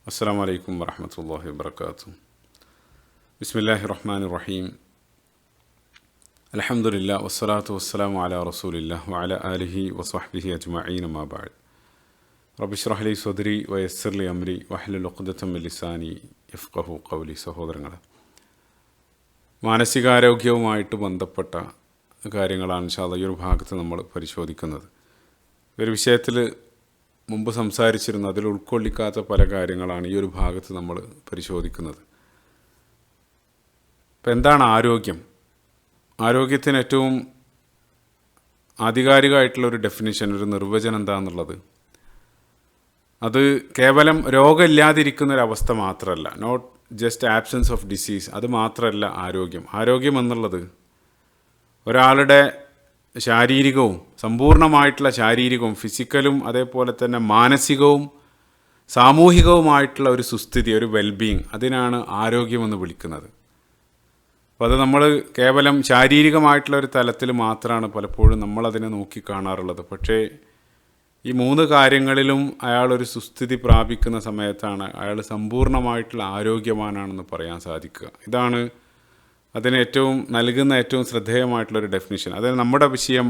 അസ്സലാമു അലൈക്കും വറഹ്മത്തുള്ളാഹി വബറകാതുഹു. ബിസ്മില്ലാഹിർ റഹ്മാനിർ റഹീം. അൽഹംദുലില്ലാഹി വസ്സലാത്തു വസ്സലാമു അലാ റസൂലില്ലാഹി വഅലാ ആലിഹി വസ്വഹ്ബിഹി അജ്മഈൻ. അമ്മാ ബഅദ്. റബ്ബി ഇശ്റഹ് ലി സ്വദ്രി വയസ്സിർ ലി അംരി വഹ്ലുൽ ഉഖ്ദതം മിൻ ലിസാനി യഫ്ഖഹു ഖൗലി. സഹോദരങ്ങളെ, മാനസികാരോഗ്യവുമായിട്ട് ബന്ധപ്പെട്ട കാര്യങ്ങളാണ് ഇൻഷാ അല്ലാഹ് ഈ ഒരു ഭാഗത്ത് നമ്മൾ പരിശോധിക്കുന്നത്. ഒരു വിഷയത്തിൽ മുമ്പ് സംസാരിച്ചിരുന്ന അതിൽ ഉൾക്കൊള്ളിക്കാത്ത പല കാര്യങ്ങളാണ് ഈ ഒരു ഭാഗത്ത് നമ്മൾ പരിശോധിക്കുന്നത്. ഇപ്പം എന്താണ് ആരോഗ്യം? ആരോഗ്യത്തിന് ഏറ്റവും ആധികാരികമായിട്ടുള്ളൊരു ഡെഫിനിഷൻ, ഒരു നിർവചനം എന്താണെന്നുള്ളത്, അത് കേവലം രോഗമില്ലാതിരിക്കുന്നൊരവസ്ഥ മാത്രമല്ല, not just absence of disease, അത് മാത്രമല്ല ആരോഗ്യം. ആരോഗ്യം എന്നുള്ളത് ഒരാളുടെ ശാരീരികവും സമ്പൂർണ്ണമായിട്ടുള്ള ശാരീരികവും ഫിസിക്കലും അതേപോലെ തന്നെ മാനസികവും സാമൂഹികവുമായിട്ടുള്ള ഒരു സുസ്ഥിതി, ഒരു വെൽബീയിങ്, അതിനാണ് ആരോഗ്യമെന്ന് വിളിക്കുന്നത്. അപ്പോൾ അത് നമ്മൾ കേവലം ശാരീരികമായിട്ടുള്ള ഒരു തലത്തിൽ മാത്രമാണ് പലപ്പോഴും നമ്മളതിനെ നോക്കിക്കാണാറുള്ളത്. പക്ഷേ ഈ മൂന്ന് കാര്യങ്ങളിലും അയാളൊരു സുസ്ഥിതി പ്രാപിക്കുന്ന സമയത്താണ് അയാൾ സമ്പൂർണ്ണമായിട്ടുള്ള ആരോഗ്യവാനാണെന്ന് പറയാൻ സാധിക്കുക. ഇതാണ് അതിന് നൽകുന്ന ഏറ്റവും ശ്രദ്ധേയമായിട്ടുള്ളൊരു ഡെഫിനിഷൻ. അതായത് നമ്മുടെ വിഷയം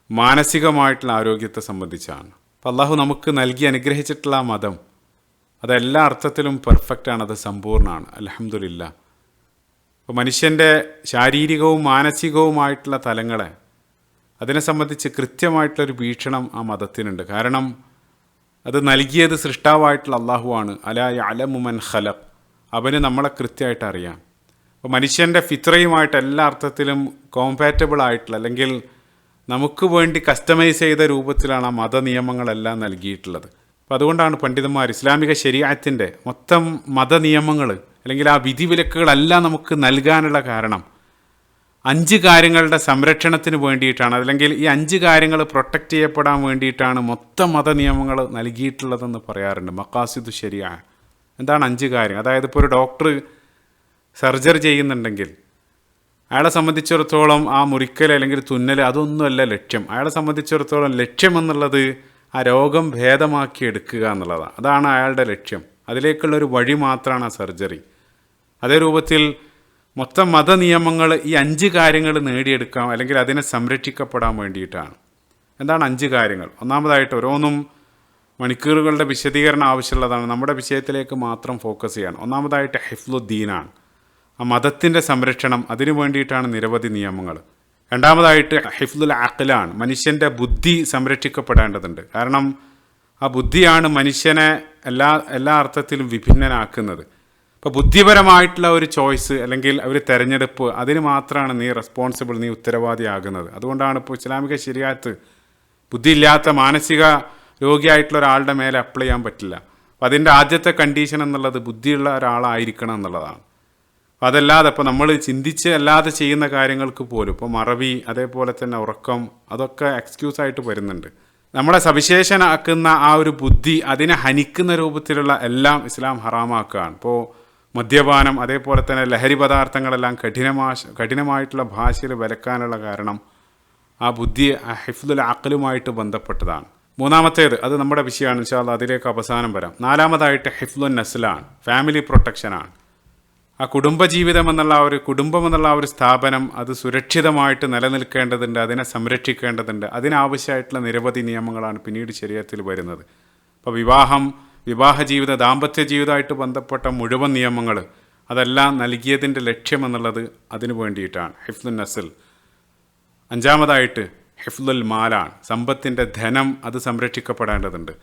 മാനസികമായിട്ടുള്ള ആരോഗ്യത്തെ സംബന്ധിച്ചാണ്. അപ്പോൾ അള്ളാഹു നമുക്ക് നൽകി അനുഗ്രഹിച്ചിട്ടുള്ള ആ മതം അതെല്ലാ അർത്ഥത്തിലും പെർഫെക്റ്റാണ്, അത് സമ്പൂർണ്ണമാണ്. അൽഹംദുലില്ലാഹ്. അപ്പോൾ മനുഷ്യൻ്റെ ശാരീരികവും മാനസികവുമായിട്ടുള്ള തലങ്ങളെ അതിനെ സംബന്ധിച്ച് കൃത്യമായിട്ടുള്ളൊരു വീക്ഷണം ആ മതത്തിനുണ്ട്. കാരണം അത് നൽകിയത് സൃഷ്ടാവായിട്ടുള്ള അള്ളാഹുവാണ്. അലാ യഅലമു മൻ ഖലഖ്, അവന് നമ്മളെ കൃത്യമായിട്ട് അറിയാം. അപ്പോൾ മനുഷ്യൻ്റെ ഫിത്രയുമായിട്ട് എല്ലാ അർത്ഥത്തിലും കോമ്പാറ്റബിൾ ആയിട്ടുള്ള, അല്ലെങ്കിൽ നമുക്ക് വേണ്ടി കസ്റ്റമൈസ് ചെയ്ത രൂപത്തിലാണ് ആ മതനിയമങ്ങളെല്ലാം നൽകിയിട്ടുള്ളത്. അപ്പോൾ അതുകൊണ്ടാണ് പണ്ഡിതന്മാർ ഇസ്ലാമിക ശരീഅത്തിൻ്റെ മൊത്തം മതനിയമങ്ങൾ അല്ലെങ്കിൽ ആ വിധിവിലക്കുകളെല്ലാം നമുക്ക് നൽകാനുള്ള കാരണം 5 കാര്യങ്ങളുടെ സംരക്ഷണത്തിന് വേണ്ടിയിട്ടാണ്, അല്ലെങ്കിൽ ഈ 5 കാര്യങ്ങൾ പ്രൊട്ടക്റ്റ് ചെയ്യപ്പെടാൻ വേണ്ടിയിട്ടാണ് മൊത്തം മതനിയമങ്ങൾ നൽകിയിട്ടുള്ളതെന്ന് പറയാറുണ്ട്. മഖാസിദു ശരിയ. എന്താണ് 5 കാര്യം? അതായത് ഇപ്പോൾ ഒരു ഡോക്ടർ സർജറി ചെയ്യുന്നുണ്ടെങ്കിൽ അയാളെ സംബന്ധിച്ചിടത്തോളം ആ മുറിക്കൽ അല്ലെങ്കിൽ തുന്നൽ അതൊന്നുമല്ല ലക്ഷ്യം. അയാളെ സംബന്ധിച്ചിടത്തോളം ലക്ഷ്യം എന്നുള്ളത് ആ രോഗം ഭേദമാക്കി എടുക്കുക എന്നുള്ളതാണ്. അതാണ് അയാളുടെ ലക്ഷ്യം. അതിലേക്കുള്ളൊരു വഴി മാത്രമാണ് ആ സർജറി. അതേ രൂപത്തിൽ മൊത്തം മതനിയമങ്ങൾ ഈ 5 കാര്യങ്ങൾ നേടിയെടുക്കാം, അല്ലെങ്കിൽ അതിനെ സംരക്ഷിക്കപ്പെടാൻ വേണ്ടിയിട്ടാണ്. എന്താണ് 5 കാര്യങ്ങൾ? ഒന്നാമതായിട്ട്, ഓരോന്നും മണിക്കൂറുകളുടെ വിശദീകരണം ആവശ്യമുള്ളതാണ്, നമ്മുടെ വിഷയത്തിലേക്ക് മാത്രം ഫോക്കസ് ചെയ്യാൻ. ഒന്നാമതായിട്ട് ഹിഫ്ലുദ്ദീനാണ്, ആ മതത്തിൻ്റെ സംരക്ഷണം. അതിനു വേണ്ടിയിട്ടാണ് നിരവധി നിയമങ്ങൾ. രണ്ടാമതായിട്ട് ഹിഫ്ലുൽ അഖ്ലാണ്, മനുഷ്യൻ്റെ ബുദ്ധി സംരക്ഷിക്കപ്പെടേണ്ടതുണ്ട്. കാരണം ആ ബുദ്ധിയാണ് മനുഷ്യനെ എല്ലാ അർത്ഥത്തിലും വിഭിന്നനാക്കുന്നത്. അപ്പോൾ ബുദ്ധിപരമായിട്ടുള്ള ഒരു ചോയ്സ് അല്ലെങ്കിൽ ഒരു തെരഞ്ഞെടുപ്പ്, അതിന് മാത്രമാണ് നീ റെസ്പോൺസിബിൾ, നീ ഉത്തരവാദിയാകുന്നത്. അതുകൊണ്ടാണ് ഇപ്പോൾ ഇസ്ലാമിക ശരീഅത്ത് ബുദ്ധിയില്ലാത്ത മാനസിക രോഗിയായിട്ടുള്ള ഒരാളുടെ മേലെ അപ്ലൈ ചെയ്യാൻ പറ്റില്ല. അപ്പോൾ അതിൻ്റെ ആദ്യത്തെ കണ്ടീഷൻ എന്നുള്ളത് ബുദ്ധിയുള്ള ഒരാളായിരിക്കണം എന്നുള്ളതാണ്. അപ്പോൾ അതല്ലാതെ ഇപ്പോൾ നമ്മൾ ചിന്തിച്ച് അല്ലാതെ ചെയ്യുന്ന കാര്യങ്ങൾക്ക് പോലും, ഇപ്പോൾ മറവി അതേപോലെ തന്നെ ഉറക്കം, അതൊക്കെ എക്സ്ക്യൂസായിട്ട് വരുന്നുണ്ട്. നമ്മളെ സവിശേഷനാക്കുന്ന ആ ഒരു ബുദ്ധി, അതിനെ ഹനിക്കുന്ന രൂപത്തിലുള്ള എല്ലാം ഇസ്ലാം ഹറാമാക്കുകയാണ്. ഇപ്പോൾ മദ്യപാനം അതേപോലെ തന്നെ ലഹരി പദാർത്ഥങ്ങളെല്ലാം കഠിനമായിട്ടുള്ള ഭാഷയിൽ വിലക്കാനുള്ള കാരണം ആ ബുദ്ധി ഹിഫ്ലുൽ അഖ്ലുമായിട്ട് ബന്ധപ്പെട്ടതാണ്. മൂന്നാമത്തേത്, അത് നമ്മുടെ വിഷയമാണ്, ഇൻഷാ അല്ലാഹ് അതിലേക്ക് അവസാനം വരാം. നാലാമതായിട്ട് ഹിഫ്ലുൻ നസ്ലാണ്, ഫാമിലി പ്രൊട്ടക്ഷനാണ്. ആ കുടുംബം എന്നുള്ള ആ ഒരു സ്ഥാപനം അത് സുരക്ഷിതമായിട്ട് നിലനിൽക്കേണ്ടതുണ്ട്, അതിനെ സംരക്ഷിക്കേണ്ടതുണ്ട്. അതിനാവശ്യമായിട്ടുള്ള നിരവധി നിയമങ്ങളാണ് പിന്നീട് ശരീഅത്തിൽ വരുന്നത്. അപ്പോൾ വിവാഹ ജീവിതം, ദാമ്പത്യ ജീവിതമായിട്ട് ബന്ധപ്പെട്ട മുഴുവൻ നിയമങ്ങൾ അതെല്ലാം നൽകിയതിൻ്റെ ലക്ഷ്യമെന്നുള്ളത് അതിനു വേണ്ടിയിട്ടാണ്, ഹിഫ്ലുൻ നസ്ൽ. അഞ്ചാമതായിട്ട് ഹിഫ്ലുൽ മാലാണ്, സമ്പത്തിൻ്റെ ധനം അത് സംരക്ഷിക്കപ്പെടേണ്ടതുണ്ട്.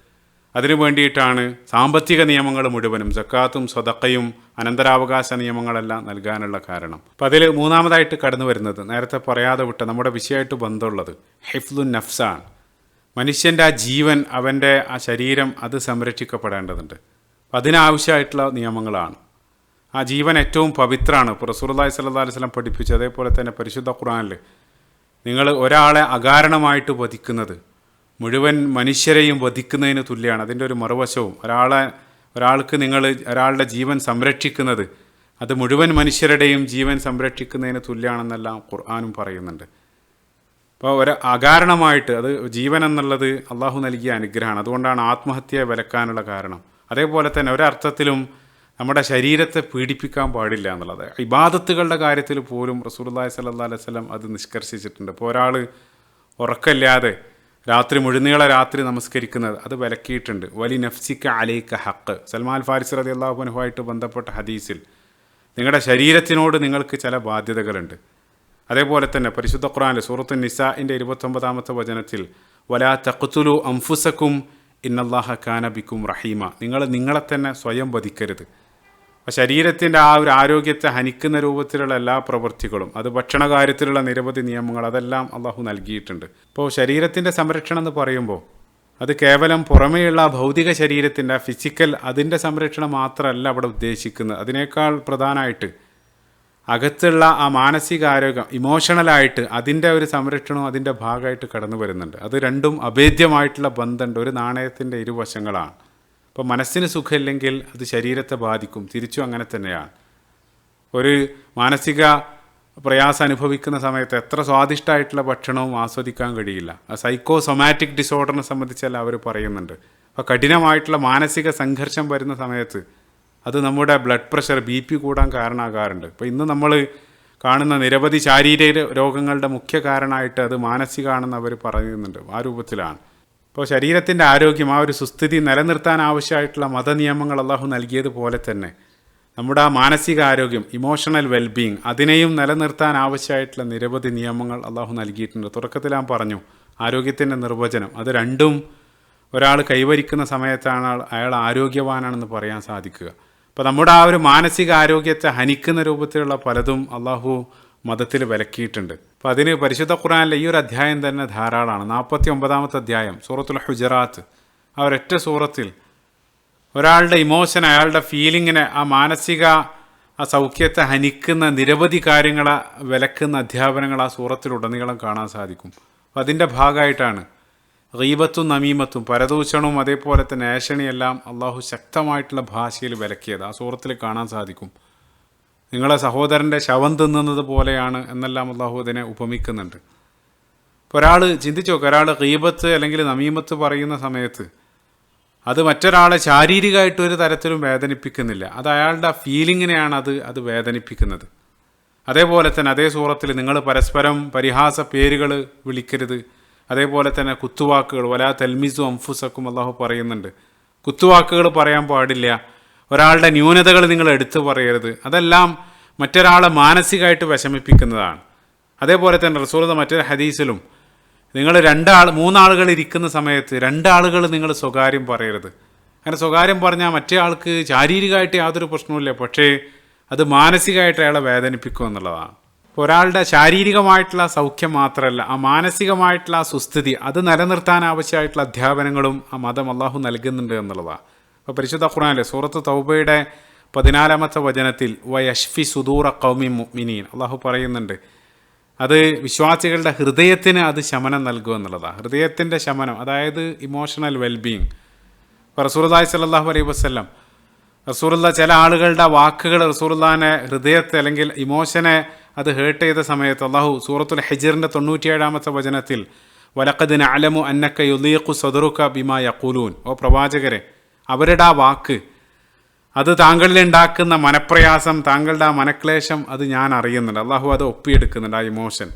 അതിനു വേണ്ടിയിട്ടാണ് സാമ്പത്തിക നിയമങ്ങൾ മുഴുവനും, സക്കാത്തും സ്വതക്കയും അനന്തരാവകാശ നിയമങ്ങളെല്ലാം നൽകാനുള്ള കാരണം. അപ്പം അതിൽ മൂന്നാമതായിട്ട് കടന്നു വരുന്നത്, നേരത്തെ പറയാതെ വിട്ട നമ്മുടെ വിഷയമായിട്ട് ബന്ധമുള്ളത്, ഹിഫ്ലുൻ നഫ്സാണ്. മനുഷ്യൻ്റെ ആ ജീവൻ, അവൻ്റെ ആ ശരീരം അത് സംരക്ഷിക്കപ്പെടേണ്ടതുണ്ട്. അപ്പം അതിനാവശ്യമായിട്ടുള്ള നിയമങ്ങളാണ്. ആ ജീവൻ ഏറ്റവും പവിത്രമാണ്. ഇപ്പോൾ റസൂലുള്ളാഹി സ്വല്ലല്ലാഹു അലൈഹി വസല്ലം പഠിപ്പിച്ചു, അതേപോലെ തന്നെ പരിശുദ്ധ ഖുർആനിൽ, നിങ്ങൾ ഒരാളെ അകാരണമായിട്ട് വധിക്കുന്നത് മുഴുവൻ മനുഷ്യരെയും വധിക്കുന്നതിന് തുല്യമാണ്. അതിൻ്റെ ഒരു മറുവശവും, ഒരാൾക്ക് നിങ്ങൾ ഒരാളുടെ ജീവൻ സംരക്ഷിക്കുന്നത് അത് മുഴുവൻ മനുഷ്യരുടെയും ജീവൻ സംരക്ഷിക്കുന്നതിന് തുല്യമാണെന്നെല്ലാം ഖുർആനും പറയുന്നുണ്ട്. അപ്പോൾ അകാരണമായിട്ട്, അത് ജീവൻ എന്നുള്ളത് അള്ളാഹു നൽകിയ അനുഗ്രഹമാണ്. അതുകൊണ്ടാണ് ആത്മഹത്യയെ വിലക്കാനുള്ള കാരണം. അതേപോലെ തന്നെ ഒരർത്ഥത്തിലും നമ്മുടെ ശരീരത്തെ പീഡിപ്പിക്കാൻ പാടില്ല എന്നുള്ളത് ഇബാദത്തുകളുടെ കാര്യത്തിൽ പോലും റസൂലുള്ളാഹി സ്വല്ലല്ലാഹു അലൈഹി വസല്ലം അത് നിഷ്കർഷിച്ചിട്ടുണ്ട്. ഇപ്പോൾ ഒരാൾ ഉറക്കമില്ലാതെ രാത്രി മുഴുനീള രാത്രി നമസ്കരിക്കുന്നത് അത് വിലക്കിയിട്ടുണ്ട്. വലി നഫ്സിക്ക അലൈക ഹക്ക്, സൽമാൻ ഫാരിസ് റളിയല്ലാഹു അൻഹുവായിട്ട് ബന്ധപ്പെട്ട ഹദീസിൽ നിങ്ങളുടെ ശരീരത്തിനോട് നിങ്ങൾക്ക് ചില ബാധ്യതകളുണ്ട്. അതേപോലെ തന്നെ പരിശുദ്ധ ഖുർആനിൽ സൂറത്തു നിസാഇൻ്റെ 29-ാമത്തെ വചനത്തിൽ വലാ തഖ്തുലു അൻഫുസക്കും ഇന്നല്ലാഹ കാന ബിക്കും റഹീമ, നിങ്ങൾ നിങ്ങളെ തന്നെ സ്വയം വധിക്കരുത്. അപ്പോൾ ശരീരത്തിൻ്റെ ആ ഒരു ആരോഗ്യത്തെ ഹനിക്കുന്ന രൂപത്തിലുള്ള എല്ലാ പ്രവൃത്തികളും, അത് ഭക്ഷണ കാര്യത്തിലുള്ള നിരവധി നിയമങ്ങൾ അതെല്ലാം അള്ളാഹു നൽകിയിട്ടുണ്ട്. ഇപ്പോൾ ശരീരത്തിൻ്റെ സംരക്ഷണം എന്ന് പറയുമ്പോൾ അത് കേവലം പുറമേയുള്ള ഭൗതിക ശരീരത്തിൻ്റെ ഫിസിക്കൽ അതിൻ്റെ സംരക്ഷണം മാത്രമല്ല അവിടെ ഉദ്ദേശിക്കുന്നത്. അതിനേക്കാൾ പ്രധാനമായിട്ട് അകത്തുള്ള ആ മാനസികാരോഗ്യം, ഇമോഷണലായിട്ട് അതിൻ്റെ ഒരു സംരക്ഷണവും അതിൻ്റെ ഭാഗമായിട്ട് കടന്നു വരുന്നുണ്ട്. അത് രണ്ടും അഭേദ്യമായിട്ടുള്ള ബന്ധമുണ്ട്, ഒരു നാണയത്തിൻ്റെ ഇരുവശങ്ങളാണ്. അപ്പോൾ മനസ്സിന് സുഖമില്ലെങ്കിൽ അത് ശരീരത്തെ ബാധിക്കും, തിരിച്ചും അങ്ങനെ തന്നെയാണ്. ഒരു മാനസിക പ്രയാസം അനുഭവിക്കുന്ന സമയത്ത് എത്ര സ്വാദിഷ്ടമായിട്ടുള്ള ഭക്ഷണവും ആസ്വദിക്കാൻ കഴിയില്ല. സൈക്കോസൊമാറ്റിക് ഡിസോർഡറിനെ സംബന്ധിച്ചല്ല അവർ പറയുന്നുണ്ട്. അപ്പോൾ കഠിനമായിട്ടുള്ള മാനസിക സംഘർഷം വരുന്ന സമയത്ത് അത് നമ്മുടെ ബ്ലഡ് പ്രഷർ BP കൂടാൻ കാരണമാകാറുണ്ട്. ഇപ്പോൾ ഇന്ന് നമ്മൾ കാണുന്ന നിരവധി ശാരീരിക രോഗങ്ങളുടെ മുഖ്യ കാരണമായിട്ട് അത് മാനസികമാണെന്ന് അവർ പറയുന്നുണ്ട്. ആ രൂപത്തിലാണ്. ഇപ്പോൾ ശരീരത്തിൻ്റെ ആരോഗ്യം, ആ ഒരു സുസ്ഥിതി നിലനിർത്താൻ ആവശ്യമായിട്ടുള്ള മതനിയമങ്ങൾ അള്ളാഹു നൽകിയതുപോലെ തന്നെ നമ്മുടെ ആ മാനസികാരോഗ്യം, ഇമോഷണൽ വെൽബീയിങ്, അതിനെയും നിലനിർത്താൻ ആവശ്യമായിട്ടുള്ള നിരവധി നിയമങ്ങൾ അള്ളാഹു നൽകിയിട്ടുണ്ട്. തുടക്കത്തിൽ ഞാൻ പറഞ്ഞു ആരോഗ്യത്തിൻ്റെ നിർവചനം, അത് രണ്ടും ഒരാൾ കൈവരിക്കുന്ന സമയത്താണ് അയാൾ ആരോഗ്യവാനാണെന്ന് പറയാൻ സാധിക്കുക. അപ്പോൾ നമ്മുടെ ആ ഒരു മാനസിക ആരോഗ്യത്തെ ഹനിക്കുന്ന രൂപത്തിലുള്ള പലതും അള്ളാഹു മതത്തിൽ വിലക്കിയിട്ടുണ്ട്. അപ്പോൾ അതിന് പരിശുദ്ധ ഖുർആനിലെ ഈ ഒരു അധ്യായം തന്നെ ധാരാളമാണ്. 49-ാമത്തെ അധ്യായം സൂറത്തുൽ ഹുജറാത്ത്, ആ ഒരൊറ്റ സൂറത്തിൽ ഒരാളുടെ ഇമോഷൻ, അയാളുടെ ഫീലിങ്ങിനെ, ആ മാനസിക ആ സൗഖ്യത്തെ ഹനിക്കുന്ന നിരവധി കാര്യങ്ങളെ വിലക്കുന്ന അധ്യാപനങ്ങൾ ആ സൂറത്തിലുടനീളം കാണാൻ സാധിക്കും. അപ്പോൾ അതിൻ്റെ ഭാഗമായിട്ടാണ് ഗീബത്തും നമീമത്തും, പരദൂഷണവും അതേപോലെ തന്നെ ഏഷണിയെല്ലാം അള്ളാഹു ശക്തമായിട്ടുള്ള ഭാഷയിൽ വിലക്കിയത് ആ സൂറത്തിൽ കാണാൻ സാധിക്കും. നിങ്ങളെ സഹോദരൻ്റെ ശവം തിന്നുന്നത് പോലെയാണ് എന്നെല്ലാം അള്ളാഹു അതിനെ ഉപമിക്കുന്നുണ്ട്. ഇപ്പോൾ ഒരാൾ ചിന്തിച്ചു നോക്കുക, ഒരാൾ ഗീബത്ത് അല്ലെങ്കിൽ നമീമത്ത് പറയുന്ന സമയത്ത് അത് മറ്റൊരാളെ ശാരീരികമായിട്ട് ഒരു തരത്തിലും വേദനിപ്പിക്കുന്നില്ല, അത് അയാളുടെ ഫീലിങ്ങിനെയാണ് അത് വേദനിപ്പിക്കുന്നത്. അതേപോലെ തന്നെ അതേ സൂറത്തിൽ നിങ്ങൾ പരസ്പരം പരിഹാസ പേരുകൾ വിളിക്കരുത്, അതേപോലെ തന്നെ കുത്തുവാക്കുകൾ, വലാ തൽമിസു അംഫുസക്കും അള്ളാഹു പറയുന്നുണ്ട്. കുത്തുവാക്കുകൾ പറയാൻ പാടില്ല, ഒരാളുടെ ന്യൂനതകൾ നിങ്ങൾ എടുത്തു പറയരുത്, അതെല്ലാം മറ്റൊരാളെ മാനസികമായിട്ട് വിഷമിപ്പിക്കുന്നതാണ്. അതേപോലെ തന്നെ റസൂലുള്ളാഹി മറ്റൊരു ഹദീസിലും നിങ്ങൾ 3 ആളുകൾ ഇരിക്കുന്ന സമയത്ത് 2 ആളുകൾ നിങ്ങൾ സ്വകാര്യം പറയരുത്. അങ്ങനെ സ്വകാര്യം പറഞ്ഞാൽ മറ്റേ ആൾക്ക് ശാരീരികമായിട്ട് യാതൊരു പ്രശ്നവുമില്ല, പക്ഷേ അത് മാനസികമായിട്ട് അയാളെ വേദനിപ്പിക്കും എന്നുള്ളതാണ്. ഇപ്പോൾ ഒരാളുടെ ശാരീരികമായിട്ടുള്ള സൗഖ്യം മാത്രമല്ല, ആ മാനസികമായിട്ടുള്ള ആ സുസ്ഥിതി അത് നിലനിർത്താൻ ആവശ്യമായിട്ടുള്ള അധ്യാപനങ്ങളും ആ മതം അള്ളാഹു നൽകുന്നുണ്ട് എന്നുള്ളതാണ്. അപ്പോൾ പരിശുദ്ധ ഖുർആനിലെ സൂറത്ത് തൗബയുടെ 14-ാമത്തെ വചനത്തിൽ വയഷ്ഫി സുദൂറ ഖൗമി മുഅ്മിനീൻ അള്ളാഹു പറയുന്നുണ്ട്, അത് വിശ്വാസികളുടെ ഹൃദയത്തിന് അത് ശമനം നൽകുക എന്നുള്ളതാണ്. ഹൃദയത്തിൻ്റെ ശമനം, അതായത് ഇമോഷണൽ വെൽബീയിങ്. ഇപ്പോൾ റസൂലുള്ളാഹി സ്വല്ലല്ലാഹു അലൈഹി വസല്ലം റസൂലുള്ളാഹി ചില ആളുകളുടെ വാക്കുകൾ റസൂലുള്ളാഹിനെ ഹൃദയത്തെ അല്ലെങ്കിൽ ഇമോഷനെ അത് ഹേർട്ട് ചെയ്ത സമയത്ത് അള്ളാഹു സൂറത്തുൽ ഹിജ്റിൻ്റെ 97-ാമത്തെ വചനത്തിൽ വലഖദ് നഅലമു അന്നക യുളീഖു സദ്റുക ബിമാ യഖൂലൂൻ, ഓ പ്രവാചകരെ, അവരുടെ ആ വാക്ക് അത് താങ്കളിൽ ഉണ്ടാക്കുന്ന മനപ്രയാസം, താങ്കളുടെ ആ മനക്ലേശം അത് ഞാൻ അറിയുന്നുണ്ട്. അള്ളാഹു അത് ഒപ്പിയെടുക്കുന്നുണ്ട്, ആ ഇമോഷൻ.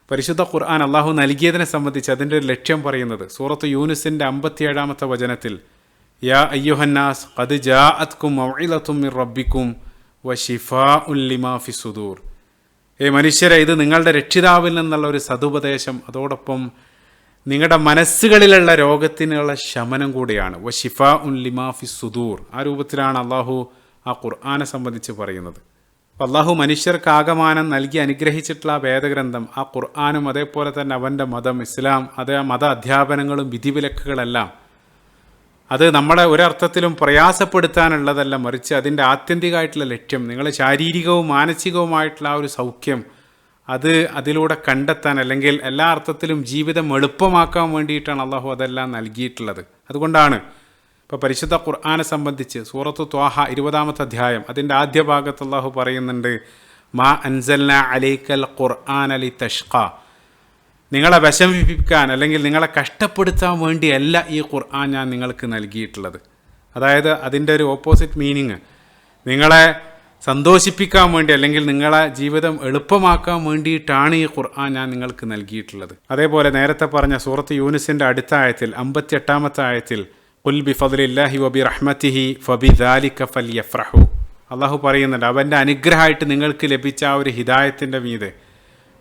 പരിശുദ്ധ ഖുർആൻ അള്ളാഹു നൽകിയതിനെ സംബന്ധിച്ച് അതിൻ്റെ ഒരു ലക്ഷ്യം പറയുന്നത് സൂറത്ത് യൂനുസിൻ്റെ 57-ാമത്തെ വചനത്തിൽ യാ അയ്യുഹന്നാസ് ഖദ് ജാഅത്കും മൗഇലത്തും മിർ റബ്ബിക്കും വശിഫാഉൻ ലിമാ ഫി സുദൂർ, മനുഷ്യരെ, ഇത് നിങ്ങളുടെ രക്ഷിതാവിൽ നിന്നുള്ള ഒരു സതുപദേശം, അതോടൊപ്പം നിങ്ങളുടെ മനസ്സുകളിലുള്ള രോഗത്തിനുള്ള ശമനം കൂടിയാണ്. വശിഫാഉൻ ലിമാ ഫി സുദൂർ, ആ രൂപത്തിലാണ് അള്ളാഹു ആ ഖുർആനെ സംബന്ധിച്ച് പറയുന്നത്. അപ്പോൾ അള്ളാഹു മനുഷ്യർക്ക് ആകമാനം നൽകി അനുഗ്രഹിച്ചിട്ടുള്ള ആ വേദഗ്രന്ഥം, ആ ഖുർആനും അതേപോലെ തന്നെ അവൻ്റെ മതം ഇസ്ലാം, അതേ മത അധ്യാപനങ്ങളും വിധിവിലക്കുകളെല്ലാം അത് നമ്മളെ ഒരർത്ഥത്തിലും പ്രയാസപ്പെടുത്താനുള്ളതല്ല, മറിച്ച് അതിൻ്റെ ആത്യന്തികമായിട്ടുള്ള ലക്ഷ്യം നിങ്ങൾ ശാരീരികവും മാനസികവുമായിട്ടുള്ള ആ ഒരു സൗഖ്യം അത് അതിലൂടെ കണ്ടെത്താൻ, അല്ലെങ്കിൽ എല്ലാ അർത്ഥത്തിലും ജീവിതം എളുപ്പമാക്കാൻ വേണ്ടിയിട്ടാണ് അള്ളാഹു അതെല്ലാം നൽകിയിട്ടുള്ളത്. അതുകൊണ്ടാണ് ഇപ്പോൾ പരിശുദ്ധ ഖുർആനെ സംബന്ധിച്ച് സൂറത്തു ത്വാഹ 20-ാമത്തെ അധ്യായം അതിൻ്റെ ആദ്യ ഭാഗത്ത് അള്ളാഹു പറയുന്നുണ്ട്, മാ അൻസൽനാ അലൈക്കൽ ഖുർആന ലിതഷ്ഖാ, നിങ്ങളെ വിഷമിപ്പിക്കാൻ അല്ലെങ്കിൽ നിങ്ങളെ കഷ്ടപ്പെടുത്താൻ വേണ്ടിയല്ല ഈ ഖുർആൻ ഞാൻ നിങ്ങൾക്ക് നൽകിയിട്ടുള്ളത്. അതായത് അതിൻ്റെ ഒരു ഓപ്പോസിറ്റ് മീനിങ്, നിങ്ങളെ സന്തോഷിപ്പിക്കാൻ വേണ്ടി അല്ലെങ്കിൽ നിങ്ങളെ ജീവിതം എളുപ്പമാക്കാൻ വേണ്ടിയിട്ടാണ് ഈ ഖുർആൻ ഞാൻ നിങ്ങൾക്ക് നൽകിയിട്ടുള്ളത്. അതേപോലെ നേരത്തെ പറഞ്ഞ സൂറത്ത് യൂനുസിൻ്റെ അടുത്ത ആയത്തിൽ 58-ാമത്തെ ആയത്തിൽ ഖുൽ ബിഫദ്ലില്ലാഹി വബിറഹ്മതിഹി ഫബിദാലിക ഫൽയഫ്റഹു, അള്ളാഹു പറയുന്നുണ്ട് അവൻ്റെ അനുഗ്രഹമായിട്ട് നിങ്ങൾക്ക് ലഭിച്ച ആ ഒരു ഹിദായത്തിൻ്റെ മീതെ,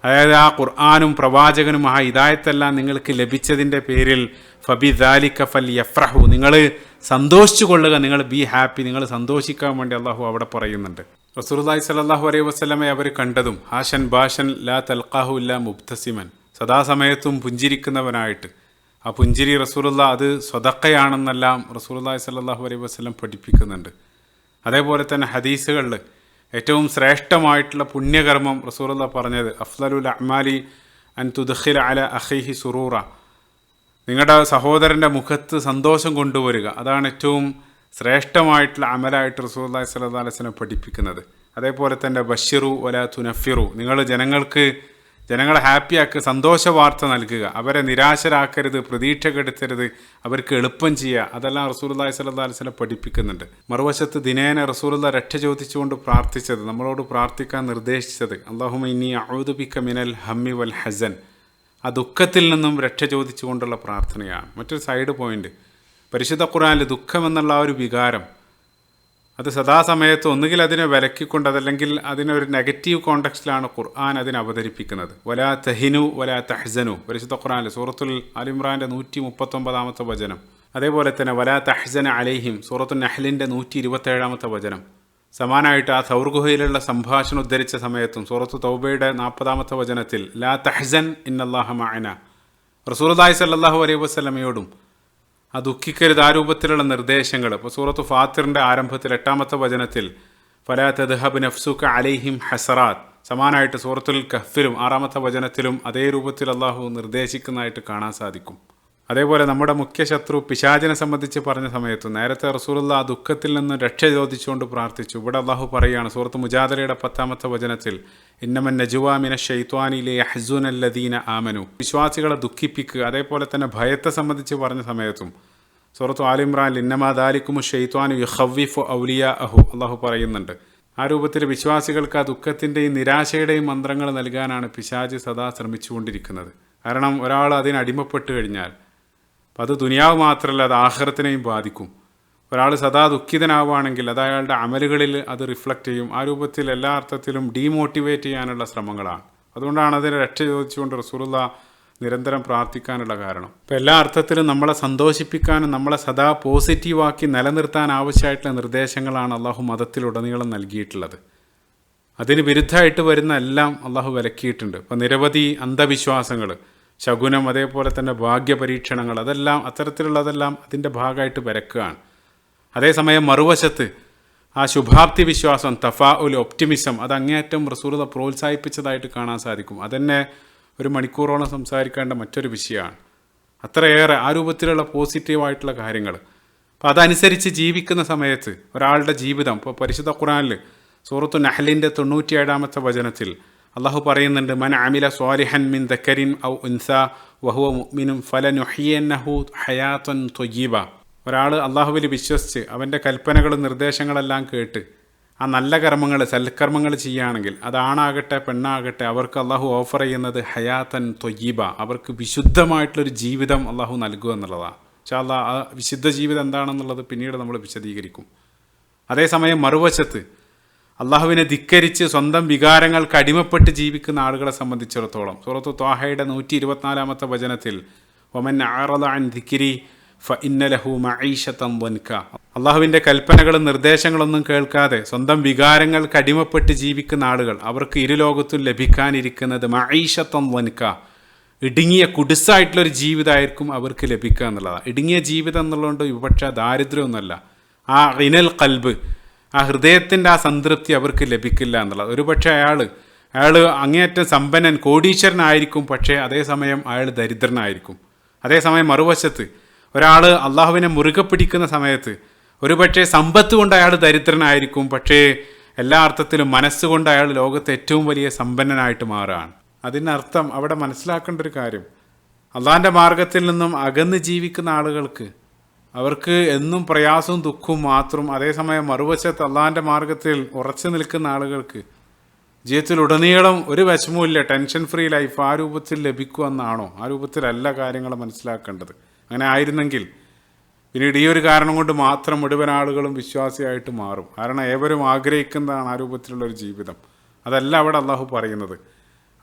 അതായത് ആ ഖുർആനും പ്രവാചകനും ആ ഹിദായത്തെല്ലാം നിങ്ങൾക്ക് ലഭിച്ചതിൻ്റെ പേരിൽ ഫബിദാലിക ഫൽയഫ്റഹു, നിങ്ങൾ സന്തോഷിച്ചു കൊള്ളുക, നിങ്ങൾ ബി ഹാപ്പി, നിങ്ങൾ സന്തോഷിക്കാൻ വേണ്ടി അള്ളാഹു അവിടെ പറയുന്നുണ്ട്. റസൂലുള്ളാഹി സ്വല്ലല്ലാഹു അലൈഹി വസല്ലമയെ അവർ കണ്ടതും ഹാഷൻ ബാഷൻ ലാ തൽഖാഹു ഇല്ലാ മുബ്തസിമൻ, സദാസമയത്തും പുഞ്ചിരിക്കുന്നവനായിട്ട്. ആ പുഞ്ചിരി റസൂലുള്ള അത് സ്വതക്കയാണെന്നെല്ലാം റസൂലുള്ളാഹി സ്വല്ലല്ലാഹു അലൈഹി വസല്ലം പഠിപ്പിക്കുന്നുണ്ട്. അതേപോലെ തന്നെ ഹദീസുകളിൽ ഏറ്റവും ശ്രേഷ്ഠമായിട്ടുള്ള പുണ്യകർമ്മം റസൂലുള്ള പറഞ്ഞത് അഫ്ളലുൽ അഅ്മാലി അൻ തുദ്ഖില അല അഖീഹി സുറൂറ, നിങ്ങളുടെ സഹോദരൻ്റെ മുഖത്ത് സന്തോഷം കൊണ്ടുവരിക, അതാണ് ഏറ്റവും ശ്രേഷ്ഠമായിട്ടുള്ള അമലായിട്ട് റസൂലുള്ളാഹി സ്വല്ലല്ലാഹു അലൈഹി വസല്ലം പഠിപ്പിക്കുന്നത്. അതേപോലെ തന്നെ ബശ്ശിറു വലാ തുനഫിറു, നിങ്ങൾ ജനങ്ങളെ ഹാപ്പിയാക്കുക, സന്തോഷ വാർത്ത നൽകുക, അവരെ നിരാശരാക്കരുത്, പ്രതീക്ഷ കെടുത്തരുത്, അവർക്ക് എളുപ്പം ചെയ്യുക, അതെല്ലാം റസൂലുള്ളാഹി സ്വല്ലല്ലാഹു അലൈഹി വസല്ലം പഠിപ്പിക്കുന്നുണ്ട്. മറുവശത്ത് ദിനേന റസൂലുള്ളാഹി രക്ഷ ചോദിച്ചുകൊണ്ട് പ്രാർത്ഥിച്ചത്, നമ്മളോട് പ്രാർത്ഥിക്കാൻ നിർദ്ദേശിച്ചത് അല്ലാഹുമ്മ ഇന്നി അഊദു ബിക മിനൽ ഹമ്മി വൽ ഹസൻ, ആ ദുഃഖത്തിൽ നിന്നും രക്ഷ ചോദിച്ചുകൊണ്ടുള്ള പ്രാർത്ഥനയാണ്. മറ്റൊരു സൈഡ് പോയിന്റ്, പരിശുദ്ധ ഖുർആനിൽ ദുഃഖം എന്നുള്ള ആ ഒരു വികാരം അത് സദാസമയത്ത് ഒന്നുകിൽ അതിനെ വിലക്കിക്കൊണ്ട് അതല്ലെങ്കിൽ അതിനൊരു നെഗറ്റീവ് കോണ്ടെക്സ്റ്റിലാണ് ഖുർആൻ അതിനെ അവതരിപ്പിക്കുന്നത്. വലാ തഹിനു വലാ തഹ്സനു, പരിശുദ്ധ ഖുർആനിൽ സൂറത്തുൽ ആലിമ്രാൻ്റെ 139-ാമത്തെ വചനം. അതേപോലെ തന്നെ വലാ തഹ്സന അലൈഹിം സൂറത്തുൽ നഹ്ലിൻ്റെ 127-ാമത്തെ വചനം. സമാനമായിട്ട് ആ സൗർ ഗുഹയിലുള്ള സംഭാഷണം ഉദ്ധരിച്ച സമയത്തും സൂറത്തു തൗബയുടെ 40-ാമത്തെ വചനത്തിൽ ലാ തഹ്സൻ ഇന്നല്ലാഹ മഅന, റസൂലുള്ളാഹി സ്വല്ലല്ലാഹു അലൈഹി വസല്ലമയോടും ആ ദുഃഖിക്കരുത് ആ രൂപത്തിലുള്ള നിർദ്ദേശങ്ങൾ. ഇപ്പോൾ സൂറത്തു ഫാത്തിറിൻ്റെ ആരംഭത്തിൽ 8-ാമത്തെ വചനത്തിൽ ഫലാ തദ്ഹബ് നഫ്സുക അലൈഹിം ഹസറാത്ത്, സമാനമായിട്ട് സൂറത്തുൽ കഹ്ഫിലും 6-ാമത്തെ വചനത്തിലും അതേ രൂപത്തിൽ അള്ളാഹു നിർദ്ദേശിക്കുന്നതായിട്ട് കാണാൻ സാധിക്കും. അതേപോലെ നമ്മുടെ മുഖ്യ ശത്രു പിശാചിനെ സംബന്ധിച്ച് പറഞ്ഞ സമയത്ത് നേരത്തെ റസൂലുള്ള ആ ദുഃഖത്തിൽ നിന്ന് രക്ഷ ചോദിച്ചുകൊണ്ട് പ്രാർത്ഥിച്ചു. ഇവിടെ അള്ളാഹു പറയുകയാണ് സൂറത്ത് മുജാദലയുടെ 10-ാമത്തെ വചനത്തിൽ ഇന്നമൻ നജ്വാ മിനശ് ശൈത്വാനി ലിയഹ്സുനല്ലദീന ആമനു, വിശ്വാസികളെ ദുഃഖിപ്പിക്കുക. അതേപോലെ തന്നെ ഭയത്തെ സംബന്ധിച്ച് പറഞ്ഞ സമയത്തും സൂറത്തു ആലിമ്രാൻ ഇന്നമാ ദാലിക്കുമു ശൈത്വാനു യുഖവ്വിഫു ഔലിയാഅഹു, അള്ളാഹു പറയുന്നുണ്ട്. ആ രൂപത്തിൽ വിശ്വാസികൾക്ക് ആ ദുഃഖത്തിൻ്റെയും നിരാശയുടെയും മന്ത്രങ്ങൾ നൽകാനാണ് പിശാച് സദാ ശ്രമിച്ചുകൊണ്ടിരിക്കുന്നത്. കാരണം ഒരാൾ അതിന് അടിമപ്പെട്ട് കഴിഞ്ഞാൽ അപ്പം അത് ദുനിയാവ് മാത്രമല്ല, അത് ആഖിറത്തിനെയും ബാധിക്കും. ഒരാൾ സദാ ദുഃഖിതനാവുകയാണെങ്കിൽ അത് അയാളുടെ അമലുകളിൽ അത് റിഫ്ലക്റ്റ് ചെയ്യും. ആ രൂപത്തിൽ എല്ലാ അർത്ഥത്തിലും ഡീമോട്ടിവേറ്റ് ചെയ്യാനുള്ള ശ്രമങ്ങളാണ്. അതുകൊണ്ടാണ് അതിനെ രക്ഷ ചോദിച്ചുകൊണ്ട് റസൂലുള്ളാഹി നിരന്തരം പ്രാർത്ഥിക്കാനുള്ള കാരണം. ഇപ്പം എല്ലാ അർത്ഥത്തിലും നമ്മളെ സന്തോഷിപ്പിക്കാനും നമ്മളെ സദാ പോസിറ്റീവാക്കി നിലനിർത്താൻ ആവശ്യമായിട്ടുള്ള നിർദ്ദേശങ്ങളാണ് അള്ളാഹു മതത്തിലുടനീളം നൽകിയിട്ടുള്ളത്. അതിന് വിരുദ്ധമായിട്ട് വരുന്ന എല്ലാം അള്ളാഹു വിലക്കിയിട്ടുണ്ട്. ഇപ്പം നിരവധി അന്ധവിശ്വാസങ്ങൾ, ശകുനം, അതേപോലെ തന്നെ ഭാഗ്യപരീക്ഷണങ്ങൾ, അതെല്ലാം അത്തരത്തിലുള്ളതെല്ലാം അതിൻ്റെ ഭാഗമായിട്ട് വിലക്കുകയാണ്. അതേസമയം മറുവശത്ത് ആ ശുഭാപ്തി വിശ്വാസം, തഫാഉൽ, ഒപ്റ്റിമിസം, അത് അങ്ങേയറ്റം റസൂലുള്ളാഹി പ്രോത്സാഹിപ്പിച്ചതായിട്ട് കാണാൻ സാധിക്കും. അതന്നെ ഒരു മണിക്കൂറോളം സംസാരിക്കേണ്ട മറ്റൊരു വിഷയമാണ്. അത്രയേറെ ആ രൂപത്തിലുള്ള പോസിറ്റീവായിട്ടുള്ള കാര്യങ്ങൾ. അപ്പോൾ അതനുസരിച്ച് ജീവിക്കുന്ന സമയത്ത് ഒരാളുടെ ജീവിതം, ഇപ്പോൾ പരിശുദ്ധ ഖുർആനിൽ സൂറത്തു നഹ്ലിൻ്റെ 97-ാമത്തെ വചനത്തിൽ അള്ളാഹു പറയുന്നുണ്ട് മൻ അമില സ്വാലിഹൻ മിൻ ദക്കരിൻ ഔ ഉൻസ വഹുവ മുഅ്മിനും ഫലനുഹ്യിയന്നഹു ഹയാതൻ ത്വയ്യിബ, ഒരാൾ അള്ളാഹുവിൽ വിശ്വസിച്ച് അവൻ്റെ കൽപ്പനകളും നിർദ്ദേശങ്ങളെല്ലാം കേട്ട് ആ നല്ല കർമ്മങ്ങൾ, സൽക്കർമ്മങ്ങൾ ചെയ്യുകയാണെങ്കിൽ അതാണാകട്ടെ പെണ്ണാകട്ടെ അവർക്ക് അള്ളാഹു ഓഫർ ചെയ്യുന്നത് ഹയാതൻ ത്വയ്യിബ, അവർക്ക് വിശുദ്ധമായിട്ടുള്ളൊരു ജീവിതം അള്ളാഹു നൽകുക എന്നുള്ളതാണ്. ഇൻഷാ അല്ലാഹ് ആ വിശുദ്ധ ജീവിതം എന്താണെന്നുള്ളത് പിന്നീട് നമ്മൾ വിശദീകരിക്കും. അതേസമയം മറുവശത്ത് അള്ളാഹുവിനെ ധിക്കരിച്ച് സ്വന്തം വികാരങ്ങൾക്ക് അടിമപ്പെട്ട് ജീവിക്കുന്ന ആളുകളെ സംബന്ധിച്ചിടത്തോളം സൂറത്തു ത്വാഹയുടെ 124-ാമത്തെ വചനത്തിൽ വമൻ അഅറദ അൻ ദിക്രി ഫഇന്ന ലഹു മഈശതൻ ദൻക, അള്ളാഹുവിൻ്റെ കൽപ്പനകളും നിർദ്ദേശങ്ങളൊന്നും കേൾക്കാതെ സ്വന്തം വികാരങ്ങൾക്ക് അടിമപ്പെട്ട് ജീവിക്കുന്ന ആളുകൾ അവർക്ക് ഇരുലോകത്തും ലഭിക്കാനിരിക്കുന്നത് മഈശതൻ ദൻക, ഇടുങ്ങിയ കുടിസായിട്ടുള്ളൊരു ജീവിതമായിരിക്കും അവർക്ക് ലഭിക്കുക എന്നുള്ളതാണ്. ഇടുങ്ങിയ ജീവിതം എന്നുള്ളതുകൊണ്ട് വിവക്ഷ ദാരിദ്ര്യമൊന്നുമല്ല, ആ ഇനൽ ഖൽബ്, ആ ഹൃദയത്തിൻ്റെ ആ സംതൃപ്തി അവർക്ക് ലഭിക്കില്ല എന്നുള്ളത്. ഒരുപക്ഷെ അയാൾ അങ്ങേയറ്റം സമ്പന്നൻ, കോടീശ്വരനായിരിക്കും, പക്ഷേ അതേസമയം അയാൾ ദരിദ്രനായിരിക്കും. അതേസമയം മറുവശത്ത് ഒരാൾ അള്ളാഹുവിനെ മുറുകെ പിടിക്കുന്ന സമയത്ത് ഒരുപക്ഷെ സമ്പത്ത് കൊണ്ട് അയാൾ ദരിദ്രനായിരിക്കും, പക്ഷേ എല്ലാ അർത്ഥത്തിലും മനസ്സുകൊണ്ട് അയാൾ ലോകത്തെ ഏറ്റവും വലിയ സമ്പന്നനായിട്ട് മാറുകയാണ്. അതിനർത്ഥം അവിടെ മനസ്സിലാക്കേണ്ട ഒരു കാര്യം, അള്ളാഹിൻ്റെ മാർഗത്തിൽ നിന്നും അകന്ന് ജീവിക്കുന്ന ആളുകൾക്ക് അവർക്ക് എന്നും പ്രയാസവും ദുഃഖവും മാത്രം. അതേസമയം മറുവശത്ത് അള്ളാഹിൻ്റെ മാർഗത്തിൽ ഉറച്ചു നിൽക്കുന്ന ആളുകൾക്ക് ജീവിതത്തിലുടനീളം ഒരു വിഷമവുമില്ല, ടെൻഷൻ ഫ്രീ ലൈഫ് ആ രൂപത്തിൽ ലഭിക്കുമെന്നാണോ? ആ രൂപത്തിലല്ല കാര്യങ്ങൾ മനസ്സിലാക്കേണ്ടത്. അങ്ങനെ ആയിരുന്നെങ്കിൽ പിന്നീട് ഈ ഒരു കാരണം കൊണ്ട് മാത്രം മുഴുവൻ ആളുകളും വിശ്വാസിയായിട്ട് മാറും. കാരണം ഏവരും ആഗ്രഹിക്കുന്നതാണ് ആ രൂപത്തിലുള്ളൊരു ജീവിതം. അതല്ല അവിടെ അള്ളാഹു പറയുന്നത്.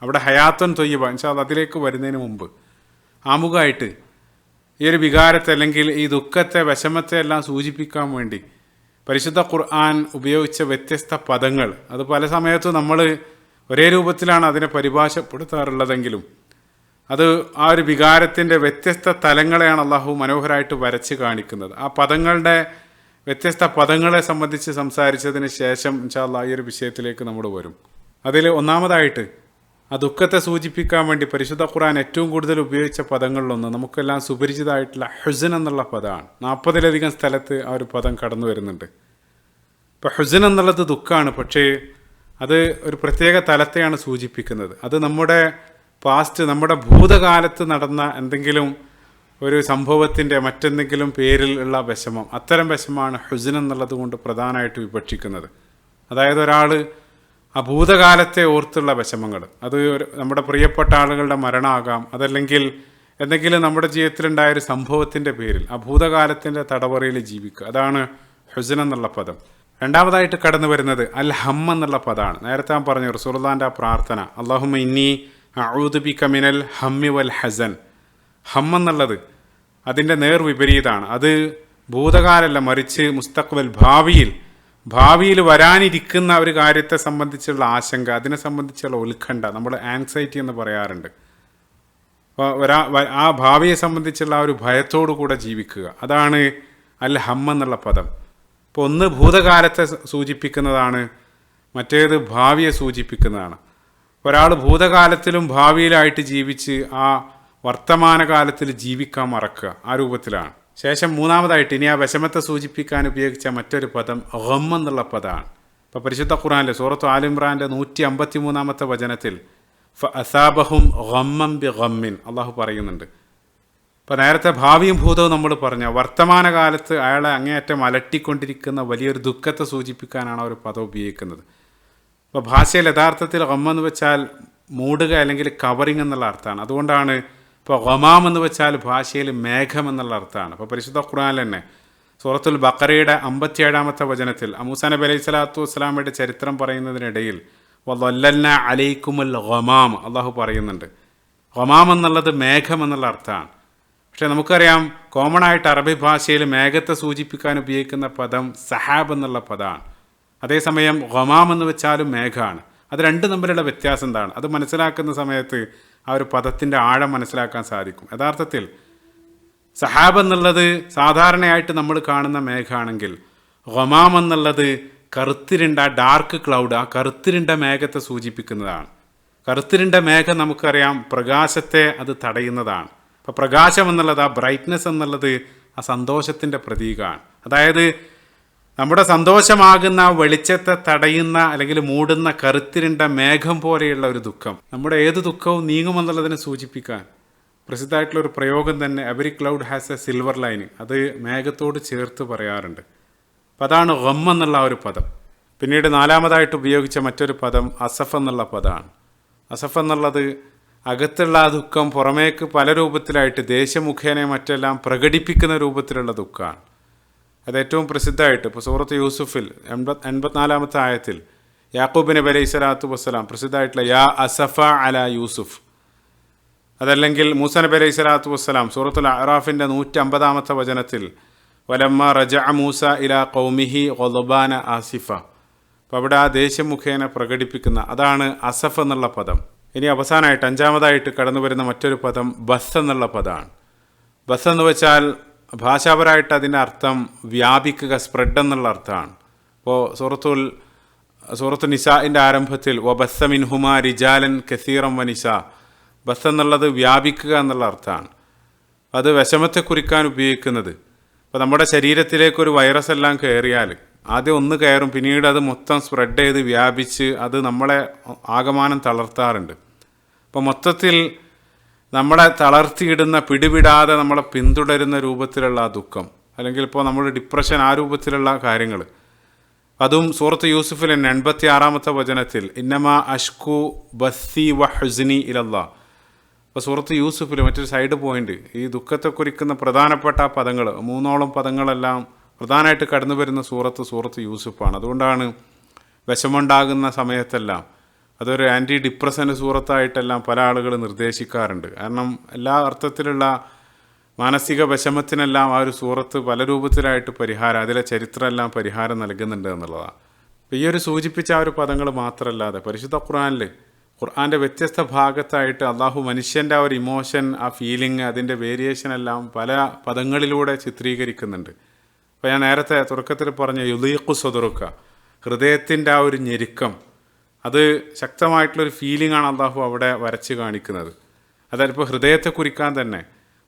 അവിടെ ഹയാത്തുൻ തൊയ്യബ. ഇൻഷാ അല്ലാഹ് അതിലേക്ക് വരുന്നതിന് മുമ്പ് ആമുഖമായിട്ട് ഈ ഒരു വികാരത്തെ അല്ലെങ്കിൽ ഈ ദുഃഖത്തെ, വിഷമത്തെ എല്ലാം സൂചിപ്പിക്കാൻ വേണ്ടി പരിശുദ്ധ ഖുർആൻ ഉപയോഗിച്ച വ്യത്യസ്ത പദങ്ങൾ, അത് പല സമയത്തും നമ്മൾ ഒരേ രൂപത്തിലാണ് അതിനെ പരിഭാഷപ്പെടുത്താറുള്ളതെങ്കിലും അത് ആ ഒരു വികാരത്തിൻ്റെ വ്യത്യസ്ത തലങ്ങളെയാണ് അള്ളാഹു മനോഹരമായിട്ട് വരച്ച് കാണിക്കുന്നത്. ആ പദങ്ങളുടെ വ്യത്യസ്ത പദങ്ങളെ സംബന്ധിച്ച് സംസാരിച്ചതിന് ശേഷം ഇൻഷാ അല്ലാഹ് ഈ ഒരു വിഷയത്തിലേക്ക് നമ്മൾ വരും. അതിൽ ഒന്നാമതായിട്ട് ആ ദുഃഖത്തെ സൂചിപ്പിക്കാൻ വേണ്ടി പരിശുദ്ധ ഖുർആൻ ഏറ്റവും കൂടുതൽ ഉപയോഗിച്ച പദങ്ങളിലൊന്ന് നമുക്കെല്ലാം സുപരിചിതമായിട്ടുള്ള ഹുസ്ൻ എന്നുള്ള പദമാണ്. 40-ലധികം സ്ഥലത്ത് ആ ഒരു പദം കടന്നു വരുന്നുണ്ട്. ഇപ്പോൾ ഹുസ്ൻ എന്നുള്ളത് ദുഃഖമാണ്, പക്ഷേ അത് ഒരു പ്രത്യേക തലത്തെയാണ് സൂചിപ്പിക്കുന്നത്. അത് നമ്മുടെ പാസ്റ്റ്, നമ്മുടെ ഭൂതകാലത്ത് നടന്ന എന്തെങ്കിലും ഒരു സംഭവത്തിൻ്റെ മറ്റെന്തെങ്കിലും പേരിൽ ഉള്ള വിഷമം, അത്തരം വിഷമമാണ് ഹുസ്ൻ എന്നുള്ളത് കൊണ്ട് പ്രധാനമായിട്ട് വിവക്ഷിക്കുന്നത്. അതായത് ഒരാൾ ആ ഭൂതകാലത്തെ ഓർത്തുള്ള വിഷമങ്ങൾ, അത് നമ്മുടെ പ്രിയപ്പെട്ട ആളുകളുടെ മരണമാകാം, അതല്ലെങ്കിൽ എന്തെങ്കിലും നമ്മുടെ ജീവിതത്തിലുണ്ടായൊരു സംഭവത്തിൻ്റെ പേരിൽ ആ ഭൂതകാലത്തിൻ്റെ തടവറയിൽ ജീവിക്കുക. അതാണ് ഹുസ്ൻ എന്നുള്ള പദം. രണ്ടാമതായിട്ട് കടന്നു വരുന്നത് അൽ ഹം എന്നുള്ള പദമാണ്. നേരത്തെ ഞാൻ പറഞ്ഞു റസൂലുള്ളാഹിൻ്റെ ആ പ്രാർത്ഥന, അല്ലാഹുമ്മ ഇന്നി അഊദു ബിക മിനൽ ഹമ്മി വൽ ഹസൻ. ഹം എന്നുള്ളത് അതിൻ്റെ നേർവിപരീതമാണ്. അത് ഭൂതകാലമല്ല, മറിച്ച് മുസ്തഖ്ബൽ, ഭാവിയിൽ വരാനിരിക്കുന്ന ഒരു കാര്യത്തെ സംബന്ധിച്ചുള്ള ആശങ്ക, അതിനെ സംബന്ധിച്ചുള്ള ഉത്കണ്ഠ, നമ്മൾ ആൻസൈറ്റി എന്ന് പറയാറുണ്ട്. ആ ഭാവിയെ സംബന്ധിച്ചുള്ള ആ ഒരു ഭയത്തോടു കൂടെ ജീവിക്കുക, അതാണ് അൽ ഹം എന്നുള്ള പദം. ഇപ്പോൾ ഒന്ന് ഭൂതകാലത്തെ സൂചിപ്പിക്കുന്നതാണ്, മറ്റേത് ഭാവിയെ സൂചിപ്പിക്കുന്നതാണ്. ഒരാൾ ഭൂതകാലത്തിലും ഭാവിയിലായിട്ട് ജീവിച്ച് ആ വർത്തമാനകാലത്തിൽ ജീവിക്കാൻ മറക്കുക, ആ രൂപത്തിലാണ്. ശേഷം മൂന്നാമതായിട്ട് ഇനി ആ വിഷമത്തെ സൂചിപ്പിക്കാൻ ഉപയോഗിച്ച മറ്റൊരു പദം ഗം എന്നുള്ള പദമാണ്. ഇപ്പോൾ പരിശുദ്ധ ഖുർആനിലെ സൂറത്ത് ആൽ ഇംറാൻ്റെ 153-ാമത്തെ വചനത്തിൽ ഫഅസാബഹും ഗമ്മൻ ബിഗമ്മിൻ അള്ളാഹു പറയുന്നുണ്ട്. ഇപ്പോൾ നേരത്തെ ഭാവിയും ഭൂതവും നമ്മൾ പറഞ്ഞ വർത്തമാനകാലത്ത് അയാളെ അങ്ങേയറ്റം അലട്ടിക്കൊണ്ടിരിക്കുന്ന വലിയൊരു ദുഃഖത്തെ സൂചിപ്പിക്കാനാണ് ആ ഒരു പദം ഉപയോഗിക്കുന്നത്. ഇപ്പോൾ ഭാഷയിൽ യഥാർത്ഥത്തിൽ ഗമ്മെന്ന് വെച്ചാൽ മൂടുക അല്ലെങ്കിൽ കവറിങ് എന്നുള്ള അർത്ഥമാണ്. അതുകൊണ്ടാണ് ഇപ്പോൾ ഗമാം എന്ന് വെച്ചാൽ ഭാഷയിൽ മേഘം എന്നുള്ള അർത്ഥമാണ്. അപ്പോൾ പരിശുദ്ധ ഖുർആനിൽ തന്നെ സൂറത്തുൽ ബഖറയുടെ 57-ാമത്തെ വചനത്തിൽ മൂസാ നബി അലൈഹി സ്വലാത്തു വസ്സലാമയുടെ ചരിത്രം പറയുന്നതിനിടയിൽ വല്ലൽന അലൈക്കുമുൽ ഗമാം അള്ളാഹു പറയുന്നുണ്ട്. ഗമാം എന്നുള്ളത് മേഘം എന്നുള്ള അർത്ഥമാണ്. പക്ഷേ നമുക്കറിയാം കോമൺ ആയിട്ട് അറബി ഭാഷയിൽ മേഘത്തെ സൂചിപ്പിക്കാൻ ഉപയോഗിക്കുന്ന പദം സഹാബ് എന്നുള്ള പദമാണ്. അതേസമയം ഗമാം എന്ന് വെച്ചാലും മേഘമാണ്. അത് രണ്ടും തമ്മിലുള്ള വ്യത്യാസം എന്താണ്? അത് മനസ്സിലാക്കുന്ന സമയത്ത് ആ ഒരു പദത്തിൻ്റെ ആഴം മനസ്സിലാക്കാൻ സാധിക്കും. യഥാർത്ഥത്തിൽ സഹാബ് എന്നുള്ളത് സാധാരണയായിട്ട് നമ്മൾ കാണുന്ന മേഘമാണെങ്കിൽ ഗമാം എന്നുള്ളത് കറുത്തിരുണ്ട ഡാർക്ക് ക്ലൗഡ്, ആ കറുത്തിരുണ്ട മേഘത്തെ സൂചിപ്പിക്കുന്നതാണ്. കറുത്തിരുണ്ട മേഘം നമുക്കറിയാം പ്രകാശത്തെ അത് തടയുന്നതാണ്. അപ്പോൾ പ്രകാശം എന്നുള്ളത്, ആ ബ്രൈറ്റ്നെസ് എന്നുള്ളത് ആ സന്തോഷത്തിൻ്റെ പ്രതീകമാണ്. അതായത് നമ്മുടെ സന്തോഷമാകുന്ന വെളിച്ചത്തെ തടയുന്ന അല്ലെങ്കിൽ മൂടുന്ന കറുത്തിരുണ്ട മേഘം പോലെയുള്ള ഒരു ദുഃഖം, നമ്മുടെ ഏത് ദുഃഖവും നീങ്ങുമെന്നുള്ളതിനെ സൂചിപ്പിക്കാൻ പ്രസിദ്ധമായിട്ടുള്ളൊരു പ്രയോഗം തന്നെ every cloud has A silver lining, അത് മേഘത്തോട് ചേർത്ത് പറയാറുണ്ട്. അപ്പം അതാണ് ഗം എന്നുള്ള ഒരു പദം. പിന്നീട് നാലാമതായിട്ട് ഉപയോഗിച്ച മറ്റൊരു പദം അസഫ് എന്നുള്ള പദമാണ്. അസഫ് എന്നുള്ളത് അകത്തുള്ള ആ ദുഃഖം പുറമേക്ക് പല രൂപത്തിലായിട്ട് ദേശമുഖേന മറ്റെല്ലാം പ്രകടിപ്പിക്കുന്ന രൂപത്തിലുള്ള ദുഃഖമാണ്. അത് ഏറ്റവും പ്രസിദ്ധമായിട്ട് ഇപ്പോൾ സൂറത്ത് യൂസുഫിൽ 84-ാമത്തെ ആയത്തിൽ യാക്കൂബ് നബി അലൈഹി സ്വലാത്തു വസ്സലാം പ്രസിദ്ധമായിട്ടുള്ള യാ അസഫ അല യൂസുഫ്, അതല്ലെങ്കിൽ മൂസാ നബി അലൈഹി സ്വലാത്തു വസ്സലാം സൂറത്തുൽ അറാഫിൻ്റെ 150-ാമത്തെ വചനത്തിൽ വലമ്മ റജഅ മൂസ ഇലാ ഖൗമിഹി ഗളബാന ആസിഫ. അപ്പോൾ അവിടെ ആ ദേശം മുഖേന പ്രകടിപ്പിക്കുന്ന അതാണ് അസഫ് എന്നുള്ള പദം. ഇനി അവസാനമായിട്ട് അഞ്ചാമതായിട്ട് കടന്നു വരുന്ന മറ്റൊരു പദം ബസ് എന്നുള്ള പദമാണ്. ബസ് എന്ന് വെച്ചാൽ ഭാഷാപരമായിട്ട് അതിൻ്റെ അർത്ഥം വ്യാപിക്കുക, സ്പ്രെഡ് എന്നുള്ള അർത്ഥമാണ്. ഇപ്പോൾ സൂറത്തു നിസാഇൻ്റെ ആരംഭത്തിൽ വബസ്സ മിൻഹുമാ റിജാലൻ കസീറൻ വനിസാ, ബസ് എന്നുള്ളത് വ്യാപിക്കുക എന്നുള്ള അർത്ഥമാണ്. അത് വിഷമത്തെ കുറിക്കാൻ ഉപയോഗിക്കുന്നത്. അപ്പോൾ നമ്മുടെ ശരീരത്തിലേക്കൊരു വൈറസ് എല്ലാം കയറിയാൽ ആദ്യം ഒന്ന് കയറും, പിന്നീട് അത് മൊത്തം സ്പ്രെഡ് ചെയ്ത് വ്യാപിച്ച് അത് നമ്മളെ ആകമാനം തളർത്താറുണ്ട്. അപ്പോൾ മൊത്തത്തിൽ നമ്മളെ തളർത്തിയിടുന്ന, പിടിവിടാതെ നമ്മളെ പിന്തുടരുന്ന രൂപത്തിലുള്ള ആ ദുഃഖം, അല്ലെങ്കിൽ ഇപ്പോൾ നമ്മൾ ഡിപ്രഷൻ ആ രൂപത്തിലുള്ള കാര്യങ്ങൾ. അതും സൂറത്ത് യൂസുഫിൽ 86-ാമത്തെ വചനത്തിൽ ഇന്നമാ അഷ്കു ബസ്സി വ ഹുസ്നി ഇലല്ലാ. അപ്പോൾ സൂറത്ത് യൂസുഫിൽ മറ്റൊരു സൈഡ് പോയിന്റ്, ഈ ദുഃഖത്തെ കുറിക്കുന്ന പ്രധാനപ്പെട്ട പദങ്ങൾ 3 പദങ്ങളെല്ലാം പ്രധാനമായിട്ട് കടന്നു വരുന്ന സൂറത്ത് യൂസുഫാണ്. അതുകൊണ്ടാണ് വിഷമുണ്ടാകുന്ന സമയത്തെല്ലാം അതൊരു ആൻറ്റി ഡിപ്രസൻ്റ് സൂറത്തായിട്ടെല്ലാം പല ആളുകൾ നിർദ്ദേശിക്കാറുണ്ട്. കാരണം എല്ലാ അർത്ഥത്തിലുള്ള മാനസിക വിഷമത്തിനെല്ലാം ആ ഒരു സൂറത്ത് പല രൂപത്തിലായിട്ട് പരിഹാരം, അതിലെ ചരിത്രമെല്ലാം പരിഹാരം നൽകുന്നുണ്ട് എന്നുള്ളതാണ്. അപ്പോൾ ഈ ഒരു സൂചിപ്പിച്ച ആ ഒരു പദങ്ങൾ മാത്രമല്ലാതെ പരിശുദ്ധ ഖുർആൻ്റെ വ്യത്യസ്ത ഭാഗത്തായിട്ട് അള്ളാഹു മനുഷ്യൻ്റെ ആ ഒരു ഇമോഷൻ, ആ ഫീലിംഗ്, അതിൻ്റെ വേരിയേഷൻ എല്ലാം പല പദങ്ങളിലൂടെ ചിത്രീകരിക്കുന്നുണ്ട്. അപ്പോൾ ഞാൻ നേരത്തെ തുടക്കത്തിൽ പറഞ്ഞ യുദീഖു സദറുക, ഹൃദയത്തിൻ്റെ ആ ഒരു ഞെരുക്കം, അത് ശക്തമായിട്ടുള്ളൊരു ഫീലിംഗാണ് അള്ളാഹു അവിടെ വരച്ച് കാണിക്കുന്നത്. അതായത് ഇപ്പോൾ ഹൃദയത്തെ കുറിക്കാൻ തന്നെ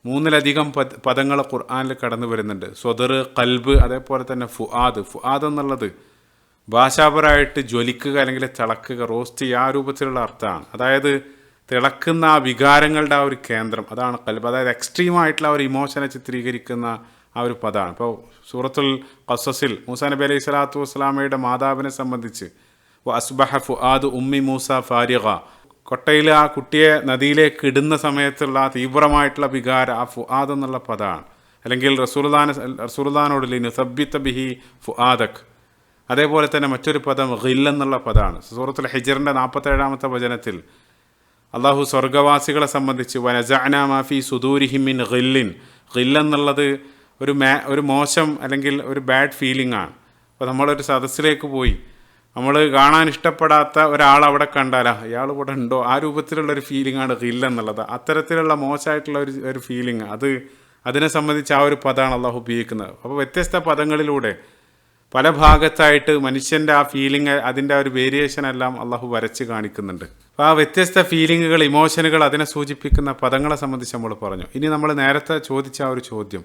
3-ലധികം പദങ്ങൾ ഖുർആനിൽ കടന്നു വരുന്നുണ്ട്. സ്വദർ, ഖൽബ്, അതേപോലെ തന്നെ ഫുആദ് എന്നുള്ളത് ഭാഷാപരമായിട്ട് ജ്വലിക്കുക അല്ലെങ്കിൽ തിളക്കുക, റോസ്റ്റ് ചെയ്യുക, ആ രൂപത്തിലുള്ള അർത്ഥമാണ്. അതായത് തിളക്കുന്ന ആ വികാരങ്ങളുടെ ആ ഒരു കേന്ദ്രം, അതാണ് ഖൽബ്. അതായത് എക്സ്ട്രീമായിട്ടുള്ള ആ ഒരു ഇമോഷനെ ചിത്രീകരിക്കുന്ന ആ ഒരു പദമാണ്. ഇപ്പോൾ സൂറത്തുൽ ഖസസിൽ മൂസാ നബി അലൈഹി സ്വലാത്തു വസ്സലാമയുടെ മാതാവിനെ സംബന്ധിച്ച് അസ്ബഹ ഫുആദ് ഉമ്മി മൂസ ഫാരിഗ, കൊട്ടയിൽ ആ കുട്ടിയെ നദിയിലേക്ക് ഇടുന്ന സമയത്തുള്ള ആ തീവ്രമായിട്ടുള്ള വികാരം, ആ ഫുആദ് എന്നുള്ള പദമാണ്. അല്ലെങ്കിൽ റസൂലുള്ളാഹിനോട് നുസബ്ബിത ബിഹി ഫുആദക്. അതേപോലെ തന്നെ മറ്റൊരു പദം ഖിൽ എന്നുള്ള പദമാണ്. സൂറത്തുൽ ഹിജ്റിൻ്റെ 47-ാമത്തെ വചനത്തിൽ അള്ളാഹു സ്വർഗവാസികളെ സംബന്ധിച്ച് വനസഅനാ മാ ഫീ സുദൂരിഹിം മിൻ ഖില്ലിൻ, ഖിൽ എന്നുള്ളത് ഒരു മോശം അല്ലെങ്കിൽ ഒരു ബാഡ് ഫീലിംഗ് ആണ്. അപ്പോൾ നമ്മളൊരു സദസ്സിലേക്ക് പോയി നമ്മൾ കാണാൻ ഇഷ്ടപ്പെടാത്ത ഒരാൾ അവിടെ കണ്ടാൽ ഇയാൾ ഇവിടെ ഉണ്ടോ, ആ രൂപത്തിലുള്ളൊരു ഫീലിംഗാണ് ഖിൽ എന്നുള്ളത്. അത്തരത്തിലുള്ള മോശമായിട്ടുള്ള ഒരു ഫീലിംഗ്, അതിനെ സംബന്ധിച്ച് ആ ഒരു പദമാണ് അള്ളാഹു ഉപയോഗിക്കുന്നത്. അപ്പോൾ വ്യത്യസ്ത പദങ്ങളിലൂടെ പല ഭാഗത്തായിട്ട് മനുഷ്യൻ്റെ ആ ഫീലിംഗ്, അതിൻ്റെ ആ ഒരു വേരിയേഷൻ എല്ലാം അള്ളാഹു വരച്ച് കാണിക്കുന്നുണ്ട്. അപ്പോൾ ആ വ്യത്യസ്ത ഫീലിങ്ങുകൾ, ഇമോഷനുകൾ, അതിനെ സൂചിപ്പിക്കുന്ന പദങ്ങളെ സംബന്ധിച്ച് നമ്മൾ പറഞ്ഞു. ഇനി നമ്മൾ നേരത്തെ ചോദിച്ച ആ ഒരു ചോദ്യം,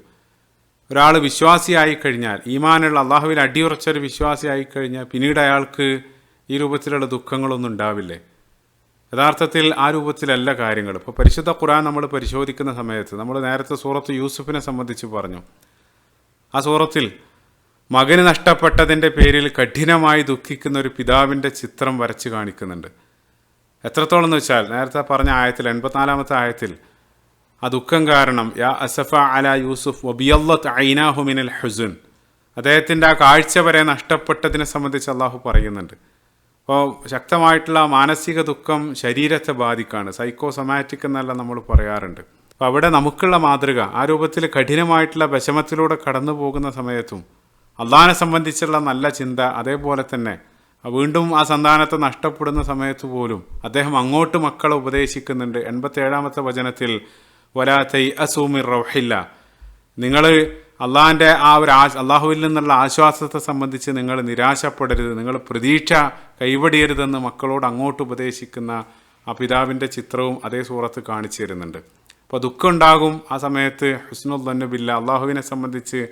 ഒരാൾ വിശ്വാസിയായി കഴിഞ്ഞാൽ, ഈമാനുള്ള അള്ളാഹുവിൽ അടിയുറച്ചൊരു വിശ്വാസിയായി കഴിഞ്ഞാൽ പിന്നീട് അയാൾക്ക് ഈ രൂപത്തിലുള്ള ദുഃഖങ്ങളൊന്നും ഉണ്ടാവില്ലേ? യഥാർത്ഥത്തിൽ ആ രൂപത്തിലല്ല കാര്യങ്ങൾ. ഇപ്പോൾ പരിശുദ്ധ ഖുർആൻ നമ്മൾ പരിശോധിക്കുന്ന സമയത്ത് നമ്മൾ നേരത്തെ സൂറത്ത് യൂസുഫിനെ സംബന്ധിച്ച് പറഞ്ഞു. ആ സൂറത്തിൽ മകന് നഷ്ടപ്പെട്ടതിൻ്റെ പേരിൽ കഠിനമായി ദുഃഖിക്കുന്ന ഒരു പിതാവിൻ്റെ ചിത്രം വരച്ച് കാണിക്കുന്നുണ്ട്. എത്രത്തോളം എന്ന് വെച്ചാൽ നേരത്തെ പറഞ്ഞ ആയത്തിൽ 84-ാമത്തെ ആയത്തിൽ ആ ദുഃഖം കാരണം യാ അസഫ അല യൂസുഫ് വബിയല്ലത്ത് ഐനാഹു മിനൽ ഹുസുൻ, അദ്ദേഹത്തിൻ്റെ ആ കാഴ്ച വരെ നഷ്ടപ്പെട്ടതിനെ സംബന്ധിച്ച് അള്ളാഹു പറയുന്നുണ്ട്. അപ്പോൾ ശക്തമായിട്ടുള്ള മാനസിക ദുഃഖം ശരീരത്തെ ബാധിക്കാണ്, സൈക്കോസൊമാറ്റിക് എന്നല്ല നമ്മൾ പറയാറുണ്ട്. അപ്പോൾ അവിടെ നമുക്കുള്ള മാതൃക ആ രൂപത്തിൽ കഠിനമായിട്ടുള്ള വിഷമത്തിലൂടെ കടന്നു പോകുന്ന സമയത്തും അള്ളാഹിനെ സംബന്ധിച്ചുള്ള നല്ല ചിന്ത, അതേപോലെ തന്നെ വീണ്ടും ആ സന്താനത്തെ നഷ്ടപ്പെടുന്ന സമയത്ത് പോലും അദ്ദേഹം അങ്ങോട്ട് മക്കളെ ഉപദേശിക്കുന്നുണ്ട്. 87-ാമത്തെ വചനത്തിൽ വലാ തൈഅസൂ മിർ റൗഹില്ല, നിങ്ങൾ അള്ളാഹിൻ്റെ ആ ഒരു അള്ളാഹുവിൽ നിന്നുള്ള ആശ്വാസത്തെ സംബന്ധിച്ച് നിങ്ങൾ നിരാശപ്പെടരുത്, നിങ്ങൾ പ്രതീക്ഷ കൈവടിയരുതെന്ന് മക്കളോട് അങ്ങോട്ട് ഉപദേശിക്കുന്ന ആ പിതാവിൻ്റെ ചിത്രവും അതേ സൂറത്ത് കാണിച്ചു തരുന്നുണ്ട്. അപ്പോൾ ദുഃഖം ഉണ്ടാകും, ആ സമയത്ത് ഹുസ്നുൽ ദന്ന ബില്ലാ, അള്ളാഹുവിനെ സംബന്ധിച്ച്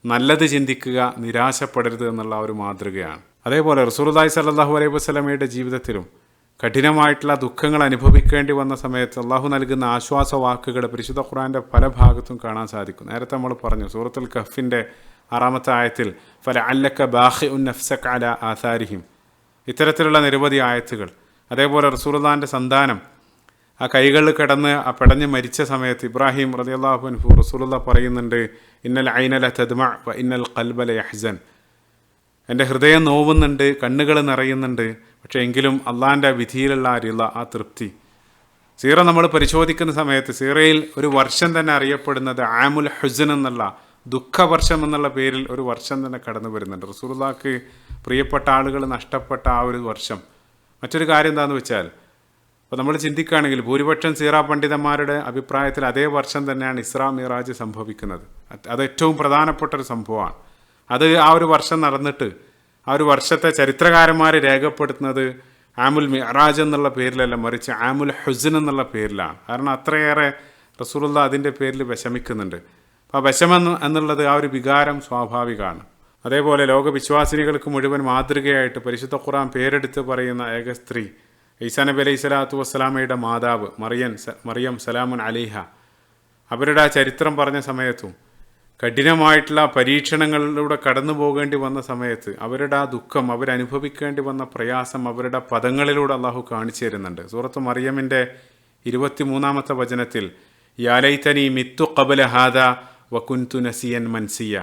നല്ലത് ചിന്തിക്കുക, നിരാശപ്പെടരുത് എന്നുള്ള ഒരു മാതൃകയാണ്. അതേപോലെ റസൂലുള്ളാഹി സ്വല്ലല്ലാഹു അലൈഹി വസല്ലമയുടെ ജീവിതത്തിലും കഠിനമായിട്ടുള്ള ദുഃഖങ്ങൾ അനുഭവിക്കേണ്ടി വന്ന സമയത്ത് അള്ളാഹു നൽകുന്ന ആശ്വാസ വാക്കുകൾ പരിശുദ്ധ ഖുർആൻ്റെ പല ഭാഗത്തും കാണാൻ സാധിക്കും. നേരത്തെ നമ്മൾ പറഞ്ഞു സൂറത്തുൽ കഹ്ഫിൻ്റെ 6-ാമത്തെ ആയത്തിൽ ഫലഅല്ലക ബാഖിഉൻ നഫ്സക അലാ ആസാരിഹിം, ഇത്തരത്തിലുള്ള നിരവധി ആയത്തുകൾ. അതേപോലെ റസൂലുള്ളാഹിൻ്റെ സന്താനം ആ കൈകളിൽ കിടന്ന് ആ പെടഞ്ഞ് മരിച്ച സമയത്ത് ഇബ്രാഹിം റളിയല്ലാഹു അൻഹു റസൂലുള്ളാഹി പറയുന്നുണ്ട് ഇന്നൽ ഐന ലതദ്മഅ വ ഇന്നൽ ഖൽബ ലയഹ്സൻ, എൻ്റെ ഹൃദയം നോവുന്നുണ്ട്, കണ്ണുകൾ നിറയുന്നുണ്ട്, പക്ഷേ എങ്കിലും അള്ളാഹിൻ്റെ വിധിയിലുള്ള ആ തൃപ്തി. സീറ നമ്മൾ പരിശോധിക്കുന്ന സമയത്ത് സീറയിൽ ഒരു വർഷം തന്നെ അറിയപ്പെടുന്നത് ആമുൽ ഹുസ്ൻ എന്നുള്ള ദുഃഖവർഷം എന്നുള്ള പേരിൽ ഒരു വർഷം തന്നെ കടന്നു വരുന്നുണ്ട്. റസൂലുള്ളാഹിക്ക് പ്രിയപ്പെട്ട ആളുകൾ നഷ്ടപ്പെട്ട ആ ഒരു വർഷം. മറ്റൊരു കാര്യം എന്താണെന്ന് വെച്ചാൽ, അപ്പോൾ നമ്മൾ ചിന്തിക്കുകയാണെങ്കിൽ ഭൂരിപക്ഷം സീറ പണ്ഡിതന്മാരുടെ അഭിപ്രായത്തിൽ അതേ വർഷം തന്നെയാണ് ഇസ്രാ മിറാജ് സംഭവിക്കുന്നത്. അത് ഏറ്റവും പ്രധാനപ്പെട്ട ഒരു സംഭവമാണ്. അത് ആ ഒരു വർഷം നടന്നിട്ട് ആ ഒരു വർഷത്തെ ചരിത്രകാരന്മാർ രേഖപ്പെടുത്തുന്നത് ആമുൽ മിറാജ് എന്നുള്ള പേരിലല്ല, മറിച്ച് ആമുൽ ഹുസ്ൻ എന്നുള്ള പേരിലാണ്. കാരണം അത്രയേറെ റസൂലുള്ളാഹി അതിൻ്റെ പേരിൽ വിഷമിക്കുന്നുണ്ട്. അപ്പോൾ വിഷമം എന്നുള്ളത് ആ ഒരു വികാരം സ്വാഭാവികമാണ്. അതേപോലെ ലോകവിശ്വാസിനികൾക്ക് മുഴുവൻ മാതൃകയായിട്ട് പരിശുദ്ധ ഖുർആൻ പേരെടുത്ത് പറയുന്ന ഏക സ്ത്രീ ഈസാ നബി അലൈഹി സ്വലാത്തു വസ്സലാമയുടെ മാതാവ് മറിയം സലാമുൻ അലൈഹ, അവരുടെ ആ ചരിത്രം പറഞ്ഞ സമയത്തും കഠിനമായിട്ടുള്ള പരീക്ഷണങ്ങളിലൂടെ കടന്നു പോകേണ്ടി വന്ന സമയത്ത് അവരുടെ ആ ദുഃഖം, അവരനുഭവിക്കേണ്ടി വന്ന പ്രയാസം അവരുടെ പദങ്ങളിലൂടെ അള്ളാഹു കാണിച്ചു തരുന്നുണ്ട്. സൂറത്ത് മറിയമിൻ്റെ 23-ാമത്തെ വചനത്തിൽ യാലൈതനി മിത്തു ഖബല ഹാദ വകുൻതു നസിയൻ മൻസിയ,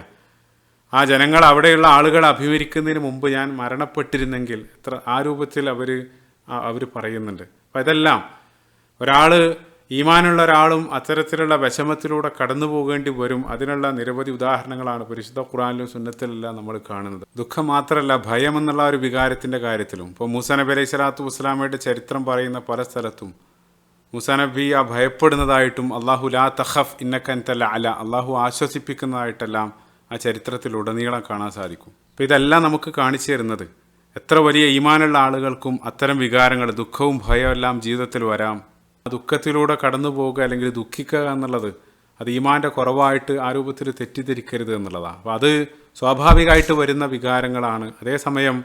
ആ ജനങ്ങൾ അവിടെയുള്ള ആളുകൾ അഭിമുഖീകരിക്കുന്നതിന് മുമ്പ് ഞാൻ മരണപ്പെട്ടിരുന്നെങ്കിൽ ആ രൂപത്തിൽ അവർ പറയുന്നുണ്ട്. അപ്പം ഇതെല്ലാം ഒരാൾ, ഈമാനുള്ള ഒരാളും അത്തരത്തിലുള്ള വിഷമത്തിലൂടെ കടന്നു പോകേണ്ടി വരും. അതിനുള്ള നിരവധി ഉദാഹരണങ്ങളാണ് പരിശുദ്ധ ഖുർആനിലും സുന്നത്തിലെല്ലാം നമ്മൾ കാണുന്നത്. ദുഃഖം മാത്രമല്ല, ഭയം എന്നുള്ള ഒരു വികാരത്തിൻ്റെ കാര്യത്തിലും. ഇപ്പോൾ മൂസാ നബി അലൈഹി സ്വലാത്തു വസ്സലാമയുടെ ചരിത്രം പറയുന്ന പല സ്ഥലത്തും മൂസാ നബി ആ ഭയപ്പെടുന്നതായിട്ടും അള്ളാഹു ലാ തഖഫ് ഇന്നക അൻതൽ അല, അള്ളാഹു ആശ്വസിപ്പിക്കുന്നതായിട്ടെല്ലാം ആ ചരിത്രത്തിലുടനീളം കാണാൻ സാധിക്കും. അപ്പോൾ ഇതെല്ലാം നമുക്ക് കാണിച്ചു തരുന്നത് എത്ര വലിയ ഈമാനുള്ള ആളുകൾക്കും അത്തരം വികാരങ്ങൾ, ദുഃഖവും ഭയവും എല്ലാം ജീവിതത്തിൽ വരാം. ആ ദുഃഖത്തിലൂടെ കടന്നു പോവുക അല്ലെങ്കിൽ ദുഃഖിക്കുക എന്നുള്ളത് അത് ഈമാൻ്റെ കുറവായിട്ട് ആ രൂപത്തിൽ തെറ്റിദ്ധരിക്കരുത് എന്നുള്ളതാണ്. അപ്പോൾ അത് സ്വാഭാവികമായിട്ട് വരുന്ന വികാരങ്ങളാണ്. അതേസമയം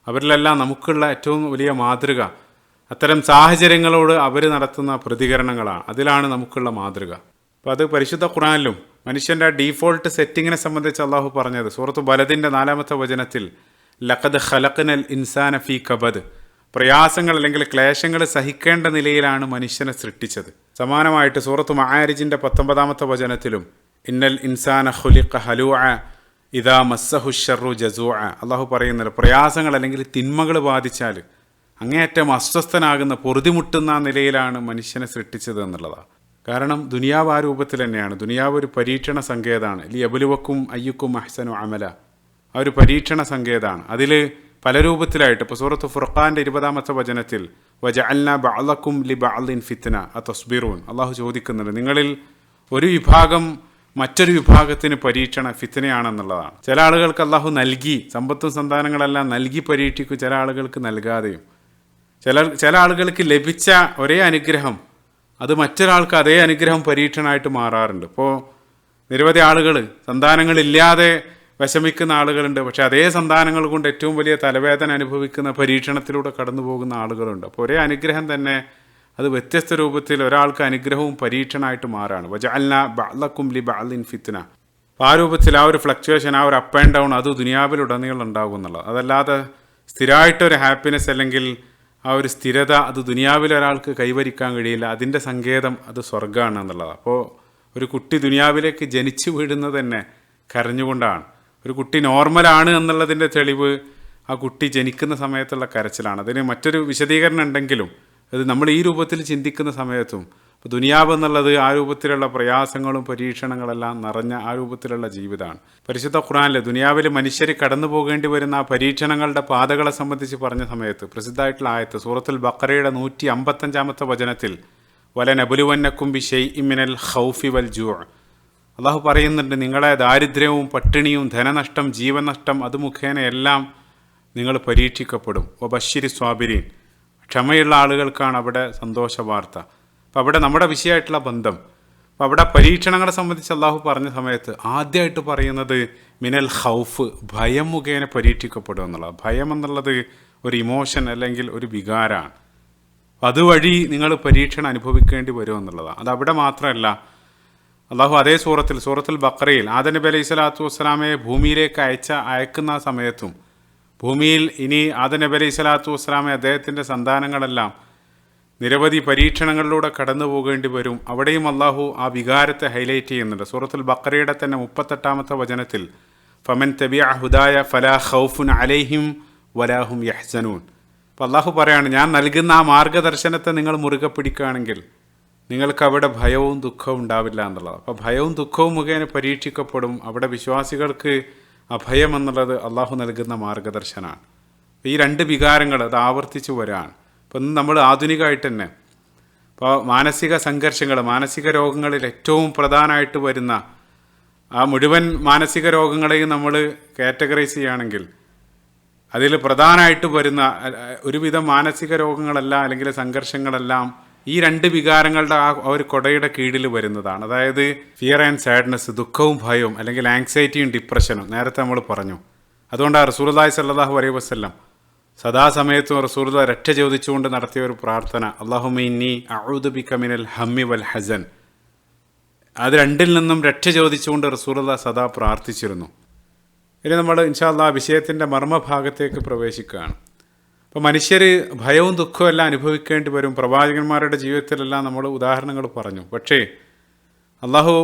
അവരിലെല്ലാം നമുക്കുള്ള ഏറ്റവും വലിയ മാതൃക അത്തരം സാഹചര്യങ്ങളോട് അവർ നടത്തുന്ന പ്രതികരണങ്ങളാണ്. അതിലാണ് നമുക്കുള്ള മാതൃക. അപ്പോൾ അത് പരിശുദ്ധ ഖുർആനിലും മനുഷ്യൻ്റെ ഡീഫോൾട്ട് സെറ്റിങ്ങിനെ സംബന്ധിച്ച് അള്ളാഹു പറഞ്ഞത് സൂറത്ത് ബലദിൻ്റെ 4-ാമത്തെ വചനത്തിൽ ലഖദ് ഖലഖ്നൽ ഇൻസാന ഫീ കബദ്, പ്രയാസങ്ങൾ അല്ലെങ്കിൽ ക്ലേശങ്ങൾ സഹിക്കേണ്ട നിലയിലാണ് മനുഷ്യനെ സൃഷ്ടിച്ചത്. സമാനമായിട്ട് സൂറത്ത് മആരിജിൻ്റെ 19-ാമത്തെ വചനത്തിലും ഇന്നൽ ഇൻസാന ഖുലിഖ ഹലൂഅ ഇദാ മസ്സഹു ശർറു ജസൂഅ, അള്ളാഹു പറയുന്നത് പ്രയാസങ്ങൾ അല്ലെങ്കിൽ തിന്മകൾ ബാധിച്ചാൽ അങ്ങേയറ്റം അസ്വസ്ഥനാകുന്ന, പൊറുതിമുട്ടുന്ന നിലയിലാണ് മനുഷ്യനെ സൃഷ്ടിച്ചത് എന്നുള്ളതാണ്. കാരണം ദുനിയാവ് ആ രൂപത്തിൽ തന്നെയാണ്. ദുനിയാവ് ഒരു പരീക്ഷണ സങ്കേതമാണ്. ലിയബ്ലുവക്കും അയ്യുക്കും അഹ്സനു അമല, ആ ഒരു പരീക്ഷണ സങ്കേതമാണ്. അതിൽ പല രൂപത്തിലായിട്ട് ഇപ്പോൾ സൂറത്ത് ഫുർഖാൻ്റെ 20-ാമത്തെ വചനത്തിൽ വജഅൽനാ ബഅളക്കും ലിബഅളിൻ ഫിത്ന അതസ്ബിറൂൻ, അള്ളാഹു ചോദിക്കുന്നുണ്ട് നിങ്ങളിൽ ഒരു വിഭാഗം മറ്റൊരു വിഭാഗത്തിന് പരീക്ഷണ ഫിത്നയാണെന്നുള്ളതാണ്. ചില ആളുകൾക്ക് അള്ളാഹു നൽകി, സമ്പത്തും സന്താനങ്ങളെല്ലാം നൽകി പരീക്ഷിക്കും, ചില ആളുകൾക്ക് നൽകാതെയും. ചില ആളുകൾക്ക് ലഭിച്ച ഒരേ അനുഗ്രഹം അത് മറ്റൊരാൾക്ക് അതേ അനുഗ്രഹം പരീക്ഷണമായിട്ട് മാറാറുണ്ട്. ഇപ്പോൾ നിരവധി ആളുകൾ സന്താനങ്ങളില്ലാതെ വിഷമിക്കുന്ന ആളുകളുണ്ട്. പക്ഷേ അതേ സന്താനങ്ങൾ കൊണ്ട് ഏറ്റവും വലിയ തലവേദന അനുഭവിക്കുന്ന പരീക്ഷണത്തിലൂടെ കടന്നു പോകുന്ന ആളുകളുണ്ട്. അപ്പോൾ ഒരേ അനുഗ്രഹം തന്നെ അത് വ്യത്യസ്ത രൂപത്തിൽ ഒരാൾക്ക് അനുഗ്രഹവും പരീക്ഷണമായിട്ട് മാറാണ്. വജഅൽനാ ബഅളക്കും ലിബഅളിൻ ഫിത്ന, അപ്പോൾ ആ രൂപത്തിൽ ആ ഒരു ഫ്ലക്ച്വേഷൻ, ആ ഒരു അപ്പ് ആൻഡ് ഡൗൺ അത് ദുനിയാവിലുടനീളം ഉണ്ടാകും എന്നുള്ളത്. അതല്ലാതെ സ്ഥിരമായിട്ടൊരു ഹാപ്പിനെസ് അല്ലെങ്കിൽ ആ ഒരു സ്ഥിരത അത് ദുനിയാവിൽ ഒരാൾക്ക് കൈവരിക്കാൻ കഴിയില്ല. അതിൻ്റെ സങ്കേതം അത് സ്വർഗ്ഗമാണ് എന്നുള്ളതാണ്. അപ്പോൾ ഒരു കുട്ടി ദുനിയാവിലേക്ക് ജനിച്ചു വീഴുന്നത് തന്നെ കരഞ്ഞുകൊണ്ടാണ്. ഒരു കുട്ടി നോർമലാണ് എന്നുള്ളതിൻ്റെ തെളിവ് ആ കുട്ടി ജനിക്കുന്ന സമയത്തുള്ള കരച്ചിലാണ്. അതിന് മറ്റൊരു വിശദീകരണം ഉണ്ടെങ്കിലും അത് നമ്മൾ ഈ രൂപത്തിൽ ചിന്തിക്കുന്ന സമയത്തും അപ്പോൾ ദുനിയാവ് എന്നുള്ളത് ആ രൂപത്തിലുള്ള പ്രയാസങ്ങളും പരീക്ഷണങ്ങളെല്ലാം നിറഞ്ഞ ആ രൂപത്തിലുള്ള ജീവിതമാണ്. പരിശുദ്ധ ഖുർആനിൽ ദുനിയാവിൽ മനുഷ്യർ കടന്നു പോകേണ്ടി വരുന്ന ആ പരീക്ഷണങ്ങളുടെ പാതകളെ സംബന്ധിച്ച് പറഞ്ഞ സമയത്ത് പ്രസിദ്ധമായിട്ടുള്ള ആയത്ത് സൂറത്തുൽ ബഖറയുടെ 155-ാമത്തെ വചനത്തിൽ വലനബുലുവന്നക്കും ബിശൈഇൻ മിനൽ ഖൗഫി വൽ ജൂഅ്, അള്ളാഹു പറയുന്നുണ്ട് നിങ്ങളെ ദാരിദ്ര്യവും പട്ടിണിയും ധനനഷ്ടം ജീവനഷ്ടം അത് മുഖേന എല്ലാം നിങ്ങൾ പരീക്ഷിക്കപ്പെടും. വബശ്ശിരി സ്വാബിരീൻ, ക്ഷമയുള്ള ആളുകൾക്കാണ് അവിടെ സന്തോഷ വാർത്ത. അപ്പോൾ അവിടെ നമ്മുടെ വിഷയമായിട്ടുള്ള ബന്ധം, അപ്പോൾ അവിടെ പരീക്ഷണങ്ങളെ സംബന്ധിച്ച് അള്ളാഹു പറഞ്ഞ സമയത്ത് ആദ്യമായിട്ട് പറയുന്നത് മിനൽ ഖൗഫ്, ഭയം മുഖേന പരീക്ഷിക്കപ്പെടും എന്നുള്ളത്. ഭയം എന്നുള്ളത് ഒരു ഇമോഷൻ അല്ലെങ്കിൽ ഒരു വികാരമാണ്. അതുവഴി നിങ്ങൾ പരീക്ഷണം അനുഭവിക്കേണ്ടി വരും എന്നുള്ളതാണ്. അത് അവിടെ മാത്രമല്ല, അള്ളാഹു അതേ സൂറത്തുൽ ബഖറയിൽ ആദം നബി അലൈഹി സ്വലാത്തു വസ്സലാമയെ ഭൂമിയിലേക്ക് അയക്കുന്ന സമയത്തും ഭൂമിയിൽ ഇനി ആദം നബി അലൈഹി സ്വലാത്തു വസ്സലാമെ അദ്ദേഹത്തിൻ്റെ സന്താനങ്ങളെല്ലാം നിരവധി പരീക്ഷണങ്ങളിലൂടെ കടന്നു പോകേണ്ടി വരും. അവിടെയും അള്ളാഹു ആ വികാരത്തെ ഹൈലൈറ്റ് ചെയ്യുന്നുണ്ട്. സൂറത്തുൽ ബഖറയുടെ തന്നെ 38-ാമത്തെ വചനത്തിൽ ഫമൻ തബിഅ ഹുദായ ഫലാ ഖൗഫുൻ അലൈഹിം വലാഹും യഹ്സനൂൻ. അപ്പോൾ അള്ളാഹു പറയാണ് ഞാൻ നൽകുന്ന ആ മാർഗദർശനത്തെ നിങ്ങൾ മുറുകെ പിടിക്കുകയാണെങ്കിൽ നിങ്ങൾക്ക് അവിടെ ഭയവും ദുഃഖവും ഉണ്ടാവില്ല എന്നുള്ളത്. അപ്പോൾ ഭയവും ദുഃഖവും മുഖേന പരീക്ഷിക്കപ്പെടും. അവിടെ വിശ്വാസികൾക്ക് അഭയം എന്നുള്ളത് അള്ളാഹു നൽകുന്ന മാർഗദർശനമാണ്. ഈ രണ്ട് വികാരങ്ങൾ അത് ആവർത്തിച്ച് വരാണ്. അപ്പം ഇന്ന് നമ്മൾ ആധുനികമായിട്ട് തന്നെ ഇപ്പോൾ മാനസിക സംഘർഷങ്ങൾ, മാനസിക രോഗങ്ങളിൽ ഏറ്റവും പ്രധാനമായിട്ട് വരുന്ന ആ മുഴുവൻ മാനസിക രോഗങ്ങളെയും നമ്മൾ കാറ്റഗറൈസ് ചെയ്യുകയാണെങ്കിൽ അതിൽ പ്രധാനമായിട്ട് വരുന്ന ഒരുവിധം മാനസിക രോഗങ്ങളെല്ലാം അല്ലെങ്കിൽ സംഘർഷങ്ങളെല്ലാം ഈ രണ്ട് വികാരങ്ങളുടെ ആ ഒരു കൊടയുടെ കീഴിൽ വരുന്നതാണ്. അതായത് ഫിയർ ആൻഡ് സാഡ്നെസ്, ദുഃഖവും ഭയവും, അല്ലെങ്കിൽ ആങ്സൈറ്റിയും ഡിപ്രഷനും നേരത്തെ നമ്മൾ പറഞ്ഞു. അതുകൊണ്ടാണ് റസൂലുള്ളാഹി സ്വല്ലല്ലാഹു അലൈഹി വസല്ലം സദാസമയത്തും റസൂലുള്ളാഹി രക്ഷ ചോദിച്ചുകൊണ്ട് നടത്തിയ ഒരു പ്രാർത്ഥന അല്ലാഹുമ്മ ഇന്നി അഊദു ബിക മിനൽ ഹമ്മി വൽ ഹസൻ. അത് രണ്ടിൽ നിന്നും രക്ഷ ചോദിച്ചുകൊണ്ട് റസൂലുള്ളാഹി സദാ പ്രാർത്ഥിച്ചിരുന്നു. ഇനി നമ്മൾ ഇൻഷാ അല്ലാഹ് വിഷയത്തിൻ്റെ മർമ്മഭാഗത്തേക്ക് പ്രവേശിക്കുകയാണ്. അപ്പോൾ മനുഷ്യർ ഭയവും ദുഃഖവും എല്ലാം അനുഭവിക്കേണ്ടി വരും. പ്രവാചകന്മാരുടെ ജീവിതത്തിലെല്ലാം നമ്മൾ ഉദാഹരണങ്ങൾ പറഞ്ഞു. പക്ഷേ അള്ളാഹു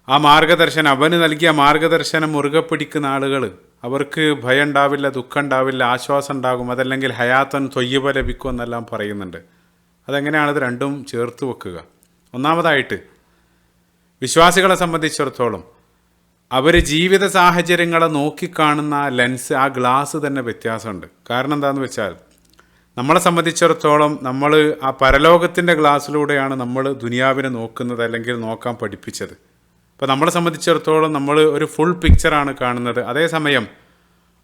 ആ മാർഗദർശനം, അവന് നൽകിയ മാർഗദർശനം മുറുകെ പിടിക്കുന്ന ആളുകൾ, അവർക്ക് ഭയം ഉണ്ടാവില്ല, ദുഃഖം ഉണ്ടാവില്ല, ആശ്വാസം ഉണ്ടാകും, അതല്ലെങ്കിൽ ഹയാത്തൻ തൊയ്യബ ലഭിക്കും എന്നെല്ലാം പറയുന്നുണ്ട്. അതെങ്ങനെയാണ് ഇത് രണ്ടും ചേർത്ത് വെക്കുക? ഒന്നാമതായിട്ട് വിശ്വാസികളെ സംബന്ധിച്ചിടത്തോളം അവർ ജീവിത സാഹചര്യങ്ങളെ നോക്കിക്കാണുന്ന ലെൻസ്, ആ ഗ്ലാസ് തന്നെ വ്യത്യാസമുണ്ട്. കാരണം എന്താണെന്ന് വെച്ചാൽ നമ്മളെ സംബന്ധിച്ചിടത്തോളം നമ്മൾ ആ പരലോകത്തിൻ്റെ ഗ്ലാസ്സിലൂടെയാണ് നമ്മൾ ദുനിയാവിനെ നോക്കുന്നത്, അല്ലെങ്കിൽ നോക്കാൻ പഠിപ്പിച്ചത്. അപ്പോൾ നമ്മളെ സംബന്ധിച്ചിടത്തോളം നമ്മൾ ഒരു ഫുൾ പിക്ചറാണ് കാണുന്നത്. അതേസമയം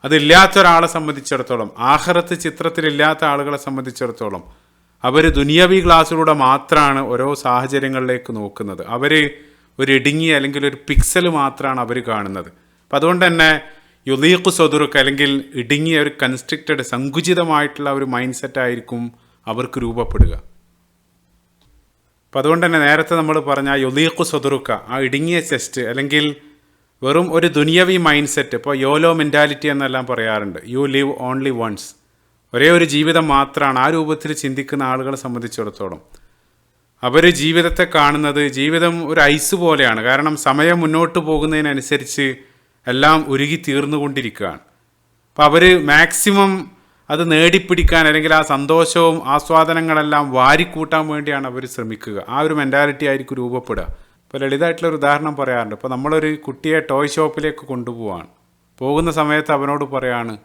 അതില്ലാത്തൊരാളെ സംബന്ധിച്ചിടത്തോളം, ആഖിറത്ത് ചിത്രത്തിലില്ലാത്ത ആളുകളെ സംബന്ധിച്ചിടത്തോളം അവർ ദുനിയാവി ഗ്ലാസ്സിലൂടെ മാത്രമാണ് ഓരോ സാഹചര്യങ്ങളിലേക്ക് നോക്കുന്നത്. അവർ ഒരു ഇടുങ്ങിയ അല്ലെങ്കിൽ ഒരു പിക്സൽ മാത്രമാണ് അവർ കാണുന്നത്. അപ്പം അതുകൊണ്ട് തന്നെ യുലീഖു സദുറുക്ക്, അല്ലെങ്കിൽ ഇടുങ്ങിയ ഒരു കൺസ്ട്രിക്റ്റഡ് സങ്കുചിതമായിട്ടുള്ള ഒരു മൈൻഡ് സെറ്റായിരിക്കും അവർക്ക് രൂപപ്പെടുക. അപ്പം അതുകൊണ്ട് തന്നെ നേരത്തെ നമ്മൾ പറഞ്ഞ യുലീഖു സദുറുക്ക, ആ ഇടുങ്ങിയ ചെസ്റ്റ്, അല്ലെങ്കിൽ വെറും ഒരു ദുനിയവി മൈൻഡ് സെറ്റ്, ഇപ്പോൾ യോലോ മെൻറ്റാലിറ്റി എന്നെല്ലാം പറയാറുണ്ട്. യു ലിവ് ഓൺലി വൺസ്, ഒരേ ഒരു ജീവിതം മാത്രമാണ്. ആ രൂപത്തിൽ ചിന്തിക്കുന്ന ആളുകളെ സംബന്ധിച്ചിടത്തോളം അവർ ജീവിതത്തെ കാണുന്നത്, ജീവിതം ഒരു ഐസ് പോലെയാണ്. കാരണം സമയം മുന്നോട്ട് പോകുന്നതിനനുസരിച്ച് എല്ലാം ഉരുകി തീർന്നുകൊണ്ടിരിക്കുകയാണ്. അപ്പോൾ അവർ മാക്സിമം അത് നേടിപ്പിടിക്കാൻ, അല്ലെങ്കിൽ ആ സന്തോഷവും ആസ്വാദനങ്ങളെല്ലാം വാരിക്കൂട്ടാൻ വേണ്ടിയാണ് അവർ ശ്രമിക്കുക. ആ ഒരു മെൻറ്റാലിറ്റി ആയിരിക്കും രൂപപ്പെടുക. ഇപ്പോൾ ലളിതമായിട്ടുള്ളൊരു ഉദാഹരണം പറയാറുണ്ട്. ഇപ്പോൾ നമ്മളൊരു കുട്ടിയെ ടോയ് ഷോപ്പിലേക്ക് കൊണ്ടുപോവാണ്. പോകുന്ന സമയത്ത് അവനോട് പറയാണ്,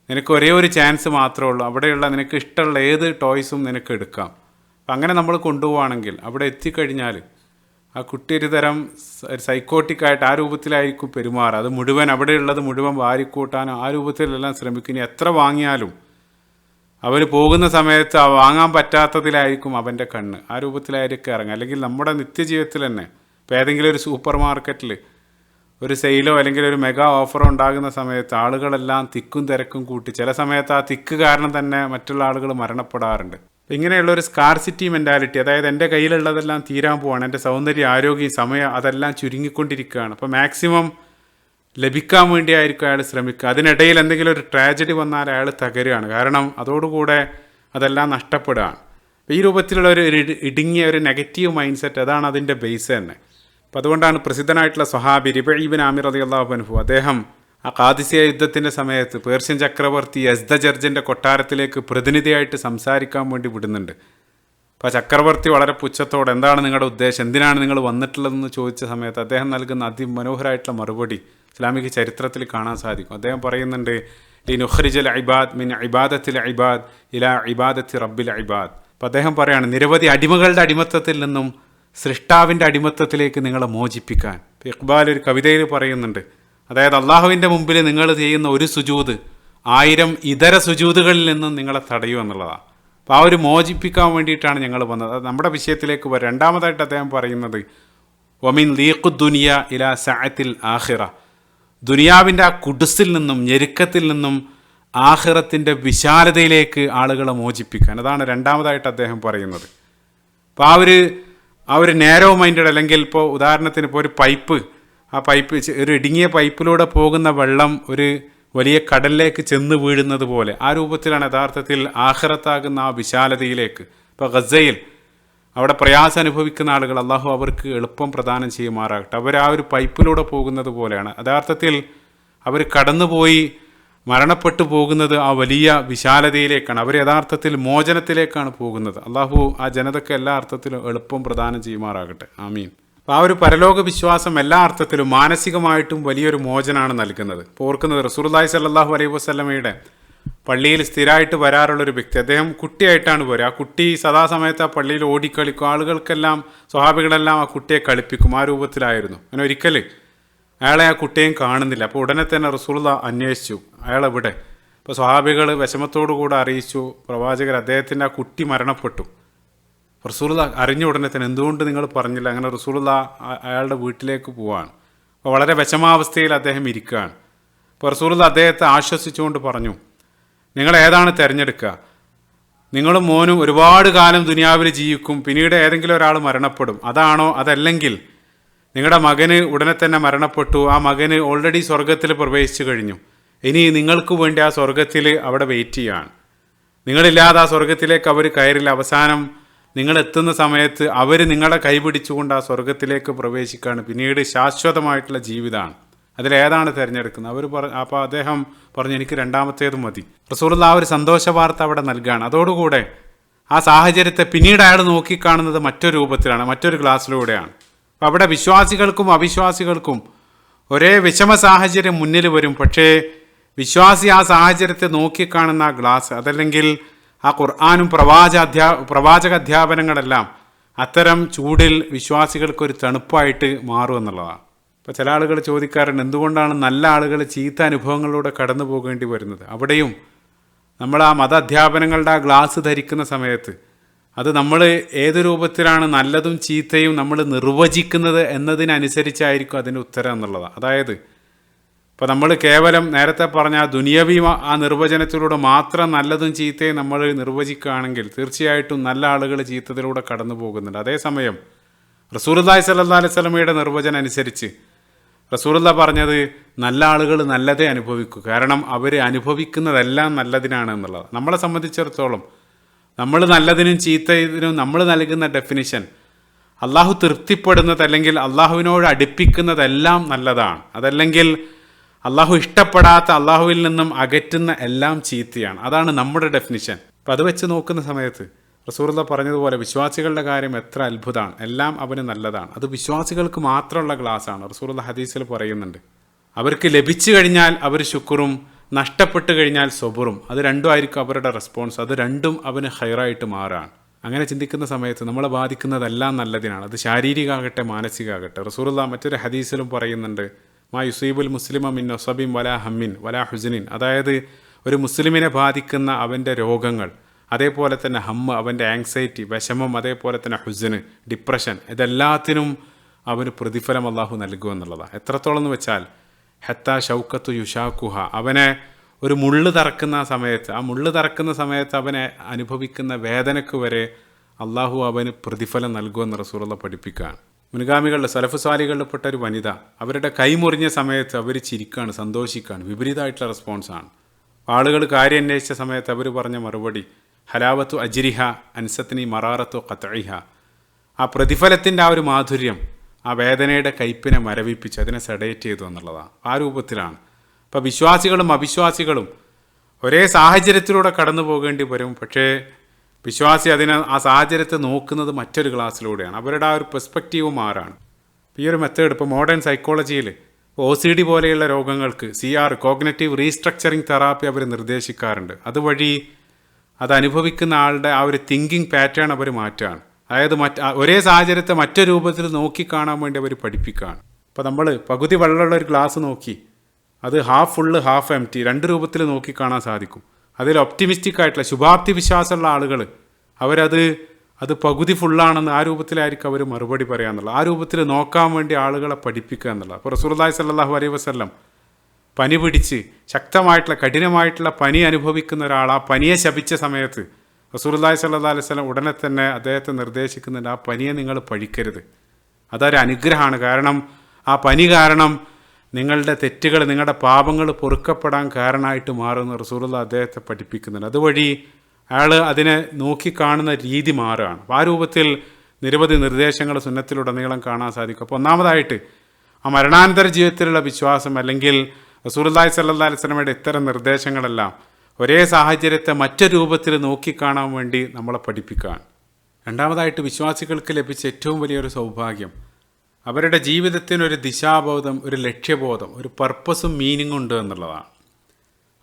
നിനക്ക് ഒരേ ഒരു ചാൻസ് മാത്രമേ ഉള്ളൂ, അവിടെയുള്ള നിനക്ക് ഇഷ്ടമുള്ള ഏത് ടോയ്സും നിനക്ക് എടുക്കാം. അപ്പം അങ്ങനെ നമ്മൾ കൊണ്ടുപോവുകയാണെങ്കിൽ അവിടെ എത്തിക്കഴിഞ്ഞാൽ ആ കുട്ടി ഒരു തരം സൈക്കോട്ടിക്കായിട്ട് ആ രൂപത്തിലായിരിക്കും പെരുമാറുക. അത് മുഴുവൻ, അവിടെയുള്ളത് മുഴുവൻ വാരിക്കൂട്ടാൻ ആ രൂപത്തിലെല്ലാം ശ്രമിക്കും. എത്ര വാങ്ങിയാലും അവർ പോകുന്ന സമയത്ത് ആ വാങ്ങാൻ പറ്റാത്തതിലായിരിക്കും അവൻ്റെ കണ്ണ്. ആ രൂപത്തിലായിരിക്കും ഇറങ്ങുക. അല്ലെങ്കിൽ നമ്മുടെ നിത്യജീവിതത്തിൽ തന്നെ ഇപ്പോൾ ഏതെങ്കിലും ഒരു സൂപ്പർ മാർക്കറ്റിൽ ഒരു സെയിലോ അല്ലെങ്കിൽ ഒരു മെഗാ ഓഫറോ ഉണ്ടാകുന്ന സമയത്ത് ആളുകളെല്ലാം തിക്കും തിരക്കും കൂട്ടി, ചില സമയത്ത് ആ തിക്ക് കാരണം തന്നെ മറ്റുള്ള ആളുകൾ മരണപ്പെടാറുണ്ട്. ഇങ്ങനെയുള്ളൊരു സ്കാർസിറ്റി മെൻറ്റാലിറ്റി, അതായത് എൻ്റെ കയ്യിലുള്ളതെല്ലാം തീരാൻ പോവാണ്, എൻ്റെ സൗന്ദര്യം, ആരോഗ്യം, സമയം അതെല്ലാം ചുരുങ്ങിക്കൊണ്ടിരിക്കുകയാണ്. അപ്പോൾ മാക്സിമം ലഭിക്കാൻ വേണ്ടിയായിരിക്കും അയാൾ ശ്രമിക്കുക. അതിനിടയിൽ എന്തെങ്കിലും ഒരു ട്രാജഡി വന്നാൽ അയാൾ തകരുകയാണ്. കാരണം അതോടുകൂടെ അതെല്ലാം നഷ്ടപ്പെടുകയാണ്. അപ്പോൾ ഈ രൂപത്തിലുള്ള ഒരു ഇടുങ്ങിയ ഒരു നെഗറ്റീവ് മൈൻഡ് സെറ്റ്, അതാണ് അതിൻ്റെ ബേസ് തന്നെ. അപ്പോൾ അതുകൊണ്ടാണ് പ്രസിദ്ധനായിട്ടുള്ള സ്വഹാബി റിബഈ ഇബ്നു ആമിർ റളിയല്ലാഹു അൻഹു, അദ്ദേഹം ആ ഖാദിസിയ യുദ്ധത്തിൻ്റെ സമയത്ത് പേർഷ്യൻ ചക്രവർത്തി യസ്ദജർജിൻ്റെ കൊട്ടാരത്തിലേക്ക് പ്രതിനിധിയായിട്ട് സംസാരിക്കാൻ വേണ്ടി വിടുന്നുണ്ട്. അപ്പോൾ ചക്രവർത്തി വളരെ പുച്ഛത്തോടെ, എന്താണ് നിങ്ങളുടെ ഉദ്ദേശം, എന്തിനാണ് നിങ്ങൾ വന്നിട്ടുള്ളതെന്ന് ചോദിച്ച സമയത്ത് അദ്ദേഹം നൽകുന്ന അതിമനോഹരമായിട്ടുള്ള മറുപടി ഇസ്ലാമിക ചരിത്രത്തിൽ കാണാൻ സാധിക്കും. അദ്ദേഹം പറയുന്നുണ്ട്, ലിനുഖ്രിജൽ ഇബാദ് മിൻ ഇബാദത്തിൽ ഇബാദ് ഇലാ ഇബാദത്തി റബ്ബിൽ ഇബാദ്. അപ്പോൾ അദ്ദേഹം പറയാണ്, നിരവധി അടിമകളുടെ അടിമത്തത്തിൽ നിന്നും സൃഷ്ടാവിൻ്റെ അടിമത്തത്തിലേക്ക് നിങ്ങളെ മോചിപ്പിക്കാൻ. ഇഖ്ബാൽ ഒരു കവിതയിൽ പറയുന്നുണ്ട്, അതായത് അള്ളാഹുവിൻ്റെ മുമ്പിൽ നിങ്ങൾ ചെയ്യുന്ന ഒരു സുജൂദ് 1000 ഇതര സുജൂദുകളിൽ നിന്നും നിങ്ങളെ തടയൂ എന്നുള്ളതാണ്. അപ്പോൾ ആ ഒരു മോചിപ്പിക്കാൻ വേണ്ടിയിട്ടാണ് ഞങ്ങൾ വന്നത്. അത് നമ്മുടെ വിഷയത്തിലേക്ക് വരും. രണ്ടാമതായിട്ട് അദ്ദേഹം പറയുന്നത്, വമിൻ ലീഖു ദുനിയ ഇലാ സഅത്തിൽ ആഖിറ, ദുനിയാവിൻ്റെ ആ കുടുസിൽ നിന്നും ഞെരുക്കത്തിൽ നിന്നും ആഖിറത്തിൻ്റെ വിശാലതയിലേക്ക് ആളുകളെ മോചിപ്പിക്കാൻ. അതാണ് രണ്ടാമതായിട്ട് അദ്ദേഹം പറയുന്നത്. അപ്പോൾ ആ ഒരു നാരോ മൈൻഡഡ്, അല്ലെങ്കിൽ ഇപ്പോൾ ഉദാഹരണത്തിന് ഇപ്പോൾ ഒരു പൈപ്പ്, ആ പൈപ്പ് ഒരു ഇടുങ്ങിയ പൈപ്പിലൂടെ പോകുന്ന വെള്ളം ഒരു വലിയ കടലിലേക്ക് ചെന്ന് വീഴുന്നത് പോലെ ആ രൂപത്തിലാണ് യഥാർത്ഥത്തിൽ ആഖിറത്താകുന്ന ആ വിശാലതയിലേക്ക്. ഇപ്പോൾ ഗസയിൽ അവിടെ പ്രയാസം അനുഭവിക്കുന്ന ആളുകൾ അള്ളാഹു അവർക്ക് എളുപ്പം പ്രദാനം ചെയ്യുമാറാകട്ടെ. അവർ ആ ഒരു പൈപ്പിലൂടെ പോകുന്നത് പോലെയാണ്. യഥാർത്ഥത്തിൽ അവർ കടന്നുപോയി മരണപ്പെട്ടു പോകുന്നത് ആ വലിയ വിശാലതയിലേക്കാണ്. അവർ യഥാർത്ഥത്തിൽ മോചനത്തിലേക്കാണ് പോകുന്നത്. അള്ളാഹു ആ ജനതയ്ക്ക് എല്ലാ അർത്ഥത്തിലും എളുപ്പം പ്രദാനം ചെയ്യുമാറാകട്ടെ. ആമീൻ. അപ്പോൾ ആ ഒരു പരലോക വിശ്വാസം എല്ലാ അർത്ഥത്തിലും മാനസികമായിട്ടും വലിയൊരു മോചനമാണ് നൽകുന്നത്. ഇപ്പോൾ ഓർക്കുന്നത് റസൂലുള്ളാഹി സ്വല്ലല്ലാഹു അലൈഹി വസല്ലമയുടെ പള്ളിയിൽ സ്ഥിരമായിട്ട് വരാറുള്ളൊരു വ്യക്തി, അദ്ദേഹം കുട്ടിയായിട്ടാണ് പോരുക. ആ കുട്ടി സദാസമയത്ത് ആ പള്ളിയിൽ ഓടിക്കളിക്കും. ആളുകൾക്കെല്ലാം, സ്വഹാബികളെല്ലാം ആ കുട്ടിയെ കളിപ്പിക്കും. ആ രൂപത്തിലായിരുന്നു. അങ്ങനെ ഒരിക്കൽ അയാളെ ആ കുട്ടിയും കാണുന്നില്ല. അപ്പോൾ ഉടനെ തന്നെ റസൂലുള്ളാഹി അന്വേഷിച്ചു, അയാളെവിടെ. അപ്പോൾ സ്വഹാബികൾ വിഷമത്തോടു കൂടെ അറിയിച്ചു, പ്രവാചകർ അദ്ദേഹത്തിൻ്റെ ആ കുട്ടി മരണപ്പെട്ടു. റസൂലുള്ളാഹി അറിഞ്ഞ ഉടനെ തന്നെ, എന്തുകൊണ്ട് നിങ്ങൾ പറഞ്ഞില്ല? അങ്ങനെ റസൂലുള്ളാഹി അയാളുടെ വീട്ടിലേക്ക് പോവാണ്. അപ്പോൾ വളരെ വിഷമാവസ്ഥയിൽ അദ്ദേഹം ഇരിക്കുകയാണ്. അപ്പോൾ റസൂലുള്ളാഹി അദ്ദേഹത്തെ ആശ്വസിച്ചുകൊണ്ട് പറഞ്ഞു, നിങ്ങൾ ഏതാണ് തിരഞ്ഞെടുക്കുക? നിങ്ങളും മോനും ഒരുപാട് കാലം ദുനിയാവിൽ ജീവിക്കും, പിന്നീട് ഏതെങ്കിലും ഒരാൾ മരണപ്പെടും, അതാണോ? അതല്ലെങ്കിൽ നിങ്ങളുടെ മകന് ഉടനെ തന്നെ മരണപ്പെട്ടു, ആ മകന് ഓൾറെഡി സ്വർഗത്തിൽ പ്രവേശിച്ചു കഴിഞ്ഞു, ഇനി നിങ്ങൾക്ക് വേണ്ടി ആ സ്വർഗത്തിൽ അവിടെ വെയിറ്റ് ചെയ്യുകയാണ്. നിങ്ങളില്ലാതെ ആ സ്വർഗത്തിലേക്ക് അവർ കയറില്ല. അവസാനം നിങ്ങൾ എത്തുന്ന സമയത്ത് അവർ നിങ്ങളെ കൈപിടിച്ചുകൊണ്ട് ആ സ്വർഗത്തിലേക്ക് പ്രവേശിക്കുകയാണ്. പിന്നീട് ശാശ്വതമായിട്ടുള്ള ജീവിതമാണ്. അതിലേതാണ് തിരഞ്ഞെടുക്കുന്നത്? അപ്പോൾ അദ്ദേഹം പറഞ്ഞു, എനിക്ക് രണ്ടാമത്തേത് മതി. റസൂലുള്ളാഹി ആ ഒരു സന്തോഷ വാർത്ത അവിടെ നൽകുകയാണ്. അതോടുകൂടെ ആ സാഹചര്യത്തെ പിന്നീട് അയാൾ നോക്കിക്കാണുന്നത് മറ്റൊരു രൂപത്തിലാണ്, മറ്റൊരു ഗ്ലാസ്സിലൂടെയാണ്. അപ്പോൾ അവിടെ വിശ്വാസികൾക്കും അവിശ്വാസികൾക്കും ഒരേ വിഷമ സാഹചര്യം മുന്നിൽ വരും. പക്ഷേ വിശ്വാസി ആ സാഹചര്യത്തെ നോക്കിക്കാണുന്ന ആ ഗ്ലാസ്, അതല്ലെങ്കിൽ ആ ഖുർആനും പ്രവാചക അധ്യാപനങ്ങളെല്ലാം അത്തരം ചൂടിൽ വിശ്വാസികൾക്കൊരു തണുപ്പായിട്ട് മാറും എന്നുള്ളതാണ്. ഇപ്പോൾ ചില ആളുകൾ ചോദിക്കാറുണ്ട്, എന്തുകൊണ്ടാണ് നല്ല ആളുകൾ ചീത്ത അനുഭവങ്ങളിലൂടെ കടന്നു പോകേണ്ടി വരുന്നത്? അവിടെയും നമ്മൾ ആ മത അധ്യാപനങ്ങളുടെ ആ ഗ്ലാസ് ധരിക്കുന്ന സമയത്ത് അത് നമ്മൾ ഏത് രൂപത്തിലാണ് നല്ലതും ചീത്തയും നമ്മൾ നിർവചിക്കുന്നത് എന്നതിനനുസരിച്ചായിരിക്കും അതിൻ്റെ ഉത്തരം എന്നുള്ളതാണ്. അതായത് ഇപ്പോൾ നമ്മൾ കേവലം നേരത്തെ പറഞ്ഞ ആ ദുനിയവി ആ നിർവചനത്തിലൂടെ മാത്രം നല്ലതും ചീത്തയും നമ്മൾ നിർവചിക്കുകയാണെങ്കിൽ തീർച്ചയായിട്ടും നല്ല ആളുകൾ ചീത്തത്തിലൂടെ കടന്നു പോകുന്നുണ്ട്. അതേസമയം റസൂലുള്ളാഹി സ്വല്ലല്ലാഹു അലൈഹി വസല്ലമയുടെ നിർവചനം അനുസരിച്ച് റസൂലുള്ളാഹി പറഞ്ഞത് നല്ല ആളുകൾ നല്ലതേ അനുഭവിക്കൂ, കാരണം അവർ അനുഭവിക്കുന്നതെല്ലാം നല്ലതിനാണ് എന്നുള്ളത്. നമ്മളെ സംബന്ധിച്ചിടത്തോളം നമ്മൾ നല്ലതിനും ചീത്തതിനും നമ്മൾ നൽകുന്ന ഡെഫിനിഷൻ അള്ളാഹു തൃപ്തിപ്പെടുന്നത് അല്ലെങ്കിൽ അള്ളാഹുവിനോട് അടുപ്പിക്കുന്നതെല്ലാം നല്ലതാണ്, അതല്ലെങ്കിൽ അള്ളാഹു ഇഷ്ടപ്പെടാത്ത അള്ളാഹുവിൽ നിന്നും അകറ്റുന്ന എല്ലാം ചീത്തയാണ്. അതാണ് നമ്മുടെ ഡെഫിനിഷൻ. അപ്പം അത് വെച്ച് നോക്കുന്ന സമയത്ത് റസൂലുള്ളാഹി പറഞ്ഞതുപോലെ വിശ്വാസികളുടെ കാര്യം എത്ര അത്ഭുതമാണ്, എല്ലാം അവന് നല്ലതാണ്. അത് വിശ്വാസികൾക്ക് മാത്രമുള്ള ഗ്ലാസ്സാണ്. റസൂലുള്ളാഹി ഹദീസിൽ പറയുന്നുണ്ട്, അവർക്ക് ലഭിച്ചു കഴിഞ്ഞാൽ അവർ ശുക്റും, നഷ്ടപ്പെട്ട് കഴിഞ്ഞാൽ സബറും, അത് രണ്ടും ആയിരിക്കും അവരുടെ റെസ്പോൺസ്. അത് രണ്ടും അവന് ഹൈറായിട്ട് മാറാണ്. അങ്ങനെ ചിന്തിക്കുന്ന സമയത്ത് നമ്മളെ ബാധിക്കുന്നതെല്ലാം നല്ലതിനാണ്. അത് ശാരീരികമാകട്ടെ മാനസികമാകട്ടെ. റസൂലുള്ളാഹി മറ്റൊരു ഹദീസിലും പറയുന്നുണ്ട്, മാ യുസീബുൽ മുസ്ലിമ മിൻ നസബിൻ വലാ ഹമ്മിൻ വലാ ഹുസ്നിൻ, അതായത് ഒരു മുസ്ലിമിനെ ബാധിക്കുന്ന അവൻ്റെ രോഗങ്ങൾ, അതേപോലെ തന്നെ ഹമ്മ്, അവൻ്റെ ആങ്സൈറ്റി, വിഷമം, അതേപോലെ തന്നെ ഹുസ്ന്, ഡിപ്രഷൻ, ഇതെല്ലാത്തിനും അവന് പ്രതിഫലം അള്ളാഹു നൽകുമെന്നുള്ളതാണ്. എത്രത്തോളം എന്ന് വെച്ചാൽ ഹത്താ ഷൗക്കത്തു യുഷാക്കുഹ, അവനെ ഒരു മുള്ള് തറക്കുന്ന സമയത്ത്, ആ മുള്ള് തറക്കുന്ന സമയത്ത് അവനെ അനുഭവിക്കുന്ന വേദനയ്ക്ക് വരെ അള്ളാഹു അവന് പ്രതിഫലം നൽകുമെന്ന് റസൂലുള്ളാഹി പഠിപ്പിക്കുകയാണ്. മുൻഗാമികളുടെ സലഫ് സാലികളിൽപ്പെട്ട ഒരു വനിത, അവരുടെ കൈമുറിഞ്ഞ സമയത്ത് അവർ ചിരിക്കുകയാണ്, സന്തോഷിക്കുകയാണ്. വിപരീതമായിട്ടുള്ള റെസ്പോൺസാണ്. ആളുകൾ കാര്യം അന്വേഷിച്ച സമയത്ത് അവർ പറഞ്ഞ മറുപടി ഹലാവത്തു അജ്രിഹ അൻസത്തിനി മറാറത്തു ഖത്ഇഹ, ആ പ്രതിഫലത്തിൻ്റെ ആ ഒരു മാധുര്യം ആ വേദനയുടെ കയ്പിനെ മരവിപ്പിച്ച് അതിനെ സെഡേറ്റ് ചെയ്തു എന്നുള്ളതാണ്. ആ രൂപത്തിലാണ്. അപ്പോൾ വിശ്വാസികളും അവിശ്വാസികളും ഒരേ സാഹചര്യത്തിലൂടെ കടന്നു പോകേണ്ടി വരും. പക്ഷേ വിശ്വാസി ആ സാഹചര്യത്തെ നോക്കുന്നത് മറ്റൊരു ക്ലാസ്സിലൂടെയാണ്. അവരുടെ ആ ഒരു പെർസ്പെക്റ്റീവ് മാറാണ്. ഈ ഒരു മെത്തേഡ് ഇപ്പോൾ മോഡേൺ സൈക്കോളജിയിൽ OCD പോലെയുള്ള രോഗങ്ങൾക്ക് CR കോഗ്നിറ്റീവ് റീസ്ട്രക്ചറിങ് തെറാപ്പി അവർ നിർദ്ദേശിക്കാറുണ്ട്. അതുവഴി അത് അനുഭവിക്കുന്ന ആളുടെ ആ ഒരു തിങ്കിങ് പാറ്റേൺ അവർ മാറ്റുകയാണ്. അതായത് ഒരേ സാഹചര്യത്തെ മറ്റൊരു രൂപത്തിൽ നോക്കിക്കാണാൻ വേണ്ടി അവർ പഠിപ്പിക്കുകയാണ്. അപ്പോൾ നമ്മൾ പകുതി വെള്ളമുള്ള ഒരു ഗ്ലാസ് നോക്കി അത് ഹാഫ് ഫുള്ള് ഹാഫ് എംറ്റി രണ്ട് രൂപത്തിൽ നോക്കിക്കാണാൻ സാധിക്കും. അതിൽ ഒപ്റ്റിമിസ്റ്റിക് ആയിട്ടുള്ള ശുഭാപ്തി വിശ്വാസമുള്ള ആളുകൾ അത് പകുതി ഫുള്ളാണെന്ന് ആ രൂപത്തിലായിരിക്കും അവർ മറുപടി പറയാന്നുള്ളത്. ആ രൂപത്തിൽ നോക്കാൻ വേണ്ടി ആളുകളെ പഠിപ്പിക്കുക എന്നുള്ളത്. അപ്പോൾ റസൂലുള്ളാഹി സ്വല്ലല്ലാഹു അലൈഹി വസല്ലം പനി പിടിച്ച് ശക്തമായിട്ടുള്ള കഠിനമായിട്ടുള്ള പനി അനുഭവിക്കുന്ന ഒരാൾ ആ പനിയെ ശപിച്ച സമയത്ത് റസൂലുള്ളാഹി സ്വല്ലല്ലാഹു അലൈഹി വസല്ലം ഉടനെ തന്നെ അദ്ദേഹത്തെ നിർദ്ദേശിക്കുന്നുണ്ട്, ആ പനിയെ നിങ്ങൾ പഴിക്കരുത്, അതൊരു അനുഗ്രഹമാണ്. കാരണം ആ പനി കാരണം നിങ്ങളുടെ തെറ്റുകൾ, നിങ്ങളുടെ പാപങ്ങൾ പൊറുക്കപ്പെടാൻ കാരണമായിട്ട് മാറുന്ന റസൂലുള്ളാഹി അദ്ദേഹത്തെ പഠിപ്പിക്കുന്നുണ്ട്. അതുവഴി അയാൾ അതിനെ നോക്കിക്കാണുന്ന രീതി മാറുകയാണ്. അപ്പോൾ ആ രൂപത്തിൽ നിരവധി നിർദ്ദേശങ്ങൾ സുന്നത്തിലുടനീളം കാണാൻ സാധിക്കും. അപ്പോൾ ഒന്നാമതായിട്ട് ആ മരണാനന്തര ജീവിതത്തിലുള്ള വിശ്വാസം, അല്ലെങ്കിൽ റസൂലുള്ളാഹി സ്വല്ലല്ലാഹു അലൈഹി വസല്ലമയുടെ ഇത്തരം നിർദ്ദേശങ്ങളെല്ലാം ഒരേ സാഹചര്യത്തെ മറ്റൊരു രൂപത്തിൽ നോക്കിക്കാണാൻ വേണ്ടി നമ്മളെ പഠിപ്പിക്കുകയാണ്. രണ്ടാമതായിട്ട് വിശ്വാസികൾക്ക് ലഭിച്ച ഏറ്റവും വലിയൊരു സൗഭാഗ്യം അവരുടെ ജീവിതത്തിനൊരു ദിശാബോധം, ഒരു ലക്ഷ്യബോധം, ഒരു പർപ്പസും മീനിങ്ങും ഉണ്ട് എന്നുള്ളതാണ്.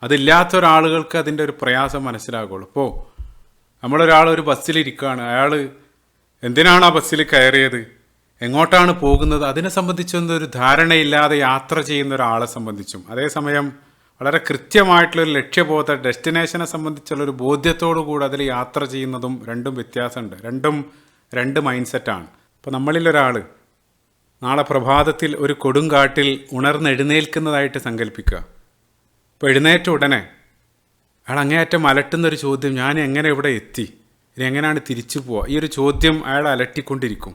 അതില്ലാത്ത ഒരാളുകൾക്ക് അതിൻ്റെ ഒരു പ്രയാസം മനസ്സിലാകുള്ളൂ. ഇപ്പോൾ നമ്മളൊരാൾ ഒരു ബസ്സിലിരിക്കുകയാണ്, അയാൾ എന്തിനാണ് ആ ബസ്സിൽ കയറിയത്, എങ്ങോട്ടാണ് പോകുന്നത്, അതിനെ സംബന്ധിച്ചൊന്നും ഒരു ധാരണയില്ലാതെ യാത്ര ചെയ്യുന്ന ഒരാളെ സംബന്ധിച്ചും, അതേസമയം വളരെ കൃത്യമായിട്ടുള്ളൊരു ലക്ഷ്യബോധ ഡെസ്റ്റിനേഷനെ സംബന്ധിച്ചുള്ളൊരു ബോധ്യത്തോടു കൂടി അതിൽ യാത്ര ചെയ്യുന്നതും രണ്ടും വ്യത്യാസമുണ്ട്. രണ്ട് മൈൻഡ് സെറ്റാണ്. ഇപ്പോൾ നമ്മളിലൊരാൾ നാളെ പ്രഭാതത്തിൽ ഒരു കൊടുങ്കാട്ടിൽ ഉണർന്നെഴുന്നേൽക്കുന്നതായിട്ട് സങ്കല്പിക്കുക. ഇപ്പോൾ എഴുന്നേറ്റ ഉടനെ അയാൾ അങ്ങേയറ്റം അലട്ടുന്നൊരു ചോദ്യം, ഞാൻ എങ്ങനെ ഇവിടെ എത്തി, ഇനി എങ്ങനെയാണ് തിരിച്ചു പോവുക, ഈ ഒരു ചോദ്യം അയാൾ അലട്ടിക്കൊണ്ടിരിക്കും.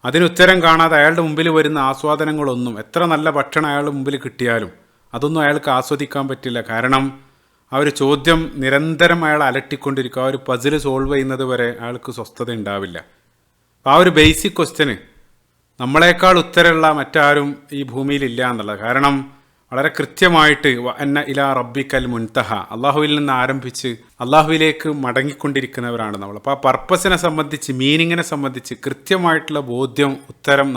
അതിനുത്തരം കാണാതെ അയാളുടെ മുമ്പിൽ വരുന്ന ആസ്വാദനങ്ങളൊന്നും, എത്ര നല്ല ഭക്ഷണം അയാളുടെ മുമ്പിൽ കിട്ടിയാലും അതൊന്നും അയാൾക്ക് ആസ്വദിക്കാൻ പറ്റില്ല. കാരണം ആ ഒരു ചോദ്യം നിരന്തരം അയാൾ അലട്ടിക്കൊണ്ടിരിക്കും. ആ ഒരു പസിൽ സോൾവ് ചെയ്യുന്നത് വരെ അയാൾക്ക് സ്വസ്ഥത ഉണ്ടാവില്ല. ആ ഒരു ബേസിക് ക്വസ്റ്റ്യന് നമ്മളെക്കാൾ ഉത്തരമുള്ള മറ്റാരും ഈ ഭൂമിയിലില്ല എന്നുള്ളത്. കാരണം വളരെ കൃത്യമായിട്ട് അന്ന ഇലാ റബ്ബിക്കൽ മുൻതഹ, അള്ളാഹുവിൽ നിന്ന് ആരംഭിച്ച് അള്ളാഹുവിലേക്ക് മടങ്ങിക്കൊണ്ടിരിക്കുന്നവരാണ് നമ്മൾ. അപ്പോൾ ആ പർപ്പസിനെ സംബന്ധിച്ച്, മീനിങ്ങിനെ സംബന്ധിച്ച് കൃത്യമായിട്ടുള്ള ബോധ്യം, ഉത്തരം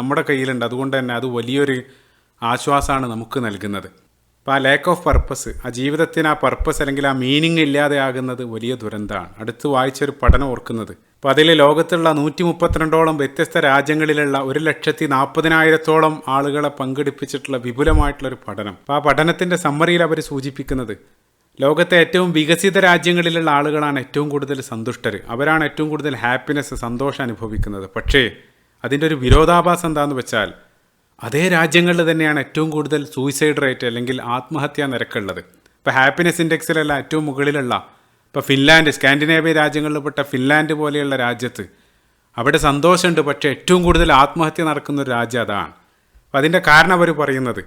നമ്മുടെ കയ്യിലുണ്ട്. അതുകൊണ്ട് തന്നെ അത് വലിയൊരു ആശ്വാസമാണ് നമുക്ക് നൽകുന്നത്. അപ്പോൾ ആ ലാക്ക് ഓഫ് പർപ്പസ്, ആ ജീവിതത്തിന് ആ പർപ്പസ് അല്ലെങ്കിൽ ആ മീനിങ് ഇല്ലാതെയാകുന്നത് വലിയ ദുരന്തമാണ്. അടുത്ത് വായിച്ചൊരു പഠനം ഓർക്കുന്നത്, അപ്പോൾ അതിൽ ലോകത്തുള്ള 132ഓളം വ്യത്യസ്ത രാജ്യങ്ങളിലുള്ള 1,40,40,000 ആളുകളെ പങ്കെടുപ്പിച്ചിട്ടുള്ള വിപുലമായിട്ടുള്ളൊരു പഠനം. അപ്പോൾ ആ പഠനത്തിൻ്റെ സമ്മറിയിൽ അവർ സൂചിപ്പിക്കുന്നത് ലോകത്തെ ഏറ്റവും വികസിത രാജ്യങ്ങളിലുള്ള ആളുകളാണ് ഏറ്റവും കൂടുതൽ സന്തുഷ്ടർ, അവരാണ് ഏറ്റവും കൂടുതൽ ഹാപ്പിനെസ്, സന്തോഷം അനുഭവിക്കുന്നത്. പക്ഷേ അതിൻ്റെ ഒരു വിരോധാഭാസം എന്താണെന്ന് വെച്ചാൽ അതേ രാജ്യങ്ങളിൽ തന്നെയാണ് ഏറ്റവും കൂടുതൽ സൂയിസൈഡ് റേറ്റ് അല്ലെങ്കിൽ ആത്മഹത്യാ നിരക്കുള്ളത്. ഇപ്പോൾ ഹാപ്പിനെസ് ഇൻഡെക്സിലല്ല ഏറ്റവും മുകളിലുള്ള ഇപ്പോൾ ഫിൻലാൻഡ്, സ്കാൻഡിനേവിയ രാജ്യങ്ങളിൽപ്പെട്ട ഫിൻലാൻഡ് പോലെയുള്ള രാജ്യത്ത് അവിടെ സന്തോഷമുണ്ട്, പക്ഷേ ഏറ്റവും കൂടുതൽ ആത്മഹത്യ നടക്കുന്ന ഒരു രാജ്യം അതാണ്. അപ്പം അതിൻ്റെ കാരണം അവർ പറയുന്നത്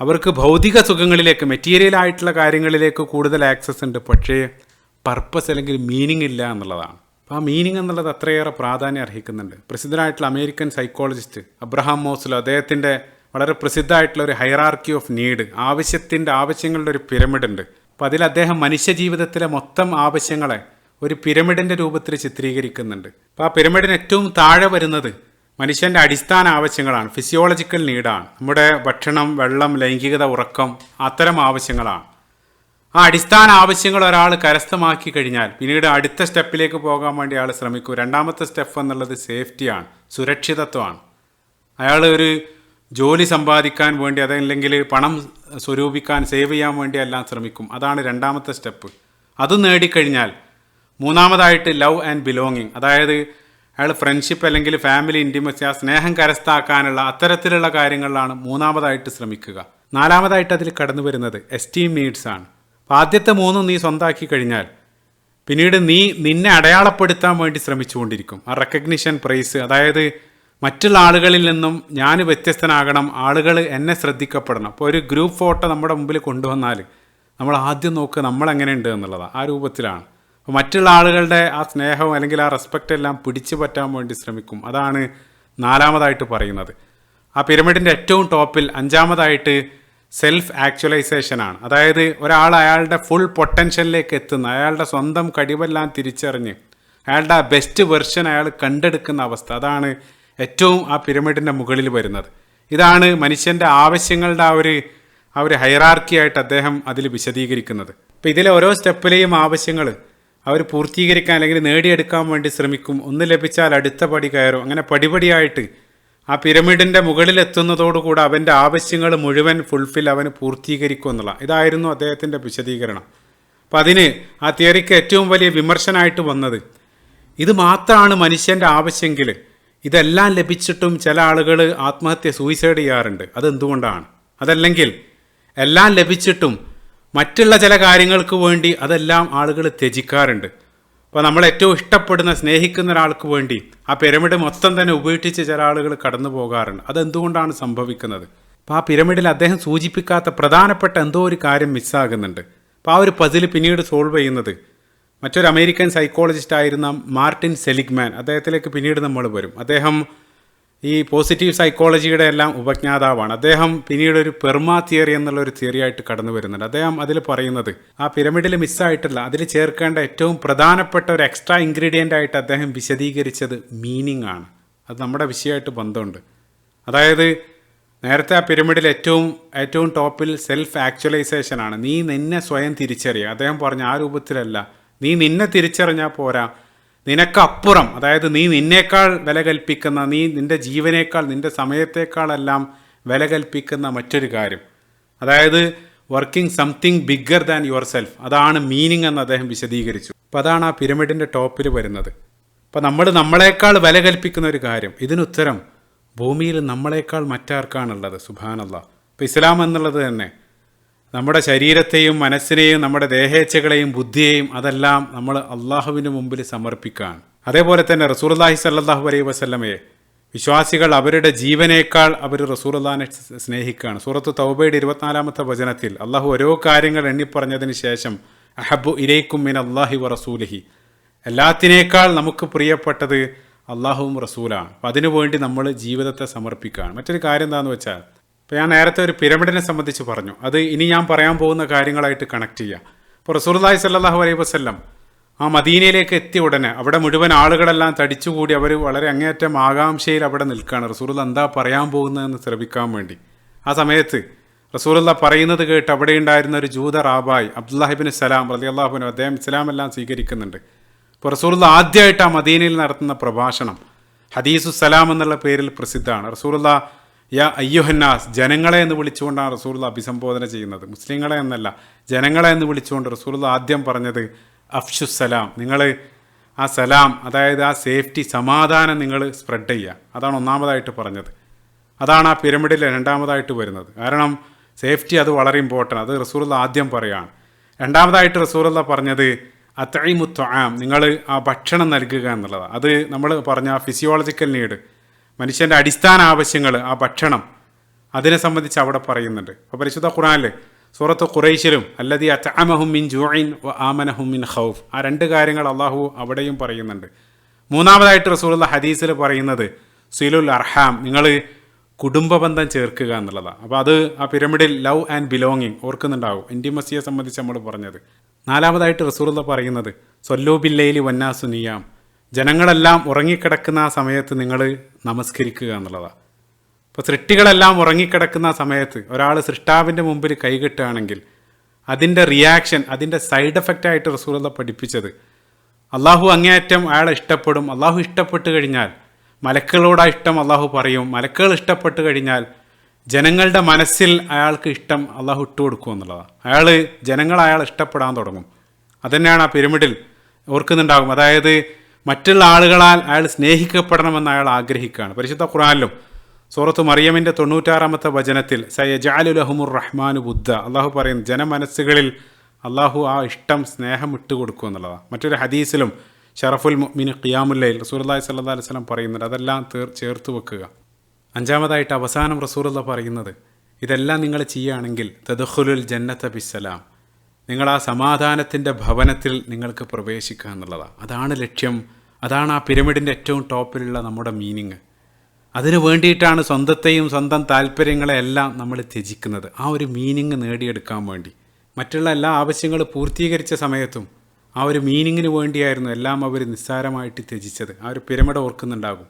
അവർക്ക് ഭൗതിക സുഖങ്ങളിലേക്ക്, മെറ്റീരിയലായിട്ടുള്ള കാര്യങ്ങളിലേക്ക് കൂടുതൽ ആക്സസ് ഉണ്ട്, പക്ഷേ പർപ്പസ് അല്ലെങ്കിൽ മീനിങ് ഇല്ല എന്നുള്ളതാണ്. അപ്പോൾ ആ മീനിങ് എന്നുള്ളത് അത്രയേറെ പ്രാധാന്യം അർഹിക്കുന്നുണ്ട്. പ്രസിദ്ധനായിട്ടുള്ള അമേരിക്കൻ സൈക്കോളജിസ്റ്റ് അബ്രഹാം മോസ്ലോ, അദ്ദേഹത്തിൻ്റെ വളരെ പ്രസിദ്ധമായിട്ടുള്ള ഒരു ഹൈറാർക്കി ഓഫ് നീഡ്, ആവശ്യങ്ങളുടെ ഒരു പിരമിഡ് ഉണ്ട്. അപ്പോൾ അതിൽ അദ്ദേഹം മനുഷ്യജീവിതത്തിലെ മൊത്തം ആവശ്യങ്ങളെ ഒരു പിരമിഡിൻ്റെ രൂപത്തിൽ ചിത്രീകരിക്കുന്നുണ്ട്. അപ്പോൾ ആ പിരമിഡിന് ഏറ്റവും താഴെ വരുന്നത് മനുഷ്യൻ്റെ അടിസ്ഥാന ആവശ്യങ്ങളാണ്, ഫിസിയോളജിക്കൽ നീഡാണ്. നമ്മുടെ ഭക്ഷണം, വെള്ളം, ലൈംഗികത, ഉറക്കം, അത്തരം ആവശ്യങ്ങളാണ്. ആ അടിസ്ഥാന ആവശ്യങ്ങൾ ഒരാൾ കരസ്ഥമാക്കി കഴിഞ്ഞാൽ പിന്നീട് അടുത്ത സ്റ്റെപ്പിലേക്ക് പോകാൻ വേണ്ടി അയാൾ ശ്രമിക്കും. രണ്ടാമത്തെ സ്റ്റെപ്പ് എന്നുള്ളത് സേഫ്റ്റിയാണ്, സുരക്ഷിതത്വമാണ്. അയാൾ ഒരു ജോലി സമ്പാദിക്കാൻ വേണ്ടി, അതല്ലെങ്കിൽ പണം സ്വരൂപിക്കാൻ, സേവ് ചെയ്യാൻ വേണ്ടി എല്ലാം ശ്രമിക്കും. അതാണ് രണ്ടാമത്തെ സ്റ്റെപ്പ്. അത് നേടിക്കഴിഞ്ഞാൽ മൂന്നാമതായിട്ട് ലവ് ആൻഡ് ബിലോങ്ങിങ്, അതായത് അയാൾ ഫ്രണ്ട്ഷിപ്പ് അല്ലെങ്കിൽ ഫാമിലി ഇൻറ്റിമസി, ആ സ്നേഹം കരസ്ഥമാക്കാനുള്ള അത്തരത്തിലുള്ള കാര്യങ്ങളിലാണ് മൂന്നാമതായിട്ട് ശ്രമിക്കുക. നാലാമതായിട്ട് അതിൽ കടന്നു വരുന്നത് എസ്റ്റീം നീഡ്സ് ആണ്. അപ്പോൾ ആദ്യത്തെ മൂന്നും നീ സ്വന്തമാക്കി കഴിഞ്ഞാൽ പിന്നീട് നീ നിന്നെ അടയാളപ്പെടുത്താൻ വേണ്ടി ശ്രമിച്ചുകൊണ്ടിരിക്കും. ആ റെക്കഗ്നിഷൻ, പ്രൈസ്, അതായത് മറ്റുള്ള ആളുകളിൽ നിന്നും ഞാൻ വ്യത്യസ്തനാകണം, ആളുകൾ എന്നെ ശ്രദ്ധിക്കപ്പെടണം. അപ്പോൾ ഒരു ഗ്രൂപ്പ് ഫോട്ടോ നമ്മുടെ മുമ്പിൽ കൊണ്ടുവന്നാൽ നമ്മൾ ആദ്യം നോക്കുക നമ്മളെങ്ങനെയുണ്ട് എന്നുള്ളതാണ്. ആ രൂപത്തിലാണ്. അപ്പോൾ മറ്റുള്ള ആളുകളുടെ ആ സ്നേഹം അല്ലെങ്കിൽ ആ റെസ്പെക്റ്റ് എല്ലാം പിടിച്ചു പറ്റാൻ വേണ്ടി ശ്രമിക്കും. അതാണ് നാലാമതായിട്ട് പറയുന്നത്. ആ പിരമിഡിൻ്റെ ഏറ്റവും ടോപ്പിൽ അഞ്ചാമതായിട്ട് സെൽഫ് ആക്ച്വലൈസേഷനാണ്. അതായത് ഒരാൾ അയാളുടെ ഫുൾ പൊട്ടൻഷ്യലിലേക്ക് എത്തുന്ന, അയാളുടെ സ്വന്തം കഴിവെല്ലാം തിരിച്ചറിഞ്ഞ് അയാളുടെ ബെസ്റ്റ് വെർഷൻ അയാൾ കണ്ടെടുക്കുന്ന അവസ്ഥ, അതാണ് ഏറ്റവും ആ പിരമിഡിൻ്റെ മുകളിൽ വരുന്നത്. ഇതാണ് മനുഷ്യൻ്റെ ആവശ്യങ്ങളുടെ ആ ഒരു ഹൈറാർക്കിയായിട്ട് അദ്ദേഹം അതിൽ വിശദീകരിക്കുന്നത്. അപ്പോൾ ഇതിലെ ഓരോ സ്റ്റെപ്പിലെയും ആവശ്യങ്ങൾ അവർ പൂർത്തീകരിക്കാൻ അല്ലെങ്കിൽ നേടിയെടുക്കാൻ വേണ്ടി ശ്രമിക്കും. ഒന്ന് ലഭിച്ചാൽ അടുത്ത പടി കയറും. അങ്ങനെ പടിപടിയായിട്ട് ആ പിരമിഡിൻ്റെ മുകളിലെത്തുന്നതോടുകൂടി അവൻ്റെ ആവശ്യങ്ങൾ മുഴുവൻ അവന് പൂർത്തീകരിക്കും എന്നുള്ള ഇതായിരുന്നു അദ്ദേഹത്തിൻ്റെ വിശദീകരണം. അപ്പോൾ അതിന് ആ തിയറിക്ക് ഏറ്റവും വലിയ വിമർശനമായിട്ട് വന്നത് ഇത് മാത്രമാണ് മനുഷ്യൻ്റെ ആവശ്യമെങ്കിൽ ഇതെല്ലാം ലഭിച്ചിട്ടും ചില ആളുകൾ ആത്മഹത്യ, സൂയിസൈഡ് ചെയ്യാറുണ്ട്. അതെന്തുകൊണ്ടാണ്? അതല്ലെങ്കിൽ എല്ലാം ലഭിച്ചിട്ടും മറ്റുള്ള ചില കാര്യങ്ങൾക്ക് വേണ്ടി അതെല്ലാം ആളുകൾ ത്യജിക്കാറുണ്ട്. അപ്പോൾ നമ്മൾ ഏറ്റവും ഇഷ്ടപ്പെടുന്ന, സ്നേഹിക്കുന്ന ഒരാൾക്ക് വേണ്ടി ആ പിരമിഡ് മൊത്തം തന്നെ ഉപേക്ഷിച്ച് ചില ആളുകൾ കടന്നു പോകാറുണ്ട്. അതെന്തുകൊണ്ടാണ് സംഭവിക്കുന്നത്? അപ്പോൾ ആ പിരമിഡിൽ അദ്ദേഹം സൂചിപ്പിക്കാത്ത പ്രധാനപ്പെട്ട എന്തോ ഒരു കാര്യം മിസ്സാകുന്നുണ്ട്. അപ്പോൾ ആ ഒരു പസിൽ പിന്നീട് സോൾവ് ചെയ്യുന്നത് മറ്റൊരു അമേരിക്കൻ സൈക്കോളജിസ്റ്റ് ആയിരുന്ന മാർട്ടിൻ സെലിഗ്മാൻ, അദ്ദേഹത്തിലേക്ക് പിന്നീട് നമ്മൾ വരും. അദ്ദേഹം ഈ പോസിറ്റീവ് സൈക്കോളജിയുടെ എല്ലാം ഉപജ്ഞാതാവാണ്. അദ്ദേഹം പിന്നീട് ഒരു പെർമ തിയറി എന്നുള്ളൊരു തിയറിയായിട്ട് കടന്നു വരുന്നുണ്ട്. അദ്ദേഹം അതിൽ പറയുന്നത് ആ പിരമിഡിൽ മിസ്സായിട്ടില്ല, അതിൽ ചേർക്കേണ്ട ഏറ്റവും പ്രധാനപ്പെട്ട ഒരു എക്സ്ട്രാ ഇൻഗ്രീഡിയൻ്റ് ആയിട്ട് അദ്ദേഹം വിശദീകരിച്ചത് മീനിങ് ആണ്. അത് നമ്മുടെ വിഷയമായിട്ട് ബന്ധമുണ്ട്. അതായത് നേരത്തെ ആ പിരമിഡിൽ ഏറ്റവും ടോപ്പിൽ സെൽഫ് ആക്ച്വലൈസേഷനാണ്. നീ നിന്നെ സ്വയം തിരിച്ചറിയുക. അദ്ദേഹം പറഞ്ഞ ആ രൂപത്തിലല്ല, നീ നിന്നെ തിരിച്ചറിഞ്ഞാൽ പോരാ, നിനക്കപ്പുറം, അതായത് നീ നിന്നേക്കാൾ വില കൽപ്പിക്കുന്ന, നീ നിൻ്റെ ജീവനേക്കാൾ, നിൻ്റെ സമയത്തേക്കാളെല്ലാം വില കൽപ്പിക്കുന്ന മറ്റൊരു കാര്യം, അതായത് working something bigger than your self, അതാണ് മീനിങ് എന്ന് അദ്ദേഹം വിശദീകരിച്ചു. അപ്പോൾ അതാണ് ആ പിരമിഡിൻ്റെ ടോപ്പിൽ വരുന്നത്. അപ്പോൾ നമ്മളേക്കാൾ വില കൽപ്പിക്കുന്ന ഒരു കാര്യം, ഇതിനുത്തരം ഭൂമിയിൽ നമ്മളെക്കാൾ മറ്റാർക്കാണുള്ളത്? സുബ്ഹാനല്ലാഹ്. ഇപ്പോൾ ഇസ്ലാം എന്നുള്ളത് തന്നെ നമ്മുടെ ശരീരത്തെയും മനസ്സിനെയും നമ്മുടെ ദേഹേച്ഛകളെയും ബുദ്ധിയെയും അതെല്ലാം നമ്മൾ അള്ളാഹുവിന് മുമ്പിൽ സമർപ്പിക്കുകയാണ്. അതേപോലെ തന്നെ റസൂലുള്ളാഹി സ്വല്ലല്ലാഹു അലൈഹി വസല്ലമയെ വിശ്വാസികൾ അവരുടെ ജീവനേക്കാൾ അവർ റസൂലുള്ളാഹിനെ സ്നേഹിക്കുകയാണ്. സൂറത്ത് തൗബയുടെ 24-ാമത്തെ വചനത്തിൽ അള്ളാഹു ഓരോ കാര്യങ്ങൾ എണ്ണിപ്പറഞ്ഞതിന് ശേഷം അഹബ്ബു ഇലൈക്കും മിൻ അല്ലാഹി വ റസൂലിഹി, എല്ലാത്തിനേക്കാൾ നമുക്ക് പ്രിയപ്പെട്ടത് അള്ളാഹുവും റസൂലാണ്. അപ്പം അതിനുവേണ്ടി നമ്മൾ ജീവിതത്തെ സമർപ്പിക്കുകയാണ്. മറ്റൊരു കാര്യം എന്താണെന്ന് വെച്ചാൽ, ഇപ്പോൾ ഞാൻ നേരത്തെ ഒരു പിരമിഡിനെ സംബന്ധിച്ച് പറഞ്ഞു, അത് ഇനി ഞാൻ പറയാൻ പോകുന്ന കാര്യങ്ങളായിട്ട് കണക്ട് ചെയ്യുക. ഇപ്പോൾ റസൂലുള്ളാഹി സ്വല്ലല്ലാഹു അലൈഹി വസല്ലം ആ മദീനയിലേക്ക് എത്തിയ ഉടനെ അവിടെ മുഴുവൻ ആളുകളെല്ലാം തടിച്ചുകൂടി അവർ വളരെ അങ്ങേയറ്റം ആകാംക്ഷയിൽ അവിടെ നിൽക്കുകയാണ്, റസൂലുള്ളാഹി എന്താ പറയാൻ പോകുന്നതെന്ന് ശ്രമിക്കാൻ വേണ്ടി. ആ സമയത്ത് റസൂലുള്ളാഹി പറയുന്നത് കേട്ട് അവിടെ ഉണ്ടായിരുന്ന ഒരു ജൂത റാബായി അബ്ദുല്ലാഹിബ്നു സലാം റളിയല്ലാഹു അൻഹു, അദ്ദേഹം ഇസ്ലാം എല്ലാം സ്വീകരിക്കുന്നുണ്ട്. ഇപ്പോൾ റസൂലുള്ളാഹി ആദ്യമായിട്ട് ആ മദീനയിൽ നടത്തുന്ന പ്രഭാഷണം ഹദീസു സലാം എന്നുള്ള പേരിൽ പ്രസിദ്ധമാണ്. റസൂലുള്ളാഹി യാ അയ്യുഹന്നാസ്, ജനങ്ങളെ എന്ന് വിളിച്ചുകൊണ്ടാണ് റസൂലുള്ളാഹി അഭിസംബോധന ചെയ്യുന്നത്. മുസ്ലിങ്ങളെ എന്നല്ല, ജനങ്ങളെ എന്ന് വിളിച്ചുകൊണ്ട് റസൂലുള്ളാഹി ആദ്യം പറഞ്ഞത് അഫ്ഷുസലാം, നിങ്ങൾ ആ സലാം, അതായത് ആ സേഫ്റ്റി, സമാധാനം നിങ്ങൾ സ്പ്രെഡ് ചെയ്യുക. അതാണ് ഒന്നാമതായിട്ട് പറഞ്ഞത്. അതാണ് ആ പിരമിഡിൽ രണ്ടാമതായിട്ട് വരുന്നത്. കാരണം സേഫ്റ്റി അത് വളരെ ഇമ്പോർട്ടൻ്റ്, അത് റസൂലുള്ളാഹി ആദ്യം പറയുകയാണ്. രണ്ടാമതായിട്ട് റസൂലുള്ളാഹി പറഞ്ഞത് അത്ഇമു ത്വആം, നിങ്ങൾ ആ ഭക്ഷണം നൽകുക എന്നുള്ളതാണ്. അത് നമ്മൾ പറഞ്ഞ ഫിസിയോളജിക്കൽ നീഡ്, മനുഷ്യൻ്റെ അടിസ്ഥാന ആവശ്യങ്ങൾ, ആ ഭക്ഷണം, അതിനെ സംബന്ധിച്ച് അവിടെ പറയുന്നുണ്ട്. അപ്പോൾ പരിശുദ്ധ ഖുർആനിൽ സൂറത്ത് ഖുറൈശിലും അല്ലദീ അത്അമഹും മിൻ ജൂഇൻ വ ആമനഹും മിൻ ഖൗഫ്, ആ രണ്ട് കാര്യങ്ങൾ അള്ളാഹു അവിടെയും പറയുന്നുണ്ട്. മൂന്നാമതായിട്ട് റസൂലുള്ളാഹി ഹദീസിൽ പറയുന്നത് സിലുൽ അർഹാം, നിങ്ങൾ കുടുംബ ബന്ധം ചേർക്കുക എന്നുള്ളതാണ്. അപ്പോൾ അത് ആ പിരമിഡിൽ ലവ് ആൻഡ് ബിലോങ്ങിങ് ഓർക്കുന്നുണ്ടാവും, ഇൻറ്റിമസിയെ സംബന്ധിച്ച് നമ്മൾ പറഞ്ഞത്. നാലാമതായിട്ട് റസൂലുള്ളാഹി പറയുന്നത് സ്വല്ലൂ ബില്ലൈലി വന്നാസു നിയാം, ജനങ്ങളെല്ലാം ഉറങ്ങിക്കിടക്കുന്ന ആ സമയത്ത് നിങ്ങൾ നമസ്കരിക്കുക എന്നുള്ളതാണ്. ഇപ്പോൾ സൃഷ്ടികളെല്ലാം ഉറങ്ങിക്കിടക്കുന്ന ആ സമയത്ത് ഒരാൾ സൃഷ്ടാവിൻ്റെ മുമ്പിൽ കൈകെട്ടുകയാണെങ്കിൽ അതിൻ്റെ റിയാക്ഷൻ, അതിൻ്റെ സൈഡ് എഫക്റ്റായിട്ട് റസൂലുള്ളാഹി പഠിപ്പിച്ചത് അള്ളാഹു അങ്ങേയറ്റം അയാളെ ഇഷ്ടപ്പെടും. അള്ളാഹു ഇഷ്ടപ്പെട്ട് കഴിഞ്ഞാൽ മലക്കുകളോടാ ഇഷ്ടം അള്ളാഹു പറയും. മലക്കുകൾ ഇഷ്ടപ്പെട്ട് കഴിഞ്ഞാൽ ജനങ്ങളുടെ മനസ്സിൽ അയാൾക്ക് ഇഷ്ടം അള്ളാഹു ഇട്ടുകൊടുക്കും എന്നുള്ളതാണ്. ജനങ്ങൾ അയാൾ ഇഷ്ടപ്പെടാൻ തുടങ്ങും. അതുതന്നെയാണ് ആ പിരമിഡിൽ ഓർക്കുന്നുണ്ടാകും. അതായത് മറ്റുള്ള ആളുകളാൽ അയാൾ സ്നേഹിക്കപ്പെടണമെന്ന് അയാൾ ആഗ്രഹിക്കുകയാണ്. പരിശുദ്ധ ഖുർആനിലും സൂറത്ത് മറിയമിൻ്റെ 96-ാമത്തെ വചനത്തിൽ സയജഅലു ലഹുമുർ റഹ്മാനു ബുദ്ദ, അള്ളാഹു പറയുന്നു ജനമനസ്സുകളിൽ അള്ളാഹു ആ ഇഷ്ടം, സ്നേഹം ഇട്ടുകൊടുക്കും എന്നുള്ളതാണ്. മറ്റൊരു ഹദീസിലും ഷറഫുൽ മുഅ്മിൻ ഖിയാമുൽ ലൈൽ റസൂലുള്ളാഹി സ്വല്ലല്ലാഹു അലൈഹി വസല്ലം പറയുന്നുണ്ട്. അതെല്ലാം ചേർത്ത് വെക്കുക. അഞ്ചാമതായിട്ട് അവസാനം റസൂലുള്ളാഹി പറയുന്നത്, ഇതെല്ലാം നിങ്ങൾ ചെയ്യുകയാണെങ്കിൽ തദ്ഖുലുൽ ജന്നത ബിസ്സലാം, നിങ്ങൾ ആ സമാധാനത്തിൻ്റെ ഭവനത്തിൽ നിങ്ങൾക്ക് പ്രവേശിക്കുക എന്നുള്ളതാണ്. അതാണ് ലക്ഷ്യം. അതാണ് ആ പിരമിഡിൻ്റെ ഏറ്റവും ടോപ്പിലുള്ള നമ്മുടെ മീനിങ്. അതിനു വേണ്ടിയിട്ടാണ് സ്വന്തത്തെയും സ്വന്തം താല്പര്യങ്ങളെല്ലാം നമ്മൾ ത്യജിക്കുന്നത്, ആ ഒരു മീനിങ് നേടിയെടുക്കാൻ വേണ്ടി. മറ്റുള്ള എല്ലാ ആവശ്യങ്ങളും പൂർത്തീകരിച്ച സമയത്തും ആ ഒരു മീനിങ്ങിന് വേണ്ടിയായിരുന്നു എല്ലാം അവർ നിസ്സാരമായിട്ട് ത്യജിച്ചത്. ആ ഒരു പിരമിഡ് ഓർക്കുന്നുണ്ടാകും.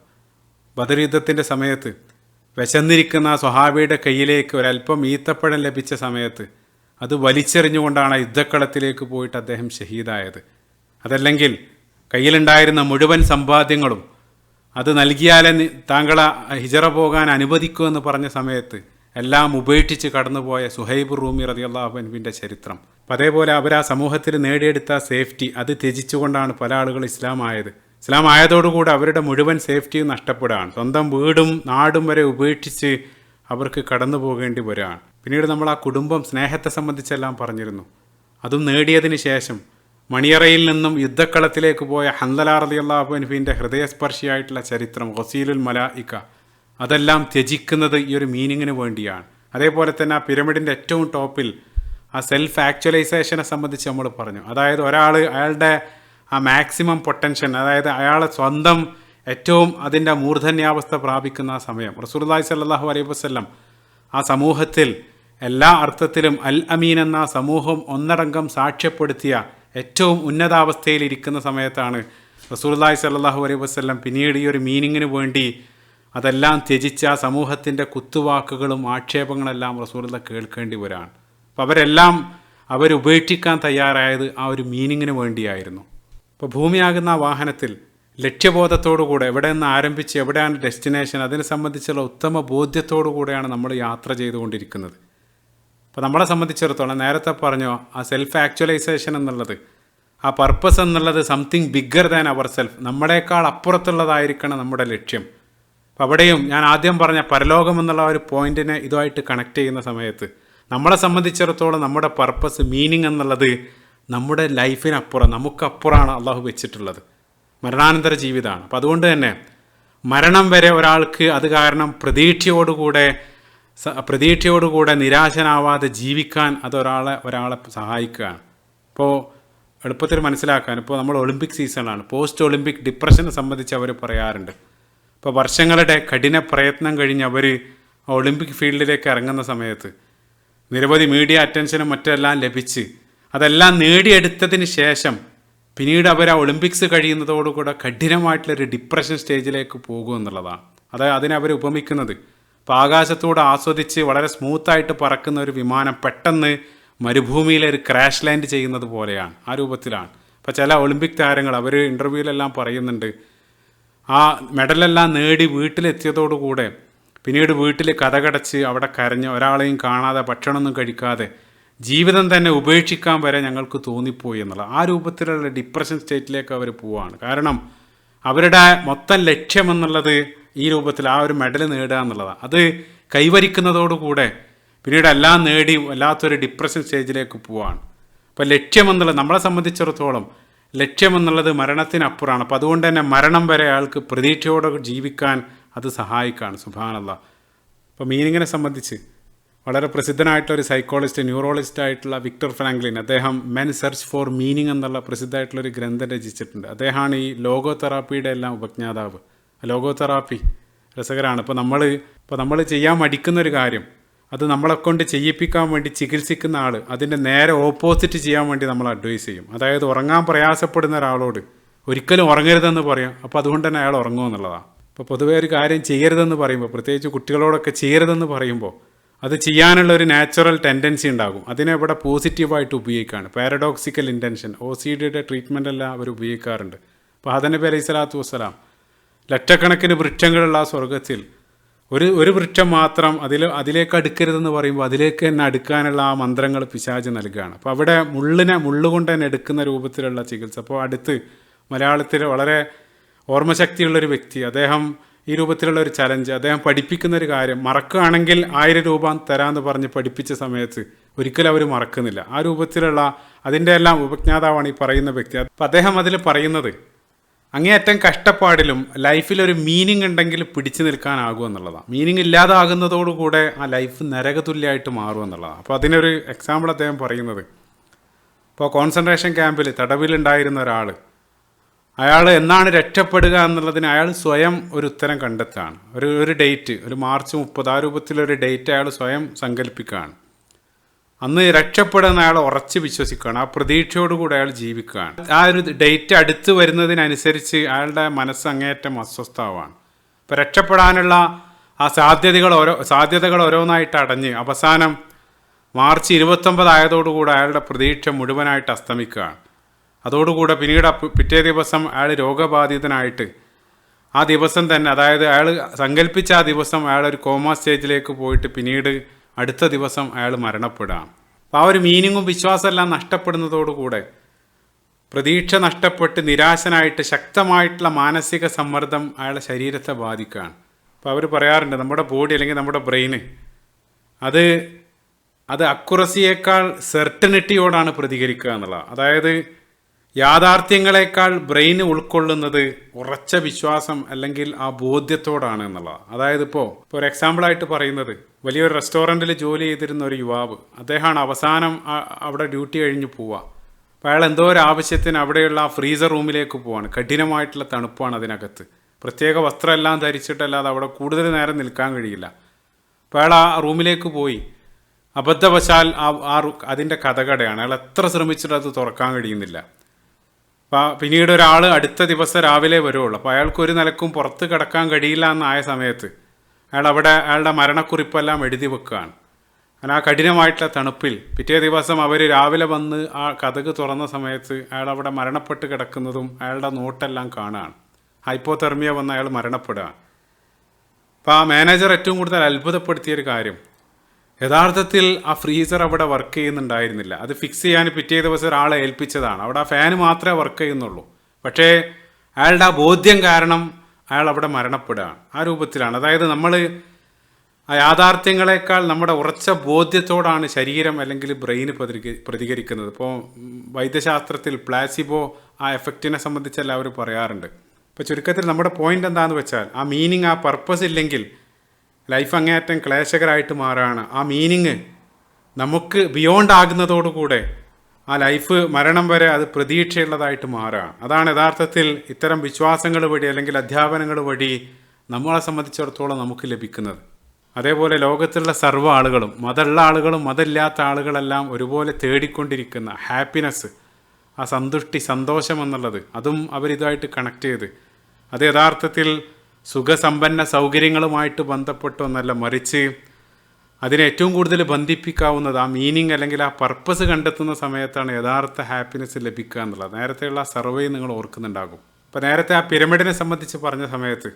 ബദർ യുദ്ധത്തിൻ്റെ സമയത്ത് വിശന്നിരിക്കുന്ന ആ സ്വഹാബിയുടെ കയ്യിലേക്ക് ഒരല്പം ഈത്തപ്പഴം ലഭിച്ച സമയത്ത് അത് വലിച്ചെറിഞ്ഞുകൊണ്ടാണ് യുദ്ധക്കളത്തിലേക്ക് പോയിട്ട് അദ്ദേഹം ഷഹീദായത്. അതല്ലെങ്കിൽ കയ്യിലുണ്ടായിരുന്ന മുഴുവൻ സമ്പാദ്യങ്ങളും അത് നൽകിയാലേ താങ്കളെ ഹിജറ പോകാൻ അനുവദിക്കുമെന്ന് പറഞ്ഞ സമയത്ത് എല്ലാം ഉപേക്ഷിച്ച് കടന്നുപോയ സുഹൈബ് റൂമി റളിയല്ലാഹു അൻഹുവിൻ്റെ ചരിത്രം. അപ്പം അതേപോലെ അവർ ആ സമൂഹത്തിൽ നേടിയെടുത്ത സേഫ്റ്റി അത് ത്യജിച്ചുകൊണ്ടാണ് പല ആളുകൾ ഇസ്ലാം ആയത്. ഇസ്ലാം ആയതോടുകൂടി അവരുടെ മുഴുവൻ സേഫ്റ്റിയും നഷ്ടപ്പെടുകയാണ്. സ്വന്തം വീടും നാടും വരെ ഉപേക്ഷിച്ച് അവർക്ക് കടന്നു പോകേണ്ടി വരികയാണ്. പിന്നീട് നമ്മൾ ആ കുടുംബം, സ്നേഹത്തെ സംബന്ധിച്ചെല്ലാം പറഞ്ഞിരുന്നു. അതും നേടിയതിന് ശേഷം മണിയറയിൽ നിന്നും യുദ്ധക്കളത്തിലേക്ക് പോയ ഹൻദല റളിയല്ലാഹു അൻഹുവിൻ്റെ ഹൃദയസ്പർശിയായിട്ടുള്ള ചരിത്രം, ഗസീലുൽ മലായിക, അതെല്ലാം ത്യജിക്കുന്നത് ഈ ഒരു മീനിങ്ങിന് വേണ്ടിയാണ്. അതേപോലെ തന്നെ ആ പിരമിഡിൻ്റെ ഏറ്റവും ടോപ്പിൽ ആ സെൽഫ് ആക്ച്വലൈസേഷനെ സംബന്ധിച്ച് നമ്മൾ പറഞ്ഞു. അതായത് ഒരാൾ അയാളുടെ ആ മാക്സിമം പൊട്ടൻഷ്യൽ, അതായത് അയാളെ സ്വന്തം ഏറ്റവും അതിൻ്റെ മൂർധന്യാവസ്ഥ പ്രാപിക്കുന്ന ആ സമയം റസൂലുള്ളാഹി സ്വല്ലല്ലാഹു അലൈഹി വസല്ലം ആ സമൂഹത്തിൽ എല്ലാ അർത്ഥത്തിലും അൽ അമീൻ എന്ന സമൂഹം ഒന്നടങ്കം സാക്ഷ്യപ്പെടുത്തിയ ഏറ്റവും ഉന്നതാവസ്ഥയിൽ ഇരിക്കുന്ന സമയത്താണ് റസൂലുള്ളാഹി സ്വല്ലല്ലാഹു അലൈഹി വസല്ലം പിന്നീട് ഈ ഒരു മീനിങ്ങിന് വേണ്ടി അതെല്ലാം ത്യജിച്ച ആ സമൂഹത്തിൻ്റെ കുത്തുവാക്കുകളും ആക്ഷേപങ്ങളെല്ലാം റസൂലുള്ളാഹി കേൾക്കേണ്ടി വരാണ്. അപ്പോൾ അവരെല്ലാം അവരുപേക്ഷിക്കാൻ തയ്യാറായത് ആ ഒരു മീനിങ്ങിന് വേണ്ടിയായിരുന്നു. ഇപ്പോൾ ഭൂമിയാകുന്ന ആ വാഹനത്തിൽ ലക്ഷ്യബോധത്തോടുകൂടെ എവിടെ നിന്ന് ആരംഭിച്ച് എവിടെയാണ് ഡെസ്റ്റിനേഷൻ, അതിനെ സംബന്ധിച്ചുള്ള ഉത്തമ ബോധ്യത്തോടു കൂടെയാണ് നമ്മൾ യാത്ര ചെയ്തുകൊണ്ടിരിക്കുന്നത്. അപ്പോൾ നമ്മളെ സംബന്ധിച്ചിടത്തോളം നേരത്തെ പറഞ്ഞോ ആ സെൽഫ് ആക്ച്വലൈസേഷൻ എന്നുള്ളത്, ആ പർപ്പസ് എന്നുള്ളത് something bigger than our self, നമ്മളെക്കാൾ അപ്പുറത്തുള്ളതായിരിക്കണം നമ്മുടെ ലക്ഷ്യം. അപ്പോൾ അവിടെയും ഞാൻ ആദ്യം പറഞ്ഞ പരലോകം എന്നുള്ള ഒരു പോയിന്റിനെ ഇതുമായിട്ട് കണക്ട് ചെയ്യുന്ന സമയത്ത് നമ്മളെ സംബന്ധിച്ചിടത്തോളം നമ്മുടെ പർപ്പസ്, മീനിങ് എന്നുള്ളത് നമ്മുടെ ലൈഫിനപ്പുറം, നമുക്കപ്പുറമാണ് അള്ളാഹു വെച്ചിട്ടുള്ളത്. മരണാനന്തര ജീവിതമാണ്. അപ്പോൾ അതുകൊണ്ട് തന്നെ മരണം വരെ ഒരാൾക്ക് അത് കാരണം പ്രതീക്ഷയോടുകൂടെ നിരാശനാവാതെ ജീവിക്കാൻ അത് ഒരാളെ സഹായിക്കുകയാണ്. ഇപ്പോൾ എളുപ്പത്തിൽ മനസ്സിലാക്കാൻ, ഇപ്പോൾ നമ്മൾ ഒളിമ്പിക് സീസണിലാണ്. പോസ്റ്റ് ഒളിമ്പിക് ഡിപ്രഷനെ സംബന്ധിച്ച് അവർ പറയാറുണ്ട്. ഇപ്പോൾ വർഷങ്ങളുടെ കഠിന പ്രയത്നം കഴിഞ്ഞ് അവർ ഒളിമ്പിക് ഫീൽഡിലേക്ക് ഇറങ്ങുന്ന സമയത്ത് നിരവധി മീഡിയ അറ്റൻഷനും മറ്റെല്ലാം ലഭിച്ച് അതെല്ലാം നേടിയെടുത്തതിന് ശേഷം പിന്നീട് അവർ ആ ഒളിമ്പിക്സ് കഴിയുന്നതോടുകൂടെ കഠിനമായിട്ടുള്ളൊരു ഡിപ്രഷൻ സ്റ്റേജിലേക്ക് പോകും എന്നുള്ളതാണ്. അതിനെ അവർ ഉപമിക്കുന്നത് ഇപ്പോൾ ആകാശത്തൂടെ ആസ്വദിച്ച് വളരെ സ്മൂത്തായിട്ട് പറക്കുന്ന ഒരു വിമാനം പെട്ടെന്ന് മരുഭൂമിയിലെ ഒരു ക്രാഷ് ലാൻഡ് ചെയ്യുന്നത് പോലെയാണ്, ആ രൂപത്തിലാണ്. ഇപ്പോൾ ചില ഒളിമ്പിക് താരങ്ങൾ അവർ ഇൻ്റർവ്യൂവിലെല്ലാം പറയുന്നുണ്ട്, ആ മെഡലെല്ലാം നേടി വീട്ടിലെത്തിയതോടുകൂടെ പിന്നീട് വീട്ടിൽ കതകടച്ച് അവിടെ കരഞ്ഞ് ഒരാളെയും കാണാതെ ഭക്ഷണമൊന്നും കഴിക്കാതെ ജീവിതം തന്നെ ഉപേക്ഷിക്കാൻ വരെ ഞങ്ങൾക്ക് തോന്നിപ്പോയി എന്നുള്ള ആ രൂപത്തിലുള്ള ഡിപ്രഷൻ സ്റ്റേറ്റിലേക്ക് അവർ പോവുകയാണ്. കാരണം അവരുടെ മൊത്തം ലക്ഷ്യമെന്നുള്ളത് ഈ രൂപത്തിൽ ആ ഒരു മെഡൽ നേടുക എന്നുള്ളതാണ്. അത് കൈവരിക്കുന്നതോടുകൂടെ പിന്നീട് എല്ലാം നേടി വല്ലാത്തൊരു ഡിപ്രഷൻ സ്റ്റേജിലേക്ക് പോവുകയാണ്. അപ്പോൾ ലക്ഷ്യമെന്നുള്ളത് നമ്മളെ സംബന്ധിച്ചിടത്തോളം ലക്ഷ്യമെന്നുള്ളത് മരണത്തിനപ്പുറമാണ്. അപ്പോൾ അതുകൊണ്ട് തന്നെ മരണം വരെ അയാൾക്ക് പ്രതീക്ഷയോടെ ജീവിക്കാൻ അത് സഹായിക്കുകയാണ്. സുബ്ഹാനല്ലാഹ്. അപ്പോൾ മീനിങ്ങിനെ സംബന്ധിച്ച് വളരെ പ്രസിദ്ധനായിട്ടൊരു സൈക്കോളജിസ്റ്റ്, ന്യൂറോളജിസ്റ്റ് ആയിട്ടുള്ള വിക്ടർ ഫ്രാങ്ക്ലിൻ, അദ്ദേഹം മെൻ സെർച്ച് ഫോർ മീനിങ് എന്നുള്ള പ്രസിദ്ധമായിട്ടുള്ളൊരു ഗ്രന്ഥം രചിച്ചിട്ടുണ്ട്. അദ്ദേഹമാണ് ഈ ലോഗോ തെറാപ്പിയുടെ എല്ലാം ഉപജ്ഞാതാവ്. ലോഗോ തെറാപ്പി രസകരമാണ്. ഇപ്പോൾ നമ്മൾ ചെയ്യാൻ മടിക്കുന്നൊരു കാര്യം അത് നമ്മളെക്കൊണ്ട് ചെയ്യിപ്പിക്കാൻ വേണ്ടി ചികിത്സിക്കുന്ന ആൾ അതിൻ്റെ നേരെ ഓപ്പോസിറ്റ് ചെയ്യാൻ വേണ്ടി നമ്മൾ അഡ്വൈസ് ചെയ്യും. അതായത് ഉറങ്ങാൻ പ്രയാസപ്പെടുന്ന ഒരാളോട് ഒരിക്കലും ഉറങ്ങരുതെന്ന് പറയും. അപ്പോൾ അതുകൊണ്ട് തന്നെ അയാൾ ഉറങ്ങുമെന്നുള്ളതാണ്. ഇപ്പോൾ പൊതുവേ ഒരു കാര്യം ചെയ്യരുതെന്ന് പറയുമ്പോൾ, പ്രത്യേകിച്ച് കുട്ടികളോടൊക്കെ ചെയ്യരുതെന്ന് പറയുമ്പോൾ അത് ചെയ്യാനുള്ള ഒരു നാച്ചുറൽ ടെൻഡൻസി ഉണ്ടാകും. അതിനെ ഇവിടെ പോസിറ്റീവായിട്ട് ഉപയോഗിക്കുകയാണ്. പാരഡോക്സിക്കൽ ഇൻറ്റൻഷൻ, OCDയുടെ ട്രീറ്റ്മെൻ്റ് എല്ലാം അവർ ഉപയോഗിക്കാറുണ്ട്. അപ്പോൾ ആദം നബി അലൈഹി സ്വലാത്തു വസ്സലാം ലക്ഷക്കണക്കിന് വൃക്ഷങ്ങളുള്ള സ്വർഗത്തിൽ ഒരു വൃക്ഷം മാത്രം അതിലേക്ക് അടുക്കരുതെന്ന് പറയുമ്പോൾ അതിലേക്ക് തന്നെ അടുക്കാനുള്ള ആ മന്ത്രങ്ങൾ പിശാച് നൽകുകയാണ്. അപ്പോൾ അവിടെ മുള്ളുകൊണ്ട് തന്നെ എടുക്കുന്ന രൂപത്തിലുള്ള ചികിത്സ. അപ്പോൾ അടുത്ത് മലയാളത്തിൽ വളരെ ഓർമ്മശക്തിയുള്ളൊരു വ്യക്തി, അദ്ദേഹം ഈ രൂപത്തിലുള്ള ഒരു ചലഞ്ച്, അദ്ദേഹം പഠിപ്പിക്കുന്നൊരു കാര്യം മറക്കുകയാണെങ്കിൽ 1000 രൂപ തരാമെന്ന് പറഞ്ഞ് പഠിപ്പിച്ച സമയത്ത് ഒരിക്കലും അവർ മറക്കുന്നില്ല. ആ രൂപത്തിലുള്ള അതിൻ്റെ എല്ലാം ഉപജ്ഞാതാവാണ് ഈ പറയുന്ന വ്യക്തി. അപ്പം അദ്ദേഹം അതിൽ പറയുന്നത് അങ്ങേയറ്റം കഷ്ടപ്പാടിലും ലൈഫിലൊരു മീനിങ് ഉണ്ടെങ്കിൽ പിടിച്ചു നിൽക്കാനാകും എന്നുള്ളതാണ്. മീനിങ് ഇല്ലാതാകുന്നതോടുകൂടെ ആ ലൈഫ് നരകതുല്യമായിട്ട് മാറും എന്നുള്ളതാണ്. അപ്പോൾ അതിനൊരു എക്സാമ്പിൾ അദ്ദേഹം പറയുന്നത്, ഇപ്പോൾ കോൺസെൻട്രേഷൻ ക്യാമ്പിൽ തടവിലുണ്ടായിരുന്ന ഒരാൾ, അയാൾ എന്നാണ് രക്ഷപ്പെടുക എന്നുള്ളതിന് അയാൾ സ്വയം ഒരു ഉത്തരം കണ്ടെത്തുകയാണ്. ഒരു ഡേറ്റ്, ഒരു മാർച്ച് 30 ആ രൂപത്തിലൊരു ഡേറ്റ് അയാൾ സ്വയം സങ്കല്പിക്കുകയാണ്. അന്ന് രക്ഷപ്പെടുന്ന അയാൾ ഉറച്ച് വിശ്വസിക്കുകയാണ്. ആ പ്രതീക്ഷയോടുകൂടി അയാൾ ജീവിക്കുകയാണ്. ആ ഒരു ഡേറ്റ് അടുത്ത് വരുന്നതിനനുസരിച്ച് അയാളുടെ മനസ്സ് അങ്ങേയറ്റം അസ്വസ്ഥമാവാണ്. ഇപ്പോൾ രക്ഷപ്പെടാനുള്ള ആ സാധ്യതകൾ ഓരോന്നായിട്ട് അടഞ്ഞ് അവസാനം മാർച്ച് 29 ആയതോടുകൂടി അയാളുടെ പ്രതീക്ഷ മുഴുവനായിട്ട് അസ്തമിക്കുകയാണ്. അതോടുകൂടെ പിന്നീട് പിറ്റേ ദിവസം അയാൾ രോഗബാധിതനായിട്ട് ആ ദിവസം തന്നെ, അതായത് അയാൾ സങ്കല്പിച്ച ആ ദിവസം അയാൾ ഒരു കോമ സ്റ്റേജിലേക്ക് പോയിട്ട് പിന്നീട് അടുത്ത ദിവസം അയാൾ മരണപ്പെടുകയാണ്. അപ്പോൾ ആ ഒരു മീനിങ്ങും വിശ്വാസമെല്ലാം നഷ്ടപ്പെടുന്നതോടുകൂടെ പ്രതീക്ഷ നഷ്ടപ്പെട്ട് നിരാശനായിട്ട് ശക്തമായിട്ടുള്ള മാനസിക സമ്മർദ്ദം അയാളുടെ ശരീരത്തെ ബാധിക്കുകയാണ്. അപ്പോൾ അവർ പറയാറുണ്ട്, നമ്മുടെ ബോഡി അല്ലെങ്കിൽ നമ്മുടെ ബ്രെയിന് അത് അക്യുറസിയേക്കാൾ സെർട്ടനിറ്റിയോടാണ് പ്രതികരിക്കുക എന്നുള്ളത്. അതായത് യാഥാർത്ഥ്യങ്ങളെക്കാൾ ബ്രെയിൻ ഉൾക്കൊള്ളുന്നത് ഉറച്ച വിശ്വാസം അല്ലെങ്കിൽ ആ ബോധ്യത്തോടാണ് എന്നുള്ളത്. അതായത് ഇപ്പോൾ ഒരു എക്സാമ്പിളായിട്ട് പറയുന്നത്, വലിയൊരു റെസ്റ്റോറൻറ്റിൽ ജോലി ചെയ്തിരുന്ന ഒരു യുവാവ്, അദ്ദേഹമാണ് അവസാനം അവിടെ ഡ്യൂട്ടി കഴിഞ്ഞ് പോവുക. അപ്പോൾ അയാൾ എന്തോ ഒരു ആവശ്യത്തിന് അവിടെയുള്ള ആ ഫ്രീസർ റൂമിലേക്ക് പോവാണ്. കഠിനമായിട്ടുള്ള തണുപ്പാണ് അതിനകത്ത്. പ്രത്യേക വസ്ത്രമെല്ലാം ധരിച്ചിട്ടല്ലാതെ അവിടെ കൂടുതൽ നേരം നിൽക്കാൻ കഴിയില്ല. അപ്പോൾ അയാൾ ആ റൂമിലേക്ക് പോയി. അബദ്ധവശാൽ അതിൻ്റെ കതകടയാണ്. അയാൾ എത്ര ശ്രമിച്ചിട്ട് അത് തുറക്കാൻ കഴിയുന്നില്ല. അപ്പോൾ പിന്നീട് ഒരാൾ അടുത്ത ദിവസം രാവിലെ വരുള്ളൂ. അപ്പോൾ അയാൾക്ക് ഒരു നിലക്കും പുറത്ത് കിടക്കാൻ കഴിയില്ല എന്നായ സമയത്ത് അയാളുടെ മരണക്കുറിപ്പെല്ലാം എഴുതി വെക്കുകയാണ്. അങ്ങനെ ആ കഠിനമായിട്ടുള്ള തണുപ്പിൽ പിറ്റേ ദിവസം അവർ രാവിലെ വന്ന് ആ കതക് തുറന്ന സമയത്ത് അയാൾ അവിടെ മരണപ്പെട്ട് കിടക്കുന്നതും അയാളുടെ നോട്ടെല്ലാം കാണുകയാണ്. ഹൈപ്പോതെർമിയ വന്ന് അയാൾ മരണപ്പെടുകയാണ്. അപ്പോൾ ആ മാനേജർ ഏറ്റവും കൂടുതൽ അത്ഭുതപ്പെടുത്തിയൊരു കാര്യം, യഥാർത്ഥത്തിൽ ആ ഫ്രീസർ അവിടെ വർക്ക് ചെയ്യുന്നുണ്ടായിരുന്നില്ല. അത് ഫിക്സ് ചെയ്യാൻ പിറ്റേ ദിവസം ഒരാളെ ഏൽപ്പിച്ചതാണ്. അവിടെ ആ ഫാന് മാത്രമേ വർക്ക് ചെയ്യുന്നുള്ളൂ. പക്ഷേ അയാളുടെ ആ ബോധ്യം കാരണം അയാൾ അവിടെ മരണപ്പെടുകയാണ്. ആ രൂപത്തിലാണ്. അതായത് നമ്മൾ ആ യാഥാർത്ഥ്യങ്ങളെക്കാൾ നമ്മുടെ ഉറച്ച ബോധ്യത്തോടാണ് ശരീരം അല്ലെങ്കിൽ ബ്രെയിന് പ്രതികരിക്കുന്നത്. ഇപ്പോൾ വൈദ്യശാസ്ത്രത്തിൽ പ്ലാസിബോ ആ എഫക്റ്റിനെ സംബന്ധിച്ച് എല്ലാവരും പറയാറുണ്ട്. ഇപ്പോൾ ചുരുക്കത്തിൽ നമ്മുടെ പോയിൻ്റ് എന്താണെന്ന് വെച്ചാൽ ആ മീനിങ്, ആ പർപ്പസ് ഇല്ലെങ്കിൽ ലൈഫ് അങ്ങേയറ്റം ക്ലേശകരമായിട്ട് മാറുകയാണ്. ആ മീനിങ് നമുക്ക് ബിയോണ്ട് ആകുന്നതോടുകൂടെ ആ ലൈഫ് മരണം വരെ അത് പ്രതീക്ഷയുള്ളതായിട്ട് മാറുകയാണ്. അതാണ് യഥാർത്ഥത്തിൽ ഇത്തരം വിശ്വാസങ്ങൾ വഴി അല്ലെങ്കിൽ അധ്യാപനങ്ങൾ വഴി നമ്മളെ സംബന്ധിച്ചിടത്തോളം നമുക്ക് ലഭിക്കുന്നത്. അതേപോലെ ലോകത്തുള്ള സർവ്വ ആളുകളും, മതമുള്ള ആളുകളും മതമില്ലാത്ത ആളുകളെല്ലാം ഒരുപോലെ തേടിക്കൊണ്ടിരിക്കുന്ന ഹാപ്പിനെസ്, ആ സന്തുഷ്ടി, സന്തോഷം എന്നുള്ളത്, അതും അവരിതുമായിട്ട് കണക്ട് ചെയ്ത് അത് യഥാർത്ഥത്തിൽ സുഖസമ്പന്ന സൗകര്യങ്ങളുമായിട്ട് ബന്ധപ്പെട്ടൊന്നല്ല, മറിച്ച് അതിനെ ഏറ്റവും കൂടുതൽ ബന്ധിപ്പിക്കാവുന്നത് ആ മീനിങ് അല്ലെങ്കിൽ ആ പർപ്പസ് കണ്ടെത്തുന്ന സമയത്താണ് യഥാർത്ഥ ഹാപ്പിനെസ് ലഭിക്കുക എന്നുള്ളത്. നേരത്തെയുള്ള സർവേ നിങ്ങൾ ഓർക്കുന്നുണ്ടാകും. അപ്പോൾ നേരത്തെ ആ പിരമിഡിനെ സംബന്ധിച്ച് പറഞ്ഞ സമയത്ത്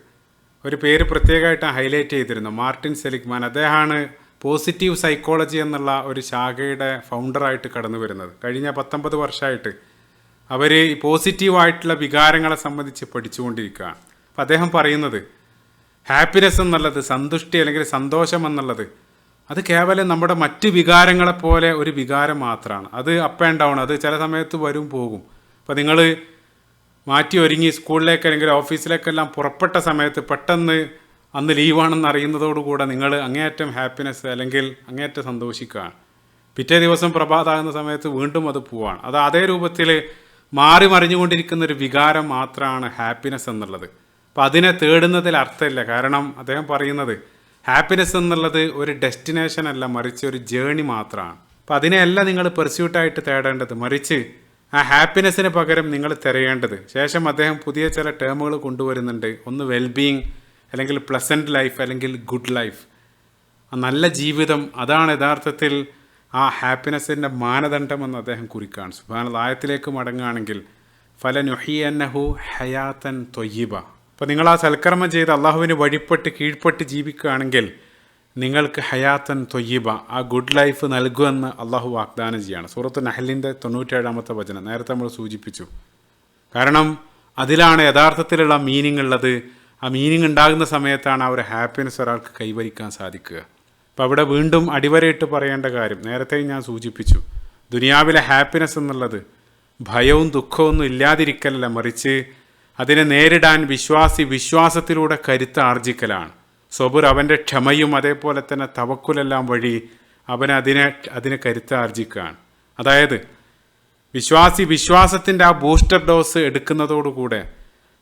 ഒരു പേര് പ്രത്യേകമായിട്ട് ഹൈലൈറ്റ് ചെയ്തിരുന്നു, മാർട്ടിൻ സെലിഗ്മാൻ. അദ്ദേഹമാണ് പോസിറ്റീവ് സൈക്കോളജി എന്നുള്ള ഒരു ശാഖയുടെ ഫൗണ്ടറായിട്ട് കടന്നു വരുന്നത്. കഴിഞ്ഞ 19 വർഷമായിട്ട് അവർ ഈ പോസിറ്റീവായിട്ടുള്ള വികാരങ്ങളെ സംബന്ധിച്ച് പഠിച്ചുകൊണ്ടിരിക്കുകയാണ്. അപ്പോൾ അദ്ദേഹം പറയുന്നത് ഹാപ്പിനെസ് എന്നുള്ളത്, സന്തുഷ്ടി അല്ലെങ്കിൽ സന്തോഷം എന്നുള്ളത്, അത് കേവലം നമ്മുടെ മറ്റ് വികാരങ്ങളെപ്പോലെ ഒരു വികാരം മാത്രമാണ്. അത് അപ്പ് ആൻഡ് ഡൗൺ, അത് ചില സമയത്ത് വരും പോകും. അപ്പോൾ നിങ്ങൾ മാറ്റി ഒരുങ്ങി സ്കൂളിലേക്ക് അല്ലെങ്കിൽ ഓഫീസിലേക്കെല്ലാം പുറപ്പെട്ട സമയത്ത് പെട്ടെന്ന് അന്ന് ലീവാണെന്ന് അറിയുന്നതോടുകൂടെ നിങ്ങൾ അങ്ങേയറ്റം ഹാപ്പിനെസ് അല്ലെങ്കിൽ അങ്ങേയറ്റം സന്തോഷിക്കുകയാണ്. പിറ്റേ ദിവസം പ്രഭാതമാകുന്ന സമയത്ത് വീണ്ടും അത് പോവാണ്. അത് അതേ രൂപത്തിൽ മാറി മറിഞ്ഞുകൊണ്ടിരിക്കുന്ന ഒരു വികാരം മാത്രമാണ് ഹാപ്പിനെസ് എന്നുള്ളത്. അപ്പോൾ അതിനെ തേടുന്നതിൽ അർത്ഥമില്ല. കാരണം അദ്ദേഹം പറയുന്നത് ഹാപ്പിനെസ് എന്നുള്ളത് ഒരു ഡെസ്റ്റിനേഷൻ അല്ല, മറിച്ച് ഒരു ജേണി മാത്രമാണ്. അപ്പോൾ അതിനെയല്ല നിങ്ങൾ പെർസ്യൂട്ടായിട്ട് തേടേണ്ടത്, മറിച്ച് ആ ഹാപ്പിനെസ്സിന് പകരം നിങ്ങൾ തിരയേണ്ടത്. ശേഷം അദ്ദേഹം പുതിയ ചില ടേമുകൾ കൊണ്ടുവരുന്നുണ്ട്. ഒന്ന് വെൽബീയിങ്, അല്ലെങ്കിൽ പ്ലസൻറ്റ് ലൈഫ്, അല്ലെങ്കിൽ ഗുഡ് ലൈഫ്. ആ നല്ല ജീവിതം, അതാണ് യഥാർത്ഥത്തിൽ ആ ഹാപ്പിനെസ്സിൻ്റെ മാനദണ്ഡമെന്ന് അദ്ദേഹം കുറിക്കുകയാണ്. സുബ്ഹാനല്ലാഹ്, ആയത്തിലേക്ക് മടങ്ങുകയാണെങ്കിൽ ഫലനുഹിയന്നഹു ഹയാത്തൻ ത്വയ്യിബ. അപ്പോൾ നിങ്ങൾ ആ സൽക്കർമ്മം ചെയ്ത് അള്ളാഹുവിന് വഴിപ്പെട്ട് കീഴ്പ്പെട്ട് ജീവിക്കുകയാണെങ്കിൽ നിങ്ങൾക്ക് ഹയാത്തൻ ത്വയ്യിബ, ആ ഗുഡ് ലൈഫ് നൽകുമെന്ന് അള്ളാഹു വാഗ്ദാനം ചെയ്യുകയാണ്. സൂറത്ത് നഹലിൻ്റെ 97-ാമത്തെ വചനം നേരത്തെ നമ്മൾ സൂചിപ്പിച്ചു. കാരണം അതിലാണ് യഥാർത്ഥത്തിലുള്ള മീനിങ് ഉള്ളത്. ആ മീനിങ് ഉണ്ടാകുന്ന സമയത്താണ് ആ ഒരു ഹാപ്പിനെസ് ഒരാൾക്ക് കൈവരിക്കാൻ സാധിക്കുക. അപ്പോൾ അവിടെ വീണ്ടും അടിവരയിട്ട് പറയേണ്ട കാര്യം നേരത്തെ ഞാൻ സൂചിപ്പിച്ചു. ദുനിയാവിലെ ഹാപ്പിനെസ് എന്നുള്ളത് ഭയവും ദുഃഖമൊന്നും ഇല്ലാതിരിക്കലല്ല, മറിച്ച് അതിനെ നേരിടാൻ വിശ്വാസത്തിലൂടെ കരുത്ത് ആർജിക്കലാണ്. സബുർ, അവൻ്റെ ക്ഷമയും അതേപോലെ തന്നെ തവക്കുലെല്ലാം വഴി അവൻ അതിനെ കരുത്ത് ആർജിക്കുകയാണ്. അതായത് വിശ്വാസത്തിൻ്റെ ആ ബൂസ്റ്റർ ഡോസ് എടുക്കുന്നതോടുകൂടെ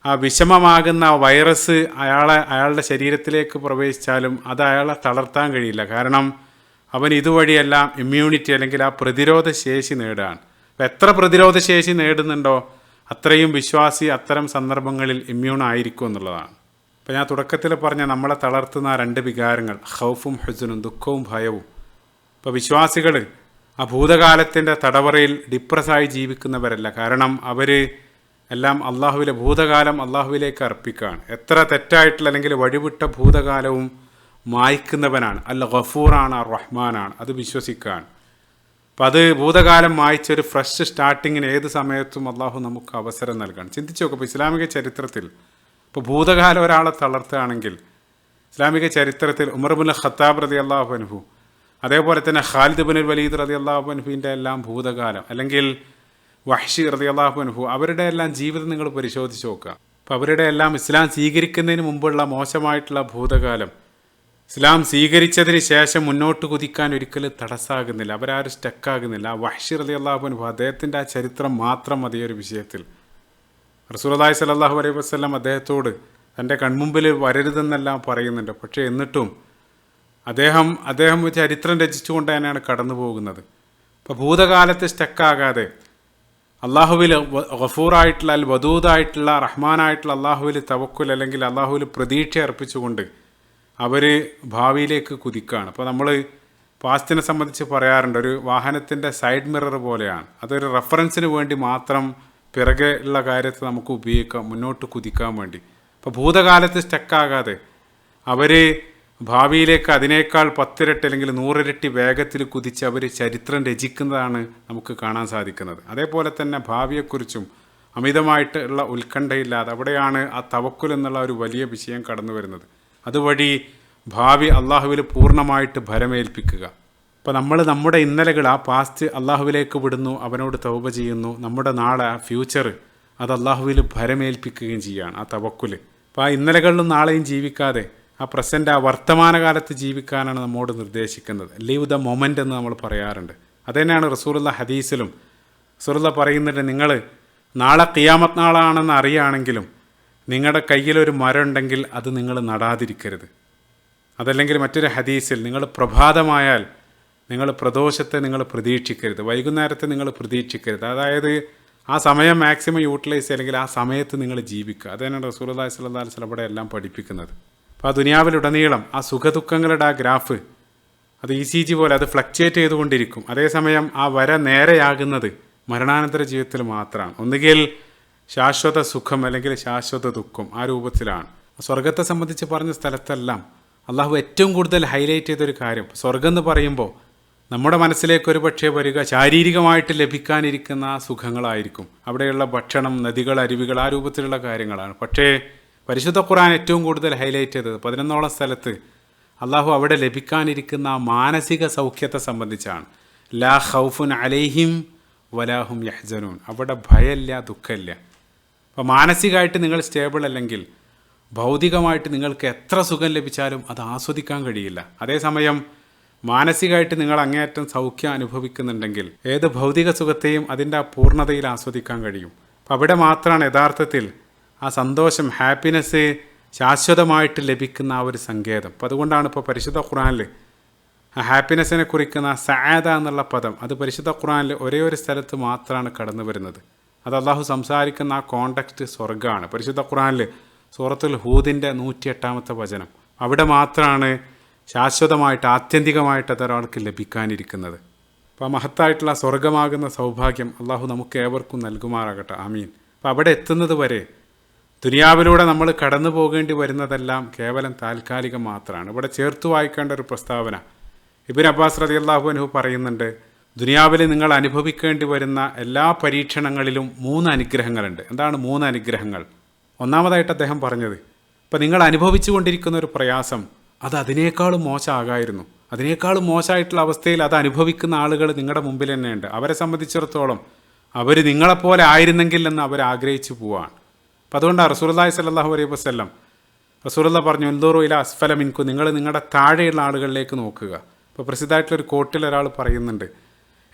ആ വിഷമമാകുന്ന വൈറസ് അയാളുടെ ശരീരത്തിലേക്ക് പ്രവേശിച്ചാലും അത് അയാളെ തളർത്താൻ കഴിയില്ല. കാരണം അവൻ ഇതുവഴിയെല്ലാം ഇമ്മ്യൂണിറ്റി അല്ലെങ്കിൽ ആ പ്രതിരോധ ശേഷി നേടുകയാണ്. അപ്പം എത്ര പ്രതിരോധ ശേഷി നേടുന്നുണ്ടോ അത്രയും വിശ്വാസി അത്തരം സന്ദർഭങ്ങളിൽ ഇമ്മ്യൂൺ ആയിരിക്കും എന്നുള്ളതാണ്. അപ്പോൾ ഞാൻ തുടക്കത്തിൽ പറഞ്ഞ നമ്മളെ തളർത്തുന്ന 2 വികാരങ്ങൾ, ഖൗഫും ഹുസ്നും, ദുഃഖവും ഭയവും. ഇപ്പോൾ വിശ്വാസികൾ ആ ഭൂതകാലത്തിൻ്റെ തടവറയിൽ ഡിപ്രസ്സായി ജീവിക്കുന്നവരല്ല. കാരണം അവർ എല്ലാം ഭൂതകാലം അള്ളാഹുവിലേക്ക് അർപ്പിക്കുകയാണ്. എത്ര തെറ്റായിട്ടുള്ള അല്ലെങ്കിൽ വഴിവിട്ട ഭൂതകാലവും മായ്ക്കുന്നവനാണ്. അൽ ഗഫൂറാണ്, അർ റഹ്മാനാണ്, അത് വിശ്വസിക്കുകയാണ്. അപ്പം അത് ഭൂതകാലം മായ്ച്ചൊരു ഫ്രഷ് സ്റ്റാർട്ടിങ്ങിന് ഏത് സമയത്തും അള്ളാഹു നമുക്ക് അവസരം നൽകണം. ചിന്തിച്ചു നോക്കും. ഇപ്പോൾ ഇസ്ലാമിക ചരിത്രത്തിൽ ഇപ്പോൾ ഭൂതകാലം ഒരാളെ തളർത്തുകയാണെങ്കിൽ ഇസ്ലാമിക ചരിത്രത്തിൽ ഉമർ ഇബ്നുൽ ഖത്താബ് റളിയല്ലാഹു അൻഹു, അതേപോലെ തന്നെ ഖാലിദ് ഇബ്നുൽ വലീദ് റളിയല്ലാഹു അൻഹുവിൻ്റെ എല്ലാം ഭൂതകാലം, അല്ലെങ്കിൽ വഹ്ശി റളിയല്ലാഹു അൻഹു, അവരുടെ എല്ലാം ജീവിതം നിങ്ങൾ പരിശോധിച്ച് നോക്കുക. അപ്പോൾ അവരുടെ എല്ലാം ഇസ്ലാം സ്വീകരിക്കുന്നതിന് മുമ്പുള്ള മോശമായിട്ടുള്ള ഭൂതകാലം ഇസ്ലാം സ്വീകരിച്ചതിന് ശേഷം മുന്നോട്ട് കുതിക്കാൻ ഒരിക്കലും തടസ്സമാകുന്നില്ല. അവരാരും സ്റ്റക്കാകുന്നില്ല. ആ വഹ്ശി റളിയല്ലാഹു അൻഹു, അദ്ദേഹത്തിൻ്റെ ആ ചരിത്രം മാത്രം മതി ഒരു വിഷയത്തിൽ. റസൂലുള്ളാഹി സ്വല്ലല്ലാഹു അലൈഹി വസല്ലം അദ്ദേഹത്തോട് തൻ്റെ കൺമുമ്പിൽ വരരുതെന്നെല്ലാം പറയുന്നുണ്ട്. പക്ഷേ എന്നിട്ടും അദ്ദേഹം ചരിത്രം രചിച്ചുകൊണ്ട് തന്നെയാണ് കടന്നു പോകുന്നത്. അപ്പോൾ ഭൂതകാലത്ത് സ്റ്റക്കാകാതെ അള്ളാഹുവിൽ ഗഫൂറായിട്ടുള്ള അൽ വദൂദായിട്ടുള്ള റഹ്മാനായിട്ടുള്ള അള്ളാഹുവിൽ തവക്കുൽ അല്ലെങ്കിൽ അള്ളാഹുവിൽ പ്രതീക്ഷ അർപ്പിച്ചുകൊണ്ട് അവർ ഭാവിയിലേക്ക് കുതിക്കുകയാണ്. അപ്പോൾ നമ്മൾ പാസ്റ്റിനെ സംബന്ധിച്ച് പറയാറുണ്ട്, ഒരു വാഹനത്തിൻ്റെ സൈഡ് മിറർ പോലെയാണ്. അതൊരു റെഫറൻസിന് വേണ്ടി മാത്രം പിറകെ ഉള്ള കാര്യത്തെ നമുക്ക് ഉപയോഗിക്കാം, മുന്നോട്ട് കുതിക്കാൻ വേണ്ടി. അപ്പോൾ ഭൂതകാലത്ത് സ്റ്റക്കാകാതെ അവർ ഭാവിയിലേക്ക് അതിനേക്കാൾ 10 ഇരട്ടി അല്ലെങ്കിൽ 100 ഇരട്ടി വേഗത്തിൽ കുതിച്ച് അവർ ചരിത്രം രചിക്കുന്നതാണ് നമുക്ക് കാണാൻ സാധിക്കുന്നത്. അതേപോലെ തന്നെ ഭാവിയെക്കുറിച്ചും അമിതമായിട്ടുള്ള ഉത്കണ്ഠയില്ലാതെ അവിടെയാണ് ആ തവക്കുൽ എന്നുള്ള ഒരു വലിയ വിഷയം കടന്നു വരുന്നത്. അതുവഴി ഭാവി അള്ളാഹുവിൽ പൂർണ്ണമായിട്ട് ഭരമേൽപ്പിക്കുക. അപ്പോൾ നമ്മൾ നമ്മുടെ ഇന്നലകൾ ആ പാസ്റ്റ് അള്ളാഹുവിലേക്ക് വിടുന്നു, അവനോട് തൗബ ചെയ്യുന്നു. നമ്മുടെ നാളെ ആ ഫ്യൂച്ചർ അത് അള്ളാഹുവിൽ ഭരമേൽപ്പിക്കുകയും ചെയ്യുകയാണ് ആ തവക്കുൽ. അപ്പോൾ ആ ഇന്നലകളിലും നാളെയും ജീവിക്കാതെ ആ പ്രസൻറ്റ്, ആ വർത്തമാനകാലത്ത് ജീവിക്കാനാണ് നമ്മോട് നിർദ്ദേശിക്കുന്നത്. ലീവ് ദ മൊമെൻ്റ് എന്ന് നമ്മൾ പറയാറുണ്ട്. അതുതന്നെയാണ് റസൂലുള്ള ഹദീസിലും റസൂലുള്ള പറയുന്നുണ്ട്, നിങ്ങൾ നാളെ ഖിയാമത്ത് നാളാണെന്ന് അറിയുകയാണെങ്കിലും നിങ്ങളുടെ കയ്യിലൊരു മരം ഉണ്ടെങ്കിൽ അത് നിങ്ങൾ നടാതിരിക്കരുത്. അതല്ലെങ്കിൽ മറ്റൊരു ഹദീസിൽ നിങ്ങൾ പ്രഭാതമായാൽ നിങ്ങൾ പ്രദോഷത്തെ നിങ്ങൾ പ്രതീക്ഷിക്കരുത്, വൈകുന്നേരത്തെ നിങ്ങൾ പ്രതീക്ഷിക്കരുത്. അതായത് ആ സമയം മാക്സിമം യൂട്ടിലൈസ് അല്ലെങ്കിൽ ആ സമയത്ത് നിങ്ങൾ ജീവിക്കുക. അത് തന്നെയാണ് റസൂലുള്ളാഹി സ്വല്ലല്ലാഹു അലൈഹി വസല്ലം ഇവിടെ എല്ലാം പഠിപ്പിക്കുന്നത്. അപ്പോൾ ആ ദുനിയാവിലുടനീളം ആ സുഖദുഃഖങ്ങളുടെ ആ ഗ്രാഫ് അത് ECG പോലെ അത് ഫ്ലക്ച്വേറ്റ് ചെയ്തുകൊണ്ടിരിക്കും. അതേസമയം ആ വര നേരെയാകുന്നത് മരണാനന്തര ജീവിതത്തിൽ മാത്രമാണ്. ഒന്നുകിൽ ശാശ്വത സുഖം അല്ലെങ്കിൽ ശാശ്വത ദുഃഖം, ആ രൂപത്തിലാണ്. സ്വർഗത്തെ സംബന്ധിച്ച് പറഞ്ഞ സ്ഥലത്തെല്ലാം അള്ളാഹു ഏറ്റവും കൂടുതൽ ഹൈലൈറ്റ് ചെയ്തൊരു കാര്യം, സ്വർഗം എന്ന് പറയുമ്പോൾ നമ്മുടെ മനസ്സിലേക്ക് ഒരു പക്ഷേ വരിക ശാരീരികമായിട്ട് ലഭിക്കാനിരിക്കുന്ന ആ സുഖങ്ങളായിരിക്കും. അവിടെയുള്ള ഭക്ഷണം, നദികൾ, അരുവികൾ, ആ രൂപത്തിലുള്ള കാര്യങ്ങളാണ്. പക്ഷേ പരിശുദ്ധ ഖുർആൻ ഏറ്റവും കൂടുതൽ ഹൈലൈറ്റ് ചെയ്തത് 11ഓളം സ്ഥലത്ത് അള്ളാഹു അവിടെ ലഭിക്കാനിരിക്കുന്ന ആ മാനസിക സൗഖ്യത്തെ സംബന്ധിച്ചാണ്. ലാ ഖൗഫുൻ അലൈഹിം വലാഹും യഹ്സനൂൻ. അവിടെ ഭയമില്ല, ദുഃഖമില്ല. അപ്പോൾ മാനസികമായിട്ട് നിങ്ങൾ സ്റ്റേബിൾ അല്ലെങ്കിൽ ഭൗതികമായിട്ട് നിങ്ങൾക്ക് എത്ര സുഖം ലഭിച്ചാലും അത് ആസ്വദിക്കാൻ കഴിയില്ല. അതേസമയം മാനസികമായിട്ട് നിങ്ങൾ അങ്ങേയറ്റം സൗഖ്യം അനുഭവിക്കുന്നുണ്ടെങ്കിൽ ഏത് ഭൗതിക സുഖത്തെയും അതിൻ്റെ ആ പൂർണ്ണതയിൽ ആസ്വദിക്കാൻ കഴിയും. അപ്പം അവിടെ മാത്രമാണ് യഥാർത്ഥത്തിൽ ആ സന്തോഷം, ഹാപ്പിനെസ് ശാശ്വതമായിട്ട് ലഭിക്കുന്ന ആ ഒരു സങ്കേതം. അപ്പം അതുകൊണ്ടാണ് ഇപ്പോൾ പരിശുദ്ധ ഖുർആനിൽ ആ ഹാപ്പിനെസ്സിനെ കുറിക്കുന്ന സഅദ എന്നുള്ള പദം അത് പരിശുദ്ധ ഖുർആനിൽ ഒരേ ഒരു സ്ഥലത്ത് മാത്രമാണ് കടന്നു വരുന്നത്. അത് അള്ളാഹു സംസാരിക്കുന്ന ആ കോണ്ടക്സ്റ്റ് സ്വർഗ്ഗമാണ്. പരിശുദ്ധ ഖുർആനിൽ സൂറത്തുൽ ഹൂദിൻ്റെ 108-ാമത്തെ വചനം, അവിടെ മാത്രമാണ് ശാശ്വതമായിട്ട് ആത്യന്തികമായിട്ട് അതൊരാൾക്ക് ലഭിക്കാനിരിക്കുന്നത്. അപ്പോൾ ആ മഹത്തായിട്ടുള്ള സ്വർഗമാകുന്ന സൗഭാഗ്യം അള്ളാഹു നമുക്ക് ഏവർക്കും നൽകുമാറാകട്ടെ, ആമീൻ. അപ്പോൾ അവിടെ എത്തുന്നത് വരെ ദുനിയാവിലൂടെ നമ്മൾ കടന്നു പോകേണ്ടി വരുന്നതെല്ലാം കേവലം താൽക്കാലികം മാത്രമാണ്. ഇവിടെ ചേർത്ത് വായിക്കേണ്ട ഒരു പ്രസ്താവന ഇബ്നു അബ്ബാസ് റളിയല്ലാഹു അൻഹു പറയുന്നുണ്ട്, ദുനിയാവിൽ നിങ്ങൾ അനുഭവിക്കേണ്ടി വരുന്ന എല്ലാ പരീക്ഷണങ്ങളിലും 3 അനുഗ്രഹങ്ങളുണ്ട്. എന്താണ് 3 അനുഗ്രഹങ്ങൾ? ഒന്നാമതായിട്ട് അദ്ദേഹം പറഞ്ഞത്, ഇപ്പം നിങ്ങൾ അനുഭവിച്ചു കൊണ്ടിരിക്കുന്ന ഒരു പ്രയാസം അത് അതിനേക്കാളും മോശമാകായിരുന്നു, അതിനേക്കാളും മോശമായിട്ടുള്ള അവസ്ഥയിൽ അത് അനുഭവിക്കുന്ന ആളുകൾ നിങ്ങളുടെ മുമ്പിൽ തന്നെയുണ്ട്. അവരെ സംബന്ധിച്ചിടത്തോളം അവർ നിങ്ങളെപ്പോലെ ആയിരുന്നെങ്കിൽ എന്ന് അവർ ആഗ്രഹിച്ചു പോവാണ്. അപ്പം അതുകൊണ്ടാണ് റസൂലുള്ളാഹി സ്വല്ലല്ലാഹു അലൈഹി വസല്ലം റസൂലുള്ള പറഞ്ഞു, ഉൻദുറു ഇലാ അസ്ഫല മിൻകും, നിങ്ങൾ നിങ്ങളുടെ താഴെയുള്ള ആളുകളിലേക്ക് നോക്കുക. ഇപ്പോൾ പ്രസിദ്ധമായിട്ടുള്ളൊരു കോട്ടിൽ ഒരാൾ പറയുന്നുണ്ട്,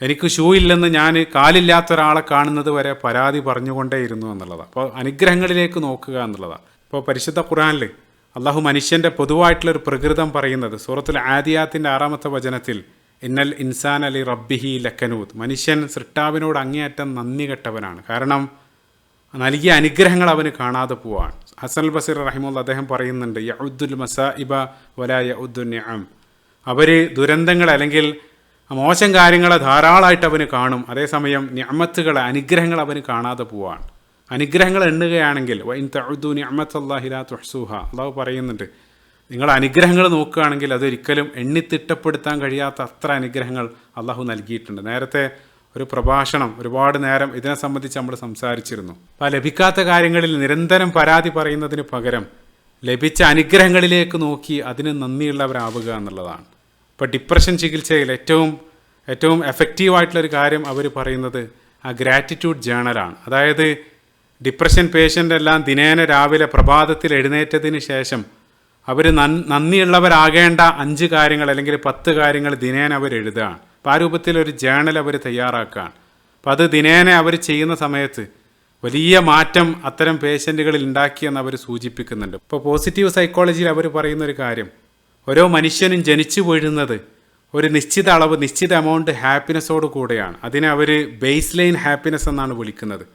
എനിക്ക് ഷൂ ഇല്ലെന്ന് ഞാൻ കാലില്ലാത്ത ഒരാളെ കാണുന്നത് വരെ പരാതി പറഞ്ഞുകൊണ്ടേയിരുന്നു എന്നുള്ളതാണ്. അപ്പോൾ അനുഗ്രഹങ്ങളിലേക്ക് നോക്കുക എന്നുള്ളതാണ്. ഇപ്പോൾ പരിശുദ്ധ ഖുർആനിൽ അള്ളാഹു മനുഷ്യൻ്റെ പൊതുവായിട്ടുള്ളൊരു പ്രകൃതം പറയുന്നത് സൂറത്തുൽ ആദിയാത്തിൻ്റെ 6-ാമത്തെ വചനത്തിൽ, ഇന്നൽ ഇൻസാൻ അലി റബ്ബിഹി ലക്കനൂദ്, മനുഷ്യൻ സൃഷ്ടാവിനോട് അങ്ങേയറ്റം നന്ദി കെട്ടവനാണ്. കാരണം നൽകിയ അനുഗ്രഹങ്ങൾ അവന് കാണാതെ പോവാണ്. ഹസൻ അൽ ബസീർ റഹിമുള്ള അദ്ദേഹം പറയുന്നുണ്ട്, യഉദ്ദുൽ മസാഇബ വലാ യഉദ്ദുൻ നിഅം, അവർ ദുരന്തങ്ങൾ അല്ലെങ്കിൽ മോശം കാര്യങ്ങളെ ധാരാളമായിട്ട് അവന് കാണും, അതേസമയം നിഅമത്തുകളെ, അനുഗ്രഹങ്ങൾ അവന് കാണാതെ പോവാണ്. അനുഗ്രഹങ്ങൾ എണ്ണുകയാണെങ്കിൽ വഇൻ തഉദ്ദു നിഅമത്തല്ലാഹി ലാ തുഹ്സുഹ, അള്ളാഹു പറയുന്നുണ്ട്, നിങ്ങൾ അനുഗ്രഹങ്ങൾ നോക്കുകയാണെങ്കിൽ അതൊരിക്കലും എണ്ണിത്തിട്ടപ്പെടുത്താൻ കഴിയാത്ത അത്ര അനുഗ്രഹങ്ങൾ അള്ളാഹു നൽകിയിട്ടുണ്ട്. നേരത്തെ ഒരു പ്രഭാഷണം ഒരുപാട് നേരം ഇതിനെ സംബന്ധിച്ച് നമ്മൾ സംസാരിച്ചിരുന്നു. അപ്പോൾ ലഭിക്കാത്ത കാര്യങ്ങളിൽ നിരന്തരം പരാതി പറയുന്നതിന് പകരം ലഭിച്ച അനുഗ്രഹങ്ങളിലേക്ക് നോക്കി അതിന് നന്ദിയുള്ളവരാവുക എന്നുള്ളതാണ്. ഇപ്പോൾ ഡിപ്രഷൻ ചികിത്സയിൽ ഏറ്റവും എഫക്റ്റീവായിട്ടുള്ളൊരു കാര്യം അവർ പറയുന്നത് ആ ഗ്രാറ്റിറ്റ്യൂഡ് ജേണലാണ്. അതായത് ഡിപ്രഷൻ പേഷ്യൻ്റ് എല്ലാം ദിനേന രാവിലെ പ്രഭാതത്തിൽ എഴുന്നേറ്റതിന് ശേഷം അവർ നന്ദിയുള്ളവരാകേണ്ട 5 കാര്യങ്ങൾ അല്ലെങ്കിൽ 10 കാര്യങ്ങൾ ദിനേന അവർ എഴുതുകയാണ്. അപ്പോൾ ആ രൂപത്തിലൊരു ജേണൽ അവർ തയ്യാറാക്കുകയാണ്. അപ്പോൾ അത് ദിനേന അവർ ചെയ്യുന്ന സമയത്ത് വലിയ മാറ്റം അത്തരം പേഷ്യൻറ്റുകളിൽ ഉണ്ടാക്കിയെന്ന് അവർ സൂചിപ്പിക്കുന്നുണ്ട്. ഇപ്പോൾ പോസിറ്റീവ് സൈക്കോളജിയിൽ അവർ പറയുന്നൊരു കാര്യം, ഓരോ മനുഷ്യനും ജനിച്ചു വീഴുന്നത് ഒരു നിശ്ചിത അളവ്, നിശ്ചിത എമൗണ്ട് ഹാപ്പിനെസ്സോട് കൂടെയാണ്. അതിനെ അവർ ബേസ് ലൈൻ ഹാപ്പിനെസ് എന്നാണ് വിളിക്കുന്നത്.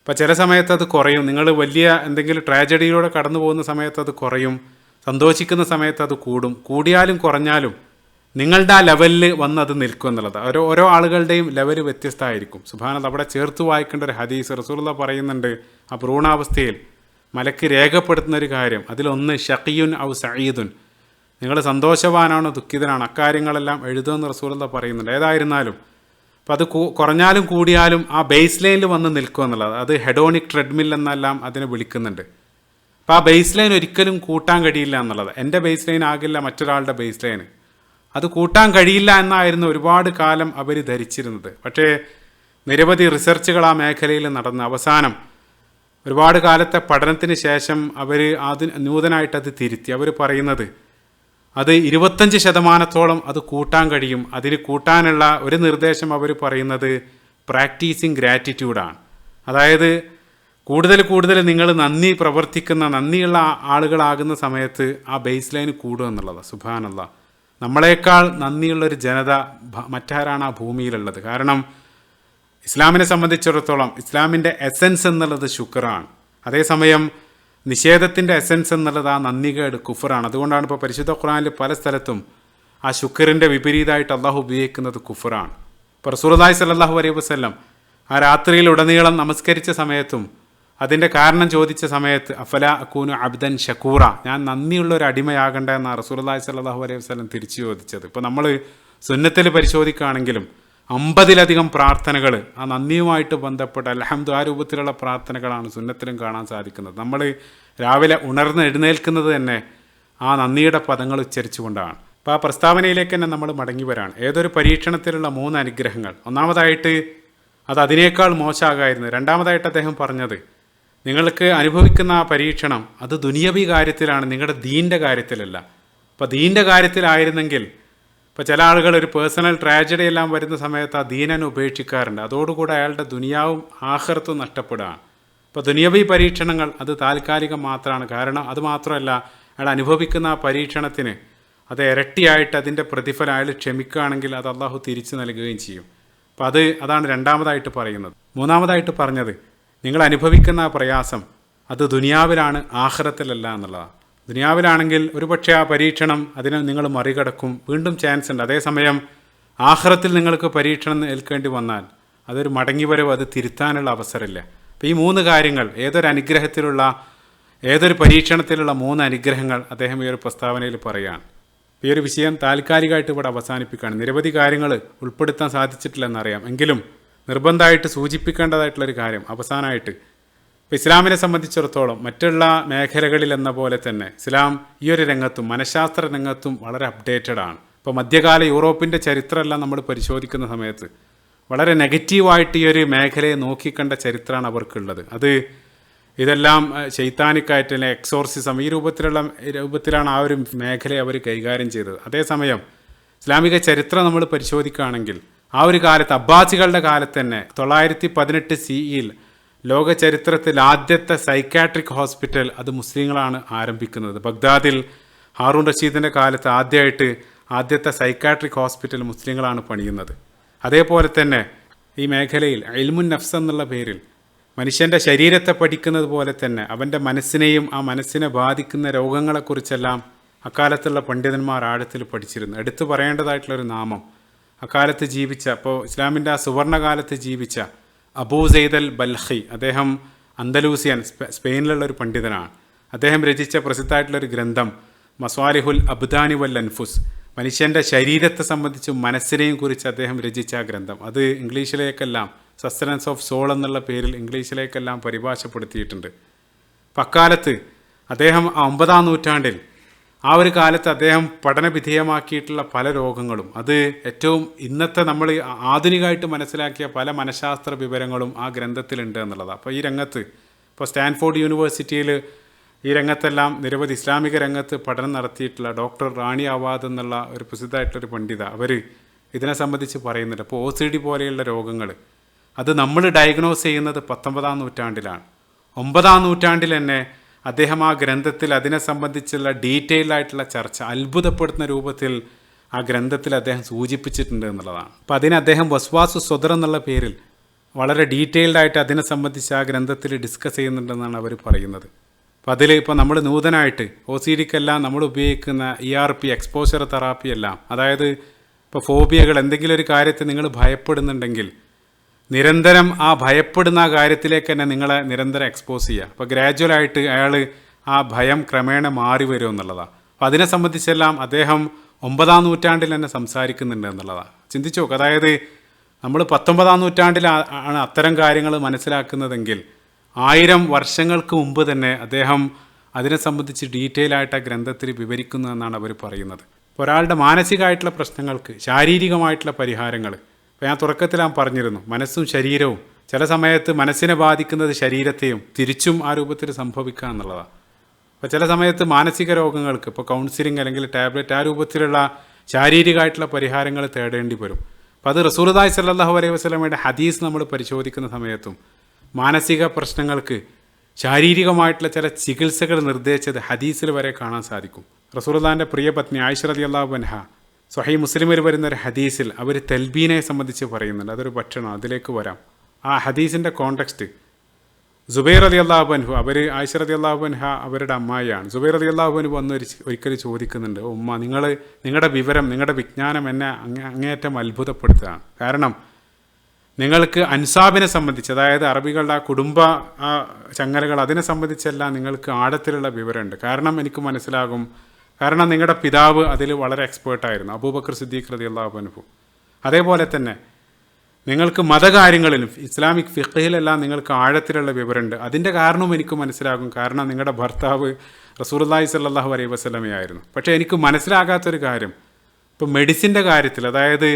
അപ്പോൾ ചില സമയത്ത് അത് കുറയും, നിങ്ങൾ വലിയ എന്തെങ്കിലും ട്രാജഡിയിലൂടെ കടന്നു പോകുന്ന സമയത്ത് അത് കുറയും, സന്തോഷിക്കുന്ന സമയത്ത് അത് കൂടും. കൂടിയാലും കുറഞ്ഞാലും നിങ്ങളുടെ ആ ലെവലിൽ വന്ന് അത് നിൽക്കും എന്നുള്ളത്. ഓരോ ആളുകളുടെയും ലെവൽ വ്യത്യസ്തമായിരിക്കും. സുബ്ഹാനല്ലാഹ്, അവിടെ ചേർത്ത് വായിക്കേണ്ട ഒരു ഹദീസ് റസൂലുള്ളാഹി പറയുന്നുണ്ട്, ആ ഭ്രൂണാവസ്ഥയിൽ മലക്ക് രേഖപ്പെടുത്തുന്ന ഒരു കാര്യം, അതിലൊന്ന് ഷഖിയുൻ ഔ സഈദുൻ, നിങ്ങൾ സന്തോഷവാനാണോ ദുഃഖിതനാണോ, അക്കാര്യങ്ങളെല്ലാം എഴുതുമെന്ന് റസൂലുള്ളാഹി പറയുന്നുണ്ട്. ഏതായിരുന്നാലും അപ്പോൾ അത് കുറഞ്ഞാലും കൂടിയാലും ആ ബേസ് ലൈനിൽ വന്ന് നിൽക്കുക എന്നുള്ളത്, അത് ഹെഡോണിക് ട്രെഡ്മിൽ എന്നെല്ലാം അതിനെ വിളിക്കുന്നുണ്ട്. അപ്പോൾ ആ ബേസ് ലൈൻ ഒരിക്കലും കൂട്ടാൻ കഴിയില്ല എന്നുള്ളത്. എൻ്റെ ബേസ് ലൈൻ ആകില്ല മറ്റൊരാളുടെ ബേസ് ലൈൻ, അത് കൂട്ടാൻ കഴിയില്ല എന്നായിരുന്നു ഒരുപാട് കാലം അവർ ധരിച്ചിരുന്നത്. പക്ഷേ നിരവധി റിസർച്ചുകൾ ആ മേഖലയിൽ നടന്ന് അവസാനം ഒരുപാട് കാലത്തെ പഠനത്തിന് ശേഷം അവർ നൂതനായിട്ടത് തിരുത്തി. അവർ പറയുന്നത് അത് 25% അത് കൂട്ടാൻ കഴിയും. അതിന് കൂട്ടാനുള്ള ഒരു നിർദ്ദേശം അവർ പറയുന്നത് പ്രാക്ടീസിങ് ഗ്രാറ്റിറ്റ്യൂഡാണ്. അതായത് കൂടുതൽ നിങ്ങൾ നന്ദി പ്രവർത്തിക്കുന്ന നന്ദിയുള്ള ആളുകളാകുന്ന സമയത്ത് ആ ബേസ് ലൈൻ കൂടുക എന്നുള്ളതാണ്. സുബ്ഹാനല്ലാഹ്, നമ്മളെക്കാൾ നന്ദിയുള്ളൊരു ജനത മറ്റാരാണ് ആ ഭൂമിയിലുള്ളത്? കാരണം ഇസ്ലാമിനെ സംബന്ധിച്ചിടത്തോളം ഇസ്ലാമിൻ്റെ എസൻസ് എന്നുള്ളത് ശുക്റാണ്. അതേസമയം നിഷേധത്തിൻ്റെ എസൻസ് എന്നുള്ളത് ആ നന്ദികേട് കുഫറാണ്. അതുകൊണ്ടാണ് ഇപ്പോൾ പരിശുദ്ധ ഖുർആനിൽ പല സ്ഥലത്തും ആ ശുക്റിൻ്റെ വിപരീതമായിട്ട് അള്ളാഹു ഉപയോഗിക്കുന്നത് കുഫറാണ്. ഇപ്പോൾ റസൂലുള്ളാഹി സ്വല്ലല്ലാഹു അലൈഹി വസല്ലം ആ രാത്രിയിൽ ഉടനീളം നമസ്കരിച്ച സമയത്തും അതിൻ്റെ കാരണം ചോദിച്ച സമയത്ത് അഫല അക്കൂനു അബ്ദൻ ഷക്കൂറ, ഞാൻ നന്ദിയുള്ള ഒരു അടിമയാകണ്ട എന്നാണ് റസൂലുള്ളാഹി സ്വല്ലല്ലാഹു അലൈഹി വസല്ലം തിരിച്ചു ചോദിച്ചത്. ഇപ്പോൾ നമ്മൾ സുന്നത്തിൽ പരിശോധിക്കുകയാണെങ്കിലും 50-ലധികം പ്രാർത്ഥനകൾ ആ നന്ദിയുമായിട്ട് ബന്ധപ്പെട്ട അൽഹംദു ആ രൂപത്തിലുള്ള പ്രാർത്ഥനകളാണ് സുന്നത്തിലും കാണാൻ സാധിക്കുന്നത്. നമ്മൾ രാവിലെ ഉണർന്ന് എഴുന്നേൽക്കുന്നത് തന്നെ ആ നന്ദിയുടെ പദങ്ങൾ ഉച്ചരിച്ചുകൊണ്ടാണ്. അപ്പോൾ ആ പ്രസ്താവനയിലേക്ക് തന്നെ നമ്മൾ മടങ്ങി വരാണ്. ഏതൊരു പരീക്ഷണത്തിലുള്ള 3 അനുഗ്രഹങ്ങൾ. ഒന്നാമതായിട്ട് അത് അതിനേക്കാൾ മോശമാകായിരുന്നു. രണ്ടാമതായിട്ട് അദ്ദേഹം പറഞ്ഞത് നിങ്ങൾക്ക് അനുഭവിക്കുന്ന ആ പരീക്ഷണം അത് ദുനിയവി കാര്യത്തിലാണ്, നിങ്ങളുടെ ദീൻ്റെ കാര്യത്തിലല്ല. അപ്പോൾ ദീൻ്റെ കാര്യത്തിലായിരുന്നെങ്കിൽ ഇപ്പോൾ ചില ആളുകൾ ഒരു പേഴ്സണൽ ട്രാജഡി എല്ലാം വരുന്ന സമയത്ത് ആ ദീനനെ ഉപേക്ഷിക്കാറുണ്ട്. അതോടുകൂടെ അയാളുടെ ദുനിയാവും ആഖിറത്തും നഷ്ടപ്പെടുകയാണ്. ഇപ്പോൾ ദുനിയവി പരീക്ഷണങ്ങൾ അത് താൽക്കാലികം മാത്രമാണ്. കാരണം അത് മാത്രമല്ല, അയാൾ അനുഭവിക്കുന്ന ആ പരീക്ഷണത്തിന് അത് ഇരട്ടിയായിട്ട് അതിൻ്റെ പ്രതിഫലം അയാൾ ക്ഷമിക്കുകയാണെങ്കിൽ അത് അള്ളാഹു തിരിച്ചു നൽകുകയും ചെയ്യും. അപ്പോൾ അതാണ് രണ്ടാമതായിട്ട് പറയുന്നത്. മൂന്നാമതായിട്ട് പറഞ്ഞത് നിങ്ങൾ അനുഭവിക്കുന്ന ആ പ്രയാസം അത് ദുനിയാവിലാണ്, ആഖിറത്തിലല്ല എന്നുള്ളതാണ്. ദുനിയാവിലാണെങ്കിൽ ഒരുപക്ഷെ ആ പരീക്ഷണം അതിനെ നിങ്ങൾ മറികടക്കും, വീണ്ടും ചാൻസ് ഉണ്ട്. അതേസമയം ആഖിറത്തിൽ നിങ്ങൾക്ക് പരീക്ഷണം ഏൽക്കേണ്ടി വന്നാൽ അതൊരു മടങ്ങിവരവ്, അത് തിരുത്താനുള്ള അവസരമില്ല. അപ്പോൾ ഈ 3 കാര്യങ്ങൾ ഏതൊരു പരീക്ഷണത്തിലുള്ള 3 അനുഗ്രഹങ്ങൾ അദ്ദേഹം ഈ ഒരു പ്രസ്താവനയിൽ പറയുകയാണ്. ഈ ഒരു വിഷയം താൽക്കാലികമായിട്ട് ഇവിടെ അവസാനിപ്പിക്കുകയാണ്. നിരവധി കാര്യങ്ങൾ ഉൾപ്പെടുത്താൻ സാധിച്ചിട്ടില്ലെന്നറിയാം, എങ്കിലും നിർബന്ധമായിട്ട് സൂചിപ്പിക്കേണ്ടതായിട്ടുള്ളൊരു കാര്യം അവസാനമായിട്ട്, ഇപ്പോൾ ഇസ്ലാമിനെ സംബന്ധിച്ചിടത്തോളം മറ്റുള്ള മേഖലകളിൽ എന്ന പോലെ തന്നെ ഇസ്ലാം ഈ ഒരു രംഗത്തും മനഃശാസ്ത്ര രംഗത്തും വളരെ അപ്ഡേറ്റഡ് ആണ്. ഇപ്പോൾ മധ്യകാല യൂറോപ്പിൻ്റെ ചരിത്രമെല്ലാം നമ്മൾ പരിശോധിക്കുന്ന സമയത്ത് വളരെ നെഗറ്റീവായിട്ട് ഈ ഒരു മേഖലയെ നോക്കിക്കണ്ട ചരിത്രമാണ് അവർക്കുള്ളത്. ഇതെല്ലാം ശൈത്താനിക്കായിട്ട് എക്സോർസിസം ഈ രൂപത്തിലാണ് ആ ഒരു മേഖലയെ അവർ കൈകാര്യം ചെയ്തത്. അതേസമയം ഇസ്ലാമിക ചരിത്രം നമ്മൾ പരിശോധിക്കുകയാണെങ്കിൽ ആ ഒരു കാലത്ത് അബ്ബാസികളുടെ കാലത്ത് തന്നെ 918 CE ലോക ചരിത്രത്തിൽ ആദ്യത്തെ സൈക്കാട്രിക് ഹോസ്പിറ്റൽ അത് മുസ്ലിങ്ങളാണ് ആരംഭിക്കുന്നത്. ബഗ്ദാദിൽ ഹാറൂൺ റഷീദിൻ്റെ കാലത്ത് ആദ്യത്തെ സൈക്കാട്രിക് ഹോസ്പിറ്റൽ മുസ്ലിങ്ങളാണ് പണിയുന്നത്. അതേപോലെ തന്നെ ഈ മേഖലയിൽ ഇൽമുൻ നഫ്സ് എന്നുള്ള പേരിൽ മനുഷ്യൻ്റെ ശരീരത്തെ പഠിക്കുന്നത് പോലെ തന്നെ അവൻ്റെ മനസ്സിനെയും ആ മനസ്സിനെ ബാധിക്കുന്ന രോഗങ്ങളെക്കുറിച്ചെല്ലാം അക്കാലത്തുള്ള പണ്ഡിതന്മാർ ആഴത്തിൽ പഠിച്ചിരുന്നു. എടുത്തു പറയേണ്ടതായിട്ടുള്ളൊരു നാമം അക്കാലത്ത് ജീവിച്ച, ഇപ്പോൾ ഇസ്ലാമിൻ്റെ ആ സുവർണകാലത്ത് ജീവിച്ച അബൂ സെയ്ദ് അൽ ബൽഖി, അദ്ദേഹം അന്തലൂസിയൻ സ്പെയിനിലുള്ളൊരു പണ്ഡിതനാണ്. അദ്ദേഹം രചിച്ച പ്രസിദ്ധമായിട്ടുള്ളൊരു ഗ്രന്ഥം മസ്വാലിഹുൽ അബ്ദാനി വൽ അൻഫുസ്, മനുഷ്യൻ്റെ ശരീരത്തെ സംബന്ധിച്ചും മനസ്സിനെയും കുറിച്ച് അദ്ദേഹം രചിച്ച ആ ഗ്രന്ഥം അത് ഇംഗ്ലീഷിലേക്കെല്ലാം സസ്റ്റനൻസ് ഓഫ് സോൾ എന്നുള്ള പേരിൽ ഇംഗ്ലീഷിലേക്കെല്ലാം പരിഭാഷപ്പെടുത്തിയിട്ടുണ്ട്. അപ്പം അക്കാലത്ത് അദ്ദേഹം 9-ാം നൂറ്റാണ്ടിൽ ആ ഒരു കാലത്ത് അദ്ദേഹം പഠനവിധേയമാക്കിയിട്ടുള്ള പല രോഗങ്ങളും അത് ഏറ്റവും ഇന്നത്തെ നമ്മൾ ആധുനികമായിട്ട് മനസ്സിലാക്കിയ പല മനഃശാസ്ത്ര വിവരങ്ങളും ആ ഗ്രന്ഥത്തിലുണ്ട് എന്നുള്ളതാണ്. അപ്പോൾ ഈ രംഗത്ത് ഇപ്പോൾ സ്റ്റാൻഫോർഡ് യൂണിവേഴ്സിറ്റിയിൽ ഈ രംഗത്തെല്ലാം നിരവധി ഇസ്ലാമിക രംഗത്ത് പഠനം നടത്തിയിട്ടുള്ള ഡോക്ടർ റാണി അവാദ് എന്നുള്ള ഒരു പ്രസിദ്ധമായിട്ടൊരു പണ്ഡിത അവർ ഇതിനെ സംബന്ധിച്ച് പറയുന്നുണ്ട്. അപ്പോൾ OCD പോലെയുള്ള രോഗങ്ങൾ അത് നമ്മൾ ഡയഗ്നോസ് ചെയ്യുന്നത് 19-ാം നൂറ്റാണ്ടിലാണ്. 9-ാം നൂറ്റാണ്ടിൽ തന്നെ അദ്ദേഹം ആ ഗ്രന്ഥത്തിൽ അതിനെ സംബന്ധിച്ചുള്ള ഡീറ്റെയിൽഡ് ആയിട്ടുള്ള ചർച്ച അത്ഭുതപ്പെടുത്തുന്ന രൂപത്തിൽ ആ ഗ്രന്ഥത്തിൽ അദ്ദേഹം സൂചിപ്പിച്ചിട്ടുണ്ട് എന്നുള്ളതാണ്. അപ്പോൾ അതിന് അദ്ദേഹം വസ്വാസു സ്വദർ എന്നുള്ള പേരിൽ വളരെ ഡീറ്റെയിൽഡ് ആയിട്ട് അതിനെ സംബന്ധിച്ച് ആ ഗ്രന്ഥത്തിൽ ഡിസ്കസ് ചെയ്യുന്നുണ്ടെന്നാണ് അവർ പറയുന്നത്. അപ്പോൾ ഇപ്പോൾ നമ്മൾ നൂതനമായിട്ട് OCDക്കെല്ലാം നമ്മൾ ഉപയോഗിക്കുന്ന ERP എക്സ്പോഷർ തെറാപ്പി എല്ലാം, അതായത് ഇപ്പോൾ ഫോബിയകൾ എന്തെങ്കിലും ഒരു കാര്യത്തെ നിങ്ങൾ ഭയപ്പെടുന്നുണ്ടെങ്കിൽ നിരന്തരം ആ ഭയപ്പെടുന്ന ആ കാര്യത്തിലേക്ക് തന്നെ നിങ്ങളെ നിരന്തരം എക്സ്പോസ് ചെയ്യുക. അപ്പോൾ ഗ്രാജുവലായിട്ട് അയാൾ ആ ഭയം ക്രമേണ മാറി വരും എന്നുള്ളതാണ്. അപ്പോൾ അതിനെ സംബന്ധിച്ചെല്ലാം അദ്ദേഹം 9-ാം നൂറ്റാണ്ടിൽ തന്നെ സംസാരിക്കുന്നുണ്ട് എന്നുള്ളതാണ്. ചിന്തിച്ചു നോക്കുക, അതായത് നമ്മൾ 19-ാം നൂറ്റാണ്ടിലാണ് അത്തരം കാര്യങ്ങൾ മനസ്സിലാക്കുന്നതെങ്കിൽ 1000 വർഷങ്ങൾക്ക് മുമ്പ് തന്നെ അദ്ദേഹം അതിനെ സംബന്ധിച്ച് ഡീറ്റെയിൽ ആയിട്ട് ആ ഗ്രന്ഥത്തിൽ വിവരിക്കുന്നു എന്നാണ് അവർ പറയുന്നത്. ഇപ്പോൾ ഒരാളുടെ മാനസികമായിട്ടുള്ള പ്രശ്നങ്ങൾക്ക് ശാരീരികമായിട്ടുള്ള പരിഹാരങ്ങൾ, അപ്പോൾ ഞാൻ തുടക്കത്തിൽ പറഞ്ഞിരുന്നു, മനസ്സും ശരീരവും ചില സമയത്ത് മനസ്സിനെ ബാധിക്കുന്നത് ശരീരത്തെയും തിരിച്ചും ആ രൂപത്തിൽ സംഭവിക്കുക എന്നുള്ളതാണ്. അപ്പോൾ ചില സമയത്ത് മാനസിക രോഗങ്ങൾക്ക് ഇപ്പോൾ കൗൺസിലിംഗ് അല്ലെങ്കിൽ ടാബ്ലറ്റ് ആ രൂപത്തിലുള്ള ശാരീരികമായിട്ടുള്ള പരിഹാരങ്ങൾ തേടേണ്ടി വരും. അപ്പോൾ അത് റസൂലുള്ളാഹി സ്വല്ലല്ലാഹു അലൈഹി വസല്ലമയുടെ ഹദീസ് നമ്മൾ പരിശോധിക്കുന്ന സമയത്തും മാനസിക പ്രശ്നങ്ങൾക്ക് ശാരീരികമായിട്ടുള്ള ചില ചികിത്സകൾ നിർദ്ദേശിച്ചത് ഹദീസിൽ വരെ കാണാൻ സാധിക്കും. റസൂലുള്ളാഹിൻ്റെ പ്രിയ പത്നി ആയിഷ റളിയല്ലാഹു അൻഹ സ്വഹീഹ് മുസ്ലിമിൽ വരുന്ന ഒരു ഹദീസിൽ അവർ തൽബീനെ സംബന്ധിച്ച് പറയുന്നുണ്ട്. അതൊരു ഭക്ഷണം, അതിലേക്ക് വരാം. ആ ഹദീസിൻ്റെ കോണ്ടെക്സ്റ്റ് സുബൈർ റളിയല്ലാഹു അൻഹു, അവർ ആയിഷ റളിയല്ലാഹു അൻഹ അവരുടെ അമ്മായിയാണ്. സുബൈർ റളിയല്ലാഹു അൻഹു വന്ന് ഒരിക്കൽ ചോദിക്കുന്നുണ്ട്, ഉമ്മ നിങ്ങളുടെ വിവരം, നിങ്ങളുടെ വിജ്ഞാനം എന്നെ അങ്ങേയറ്റം അത്ഭുതപ്പെടുത്തുകയാണ്. കാരണം നിങ്ങൾക്ക് അൻസാബിനെ സംബന്ധിച്ച്, അതായത് അറബികളുടെ ആ കുടുംബ ചങ്ങലകൾ, അതിനെ സംബന്ധിച്ചെല്ലാം നിങ്ങൾക്ക് ആഴത്തിലുള്ള വിവരമുണ്ട്. കാരണം എനിക്ക് മനസ്സിലാകും, കാരണം നിങ്ങളുടെ പിതാവ് അതിൽ വളരെ എക്സ്പേർട്ടായിരുന്നു, അബൂബക്കർ സിദ്ദീഖ് റളിയല്ലാഹു അൻഹു. അതേപോലെ തന്നെ നിങ്ങൾക്ക് മതകാര്യങ്ങളിലും ഇസ്ലാമിക് ഫിഖഹിലെല്ലാം നിങ്ങൾക്ക് ആഴത്തിലുള്ള വിവരമുണ്ട്. അതിൻ്റെ കാരണവും എനിക്ക് മനസ്സിലാകും, കാരണം നിങ്ങളുടെ ഭർത്താവ് റസൂലുള്ളാഹി സ്വല്ലല്ലാഹു അലൈഹി വസല്ലമയായിരുന്നു. പക്ഷേ എനിക്ക് മനസ്സിലാകാത്തൊരു കാര്യം, ഇപ്പോൾ മെഡിസിൻ്റെ കാര്യത്തിൽ, അതായത്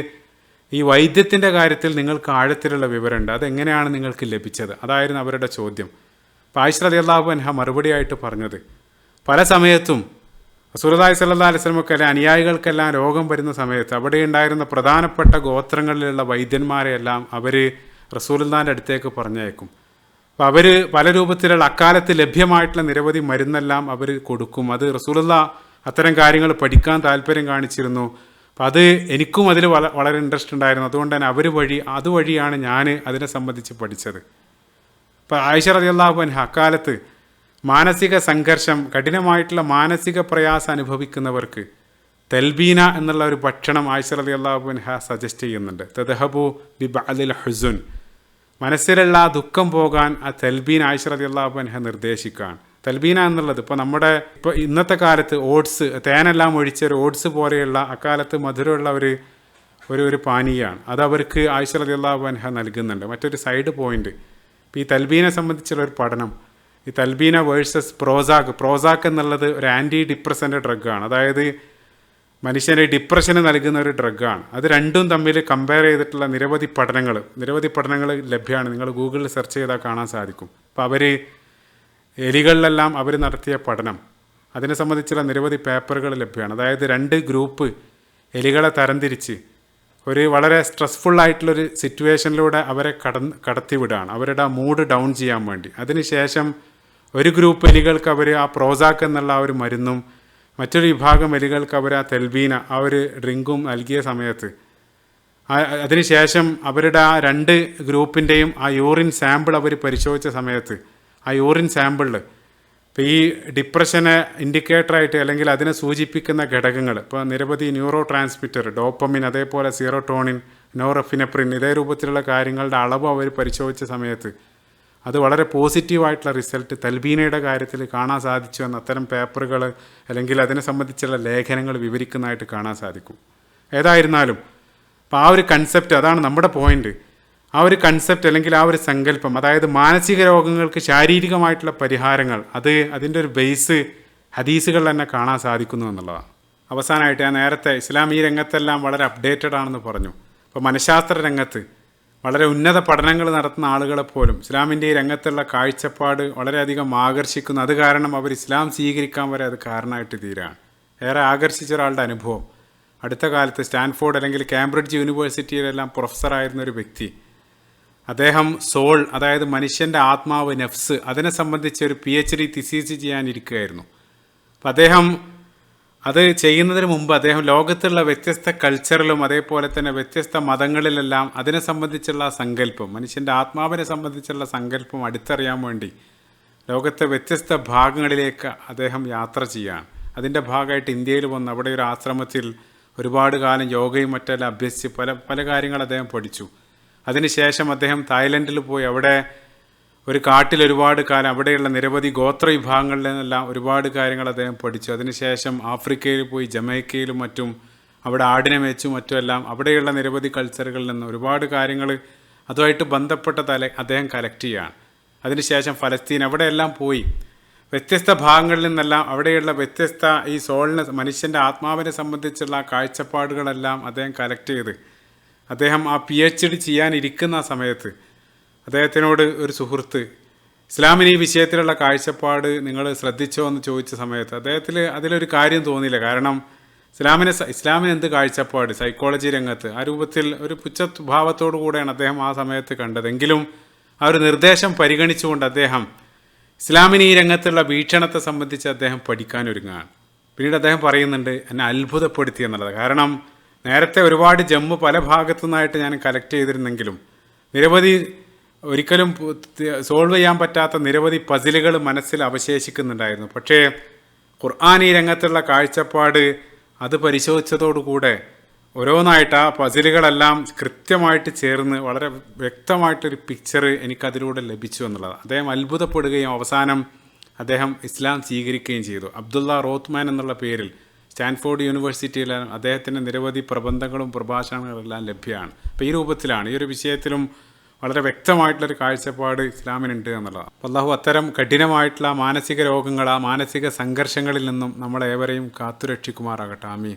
ഈ വൈദ്യത്തിൻ്റെ കാര്യത്തിൽ നിങ്ങൾക്ക് ആഴത്തിലുള്ള വിവരമുണ്ട്, അതെങ്ങനെയാണ് നിങ്ങൾക്ക് ലഭിച്ചത്? അതായിരുന്നു അവരുടെ ചോദ്യം. അപ്പോൾ ആയിഷ റളിയല്ലാഹു അൻഹ മറുപടിയായിട്ട് പറഞ്ഞത്, പല സമയത്തും റസൂലുള്ളാഹി സ്വല്ലല്ലാഹു അലൈഹി വസല്ലമയ്ക്ക് അനുയായികൾക്കെല്ലാം രോഗം വരുന്ന സമയത്ത് അവിടെ ഉണ്ടായിരുന്ന പ്രധാനപ്പെട്ട ഗോത്രങ്ങളിലുള്ള വൈദ്യന്മാരെയെല്ലാം അവർ റസൂലുള്ളാഹിൻ്റെ അടുത്തേക്ക് പറഞ്ഞയക്കും. അപ്പോൾ അവർ പല രൂപത്തിലുള്ള അക്കാലത്ത് ലഭ്യമായിട്ടുള്ള നിരവധി മരുന്നെല്ലാം അവർ കൊടുക്കും. അത് റസൂലുള്ളാഹി അത്തരം കാര്യങ്ങൾ പഠിക്കാൻ താല്പര്യം കാണിച്ചിരുന്നു. അപ്പം അത് എനിക്കും അതിൽ വളരെ ഇൻട്രസ്റ്റ് ഉണ്ടായിരുന്നു. അതുകൊണ്ട് തന്നെ അതുവഴിയാണ് ഞാൻ അതിനെ സംബന്ധിച്ച് പഠിച്ചത്. ഇപ്പോൾ ആയിഷ റളിയല്ലാഹു അൻഹ അക്കാലത്ത് മാനസിക സംഘർഷം, കഠിനമായിട്ടുള്ള മാനസിക പ്രയാസം അനുഭവിക്കുന്നവർക്ക് തൽബീന എന്നുള്ള ഒരു ഭക്ഷണം ആയിഷ റളിയല്ലാഹു അൻഹ സജസ്റ്റ് ചെയ്യുന്നുണ്ട്. തദ്ഹബു ബി ബഅദിൽ ഹുസുൻ, മനസ്സിലുള്ള ദുഃഖം പോകാൻ ആ തൽബീന ആയിഷ റളിയല്ലാഹു അൻഹ നിർദ്ദേശിക്കുകയാണ്. തൽബീന എന്നുള്ളത് ഇപ്പോൾ ഇന്നത്തെ കാലത്ത് ഓട്സ്, തേനെല്ലാം ഒഴിച്ചൊരു ഓട്സ് പോലെയുള്ള അക്കാലത്ത് മധുരമുള്ള ഒരു പാനീയമാണ്. അത് അവർക്ക് ആയിഷ റളിയല്ലാഹു അൻഹ നൽകുന്നുണ്ട്. മറ്റൊരു സൈഡ് പോയിന്റ്, ഇപ്പോൾ ഈ തൽബീനെ സംബന്ധിച്ചുള്ള ഒരു പഠനം, ഈ തൽബീന വേഴ്സസ് പ്രോസാക്ക് എന്നുള്ളത് ഒരു ആൻറ്റി ഡിപ്രസൻ്റ് ഡ്രഗാണ്. അതായത് മനുഷ്യന് ഡിപ്രഷന് നൽകുന്ന ഒരു ഡ്രഗാണ്. അത് രണ്ടും തമ്മിൽ കമ്പയർ ചെയ്തിട്ടുള്ള നിരവധി പഠനങ്ങൾ ലഭ്യമാണ്. നിങ്ങൾ ഗൂഗിളിൽ സെർച്ച് ചെയ്താൽ കാണാൻ സാധിക്കും. അപ്പോൾ എലികളിലെല്ലാം അവർ നടത്തിയ പഠനം, അതിനെ സംബന്ധിച്ചുള്ള നിരവധി പേപ്പറുകൾ ലഭ്യമാണ്. അതായത് 2 ഗ്രൂപ്പ് എലികളെ തരംതിരിച്ച് ഒരു വളരെ സ്ട്രെസ്ഫുള്ളായിട്ടുള്ളൊരു സിറ്റുവേഷനിലൂടെ അവരെ കടത്തിവിടുകയാണ്, അവരുടെ മൂഡ് ഡൗൺ ചെയ്യാൻ വേണ്ടി. അതിനുശേഷം ഒരു ഗ്രൂപ്പ് എലികൾക്ക് അവർ ആ പ്രോസാക്ക് എന്നുള്ള ആ ഒരു മരുന്നും മറ്റൊരു വിഭാഗം എലികൾക്ക് അവർ ആ തെൽബീന ആ ഒരു ഡ്രിങ്കും നൽകിയ സമയത്ത് അതിനുശേഷം അവരുടെ ആ 2 ഗ്രൂപ്പിൻ്റെയും ആ യൂറിൻ സാമ്പിൾ അവർ പരിശോധിച്ച സമയത്ത് ആ യൂറിൻ സാമ്പിളിൽ ഇപ്പോൾ ഈ ഡിപ്രഷനെ ഇൻഡിക്കേറ്ററായിട്ട് അല്ലെങ്കിൽ അതിനെ സൂചിപ്പിക്കുന്ന ഘടകങ്ങൾ, ഇപ്പോൾ നിരവധി ന്യൂറോ ട്രാൻസ്മിറ്റർ, ഡോപ്പമിൻ, അതേപോലെ സീറോട്ടോണിൻ, നോറെഫിനെപ്രിൻ, ഇതേ രൂപത്തിലുള്ള കാര്യങ്ങളുടെ അളവ് അവർ പരിശോധിച്ച സമയത്ത് അത് വളരെ പോസിറ്റീവായിട്ടുള്ള റിസൾട്ട് തൽബീനയുടെ കാര്യത്തിൽ കാണാൻ സാധിച്ചു എന്ന് അത്തരം പേപ്പറുകൾ അല്ലെങ്കിൽ അതിനെ സംബന്ധിച്ചുള്ള ലേഖനങ്ങൾ വിവരിക്കുന്നതായിട്ട് കാണാൻ സാധിക്കും. ഏതായിരുന്നാലും അപ്പോൾ ആ ഒരു കൺസെപ്റ്റ്, അതാണ് നമ്മുടെ പോയിന്റ്. ആ ഒരു കൺസെപ്റ്റ് അല്ലെങ്കിൽ ആ ഒരു സങ്കല്പം, അതായത് മാനസിക രോഗങ്ങൾക്ക് ശാരീരികമായിട്ടുള്ള പരിഹാരങ്ങൾ, അതിൻ്റെ ഒരു ബേസ് ഹദീസുകളിൽ തന്നെ കാണാൻ സാധിക്കുന്നു എന്നുള്ളതാണ്. അവസാനമായിട്ട് ഞാൻ നേരത്തെ ഇസ്ലാം ഈ രംഗത്തെല്ലാം വളരെ അപ്ഡേറ്റഡ് ആണെന്ന് പറഞ്ഞു. അപ്പോൾ മനഃശാസ്ത്ര രംഗത്ത് വളരെ ഉന്നത പഠനങ്ങൾ നടത്തുന്ന ആളുകളെപ്പോലും ഇസ്ലാമിൻ്റെ ഈ രംഗത്തുള്ള കാഴ്ചപ്പാട് വളരെയധികം ആകർഷിക്കുന്നു. അത് കാരണം അവർ ഇസ്ലാം സ്വീകരിക്കാൻ വരെ അത് കാരണമായിട്ട് തീരാണ്. ഏറെ ആകർഷിച്ച ഒരാളുടെ അനുഭവം, അടുത്ത കാലത്ത് സ്റ്റാൻഫോർഡ് അല്ലെങ്കിൽ കാംബ്രിഡ്ജ് യൂണിവേഴ്സിറ്റിയിലെല്ലാം പ്രൊഫസറായിരുന്ന ഒരു വ്യക്തി, അദ്ദേഹം സോൾ, അതായത് മനുഷ്യൻ്റെ ആത്മാവ്, നഫ്സ്, അതിനെ സംബന്ധിച്ച് ഒരു PhD തിസീസ് ചെയ്യാനിരിക്കുകയായിരുന്നു. അപ്പം അദ്ദേഹം അത് ചെയ്യുന്നതിന് മുമ്പ് അദ്ദേഹം ലോകത്തുള്ള വ്യത്യസ്ത കൾച്ചറിലും അതേപോലെ തന്നെ വ്യത്യസ്ത മതങ്ങളിലെല്ലാം അതിനെ സംബന്ധിച്ചുള്ള സങ്കല്പം, മനുഷ്യൻ്റെ ആത്മാവിനെ സംബന്ധിച്ചുള്ള സങ്കല്പം അടുത്തറിയാൻ വേണ്ടി ലോകത്തെ വ്യത്യസ്ത ഭാഗങ്ങളിലേക്ക് അദ്ദേഹം യാത്ര ചെയ്യുകയാണ്. അതിൻ്റെ ഭാഗമായിട്ട് ഇന്ത്യയിൽ വന്ന് അവിടെ ഒരു ആശ്രമത്തിൽ ഒരുപാട് കാലം യോഗയും മറ്റെല്ലാം അഭ്യസിച്ച് പല കാര്യങ്ങൾ അദ്ദേഹം പഠിച്ചു. അതിനുശേഷം അദ്ദേഹം തായ്ലൻഡിൽ പോയി അവിടെ ഒരു കാട്ടിൽ ഒരുപാട് കാലം അവിടെയുള്ള നിരവധി ഗോത്ര വിഭാഗങ്ങളിൽ നിന്നെല്ലാം ഒരുപാട് കാര്യങ്ങൾ അദ്ദേഹം പഠിച്ചു. അതിനുശേഷം ആഫ്രിക്കയിൽ പോയി ജമൈക്കയിലും മറ്റും അവിടെ ആടിനെ മേച്ചും മറ്റുമെല്ലാം അവിടെയുള്ള നിരവധി കൾച്ചറുകളിൽ നിന്ന് ഒരുപാട് കാര്യങ്ങൾ അതുമായിട്ട് ബന്ധപ്പെട്ട അദ്ദേഹം കളക്ട് ചെയ്യുകയാണ്. അതിനുശേഷം ഫലസ്തീൻ, അവിടെയെല്ലാം പോയി വ്യത്യസ്ത ഭാഗങ്ങളിൽ നിന്നെല്ലാം അവിടെയുള്ള വ്യത്യസ്ത ഈ സോളിനെ, മനുഷ്യൻ്റെ ആത്മാവിനെ സംബന്ധിച്ചുള്ള കാഴ്ചപ്പാടുകളെല്ലാം അദ്ദേഹം കളക്ട് ചെയ്ത് അദ്ദേഹം ആ PhD ചെയ്യാനിരിക്കുന്ന സമയത്ത് അദ്ദേഹത്തിനോട് ഒരു സുഹൃത്ത് ഇസ്ലാമിന് ഈ വിഷയത്തിലുള്ള കാഴ്ചപ്പാട് നിങ്ങൾ ശ്രദ്ധിച്ചോ എന്ന് ചോദിച്ച സമയത്ത് അതിലൊരു കാര്യം തോന്നിയില്ല. കാരണം ഇസ്ലാമിന് എന്ത് കാഴ്ചപ്പാട് സൈക്കോളജി രംഗത്ത് ആ രൂപത്തിൽ ഒരു പുച്ഛഭാവത്തോടു കൂടെയാണ് അദ്ദേഹം ആ സമയത്ത് കണ്ടതെങ്കിലും ആ ഒരു നിർദ്ദേശം പരിഗണിച്ചുകൊണ്ട് അദ്ദേഹം ഇസ്ലാമിന് ഈ രംഗത്തുള്ള വീക്ഷണത്തെ സംബന്ധിച്ച് അദ്ദേഹം പഠിക്കാനൊരുങ്ങുകയാണ്. പിന്നീട് അദ്ദേഹം പറയുന്നുണ്ട്, എന്നെ അത്ഭുതപ്പെടുത്തി എന്നുള്ളത്. കാരണം നേരത്തെ ഒരുപാട് ജമ്മു പല ഭാഗത്തു നിന്നായിട്ട് ഞാൻ കളക്ട് ചെയ്തിരുന്നെങ്കിലും നിരവധി ഒരിക്കലും സോൾവ് ചെയ്യാൻ പറ്റാത്ത നിരവധി പസിലുകൾ മനസ്സിൽ അവശേഷിക്കുന്നുണ്ടായിരുന്നു. പക്ഷേ ഖുർആൻ ഈ രംഗത്തുള്ള കാഴ്ചപ്പാട് അത് പരിശോധിച്ചതോടുകൂടെ ഓരോന്നായിട്ട് ആ പസിലുകളെല്ലാം കൃത്യമായിട്ട് ചേർന്ന് വളരെ വ്യക്തമായിട്ടൊരു പിക്ചർ എനിക്കതിലൂടെ ലഭിച്ചു എന്നുള്ളതാണ്. അദ്ദേഹം അത്ഭുതപ്പെടുകയും അവസാനം അദ്ദേഹം ഇസ്ലാം സ്വീകരിക്കുകയും ചെയ്തു. അബ്ദുള്ള റോത്ത്മാൻ എന്നുള്ള പേരിൽ സ്റ്റാൻഫോർഡ് യൂണിവേഴ്സിറ്റിയിൽ അദ്ദേഹത്തിൻ്റെ നിരവധി പ്രബന്ധങ്ങളും പ്രഭാഷണങ്ങളെല്ലാം ലഭ്യമാണ്. അപ്പോൾ ഈ രൂപത്തിലാണ് ഈ ഒരു വിഷയത്തിലും വളരെ വ്യക്തമായിട്ടുള്ളൊരു കാഴ്ചപ്പാട് ഇസ്ലാമിനുണ്ട് എന്നുള്ളതാണ്. അപ്പോൾ അള്ളാഹു അത്തരം കഠിനമായിട്ടുള്ള മാനസിക രോഗങ്ങൾ, ആ മാനസിക സംഘർഷങ്ങളിൽ നിന്നും നമ്മളേവരെയും കാത്തുരക്ഷിക്കുമാറാകട്ടെ. ആമീൻ.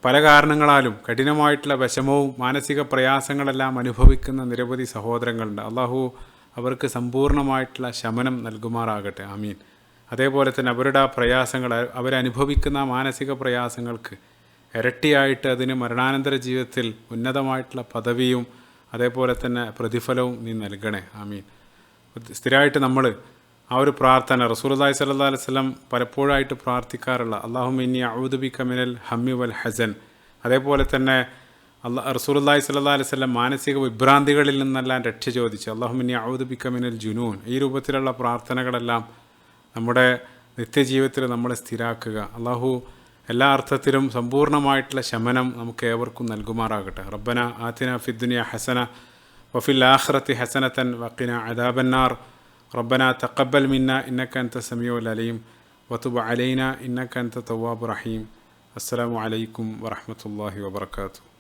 പല കാരണങ്ങളാലും കഠിനമായിട്ടുള്ള വിഷമവും മാനസിക പ്രയാസങ്ങളെല്ലാം അനുഭവിക്കുന്ന നിരവധി സഹോദരങ്ങളുണ്ട്. അള്ളാഹു അവർക്ക് സമ്പൂർണ്ണമായിട്ടുള്ള ശമനം നൽകുമാറാകട്ടെ. ആമീൻ. അതേപോലെ തന്നെ അവരുടെ ആ പ്രയാസങ്ങൾ, അവരനുഭവിക്കുന്ന മാനസിക പ്രയാസങ്ങൾക്ക് ഇരട്ടിയായിട്ട് അതിന് മരണാനന്തര ജീവിതത്തിൽ ഉന്നതമായിട്ടുള്ള പദവിയും അതേപോലെ തന്നെ പ്രതിഫലവും നീ നൽകണേ. ആമീൻ. സ്ഥിരമായിട്ട് നമ്മൾ ആ ഒരു പ്രാർത്ഥന റസൂലുള്ളാഹി സ്വല്ലല്ലാഹു അലൈഹി വസല്ലം പലപ്പോഴായിട്ട് പ്രാർത്ഥിക്കാറുള്ള അല്ലാഹുമ്മ ഇന്നി അഊദു ബിക മിനൽ ഹമ്മി വൽ ഹസൻ, അതേപോലെ തന്നെ റസൂലുള്ളാഹി സ്വല്ലല്ലാഹു അലൈഹി വസല്ലം മാനസിക വിഭ്രാന്തികളിൽ നിന്നെല്ലാം രക്ഷ ചോദിച്ചു അല്ലാഹുമ്മ ഇന്നി അഊദു ബിക മിനൽ ജുനൂൻ. ഈ രൂപത്തിലുള്ള പ്രാർത്ഥനകളെല്ലാം നമ്മുടെ നിത്യജീവിതത്തിൽ നമ്മളെ സ്ഥിരാക്കുക. അല്ലാഹു എല്ലാ അർത്ഥത്തിലും സമ്പൂർണ്ണമായിട്ടുള്ള ശമനം നമുക്ക് ഏവർക്കും നൽകുമാറാകട്ടെ. റബ്ബന ആതിന ഫിദ്ദുനിയ ഹസന വഫിൽ ആഖിറതി ഹസനതൻ വഖിന അദാബന്നാർ. റബ്ബന തഖബ്ബൽ മിന്ന ഇന്നക അൻത സമീഉൽ അലീം വതുബ് അലൈന ഇന്നക അൻത തവ്വാബുർ റഹീം. അസ്സലാമു അലൈക്കും വറഹ്മത്തുള്ളാഹി വബറകാതുഹു.